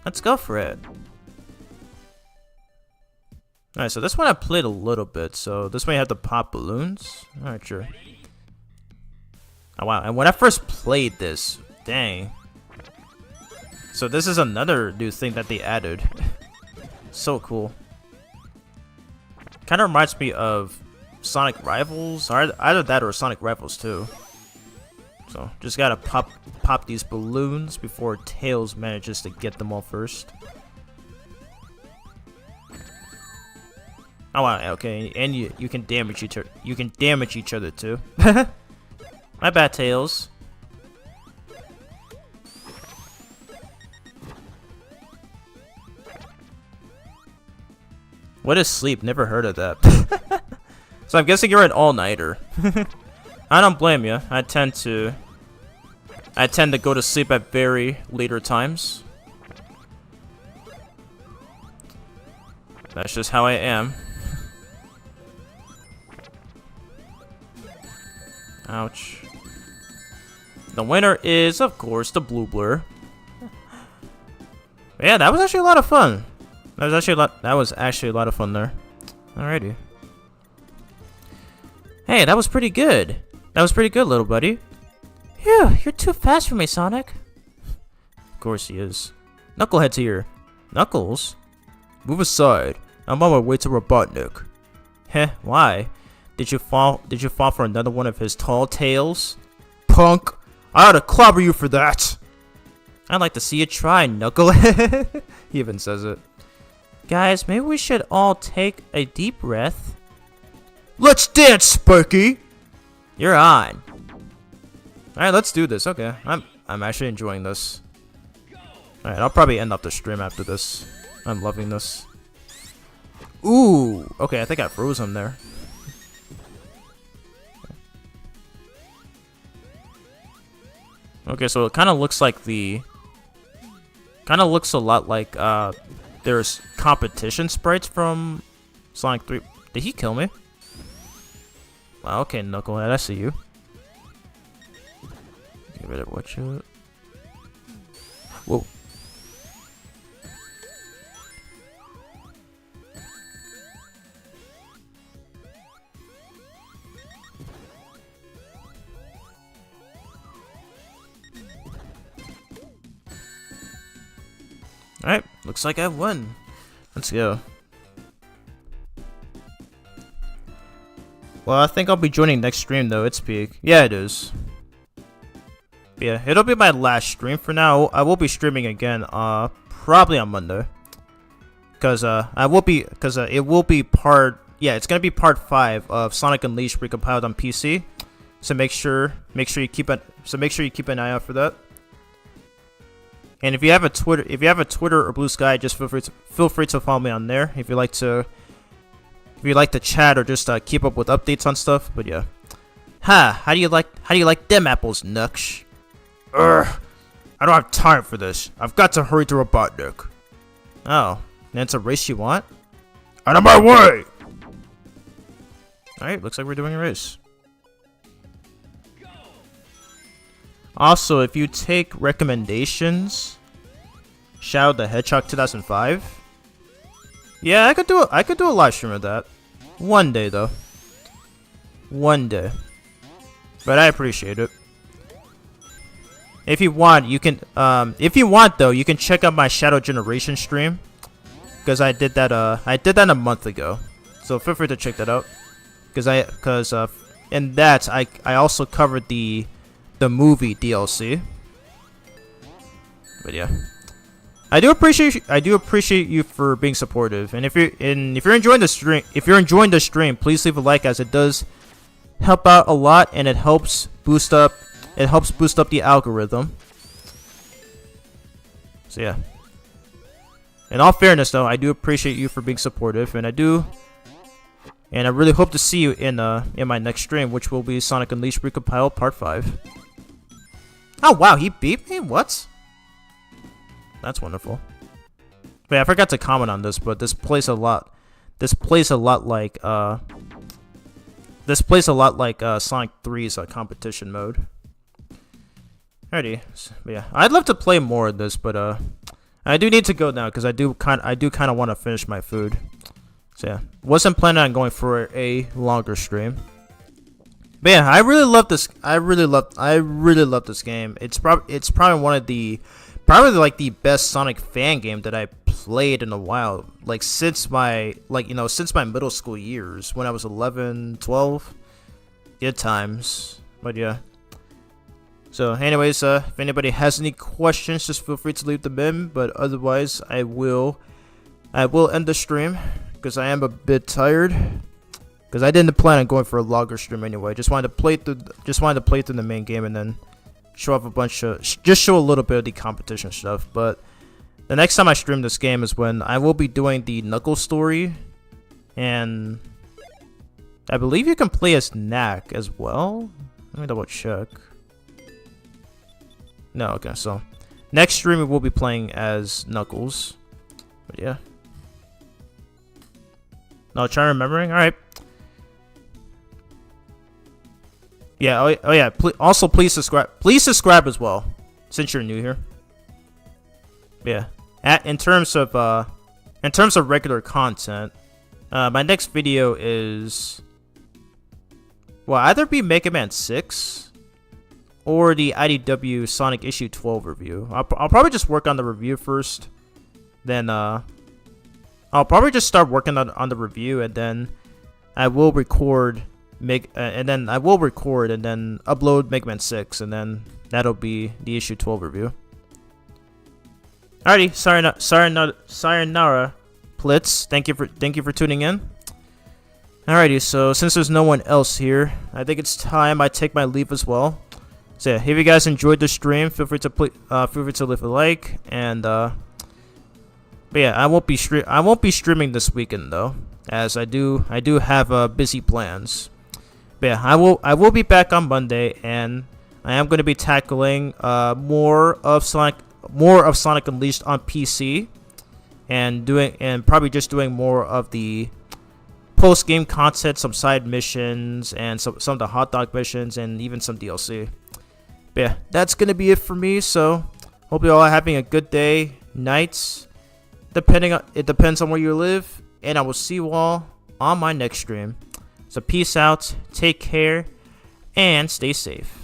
Let's go for it. Alright, so this one I played a little bit, so this one you have to pop balloons? Alright, sure. Oh wow, and when I first played this, dang. So this is another new thing that they added. So cool. Kinda reminds me of Sonic Rivals, or either that or Sonic Rivals 2. So just gotta pop these balloons before Tails manages to get them all first. Oh wow, okay, and you can damage each other too. My bad, Tails. What is sleep? Never heard of that. So I'm guessing you're an all-nighter. I don't blame you. I tend to go to sleep at very later times. That's just how I am. Ouch. The winner is, of course, the Blue Blur. Yeah, that was actually a lot of fun. That was actually a lot of fun there. Alrighty. Hey, that was pretty good. That was pretty good, little buddy. Phew, you're too fast for me, Sonic. Of course he is. Knucklehead's here. Knuckles? Move aside. I'm on my way to Robotnik. Heh, why? Did you fall for another one of his tall tales? Punk! I ought to clobber you for that! I'd like to see you try, Knucklehead. He even says it. Guys, maybe we should all take a deep breath. Let's dance, Sparky! You're on. Alright, let's do this. Okay, I'm actually enjoying this. Alright, I'll probably end up the stream after this. I'm loving this. Ooh! Okay, I think I froze him there. Okay, so it kind of looks like the... Kind of looks a lot like, there's competition sprites from Sonic 3. Did he kill me? Wow, okay, Knucklehead, I see you. Give it a watch out. Whoa. Alright, looks like I won. Let's go. Well, I think I'll be joining next stream though. It's peak. Yeah, it is. But yeah, it'll be my last stream for now. I will be streaming again, probably on Monday. Cause it will be part. Yeah, it's gonna be part 5 of Sonic Unleashed recompiled on PC. So make sure you keep an eye out for that. And if you have a Twitter or Blue Sky, just feel free to follow me on there if you like to chat or just keep up with updates on stuff. But yeah, how do you like them apples, Nux? I don't have time for this. I've got to hurry to Robotnik. Oh, that's a race you want? Out of my way! All right, looks like we're doing a race. Also, if you take recommendations, Shadow the Hedgehog 2005. Yeah, I could do a live stream of that. One day though. One day. But I appreciate it. If you want, you can though, you can check out my Shadow Generation stream. Because I did that a month ago. So feel free to check that out. Because in that I also covered the movie DLC. But yeah, I do appreciate you for being supportive. And if you're enjoying the stream, please leave a like, as it does help out a lot, and it helps boost up the algorithm. So yeah. In all fairness, though, I do appreciate you for being supportive, and I really hope to see you in my next stream, which will be Sonic Unleashed Recompiled Part 5. Oh wow, he beat me? What? That's wonderful. But yeah, I forgot to comment on this, but this plays a lot like Sonic 3's competition mode. Alrighty. But yeah, I'd love to play more of this, but I do need to go now because I do kind of want to finish my food. So yeah, wasn't planning on going for a longer stream. But yeah, I really love this. I really love this game. It's probably one of the the best Sonic fan game that I played in a while. Like since my middle school years when I was 11, 12. Good times. But yeah. So anyways, if anybody has any questions, just feel free to leave them in. But otherwise, I will end the stream because I am a bit tired. Because I didn't plan on going for a longer stream anyway. Just wanted to play through the main game and then show off show a little bit of the competition stuff. But the next time I stream this game is when I will be doing the Knuckles story, and I believe you can play as Knack as well. Let me double check. No, okay. So next stream we will be playing as Knuckles. But yeah. No, try remembering. All right. Yeah, oh yeah, also please subscribe. Please subscribe as well, since you're new here. Yeah. In terms of regular content, my next video will either be Mega Man 6 or the IDW Sonic Issue 12 review. I'll probably just work on the review first, then I'll probably just start working on the review, and then I will record and then upload Mega Man 6, and then that'll be the Issue 12 review. Alrighty, sayonara, Plitz. Thank you for tuning in. Alrighty, so since there's no one else here, I think it's time I take my leave as well. So yeah, if you guys enjoyed the stream, feel free to leave a like, and but yeah, I won't be streaming this weekend though, as I do have busy plans. But yeah, I will be back on Monday, and I am going to be tackling more of Sonic Unleashed on PC, and probably just doing more of the post game content, some side missions, and some of the hot dog missions, and even some DLC. But yeah, that's gonna be it for me. So hope you all are having a good day, nights, it depends on where you live, and I will see you all on my next stream. So peace out, take care, and stay safe.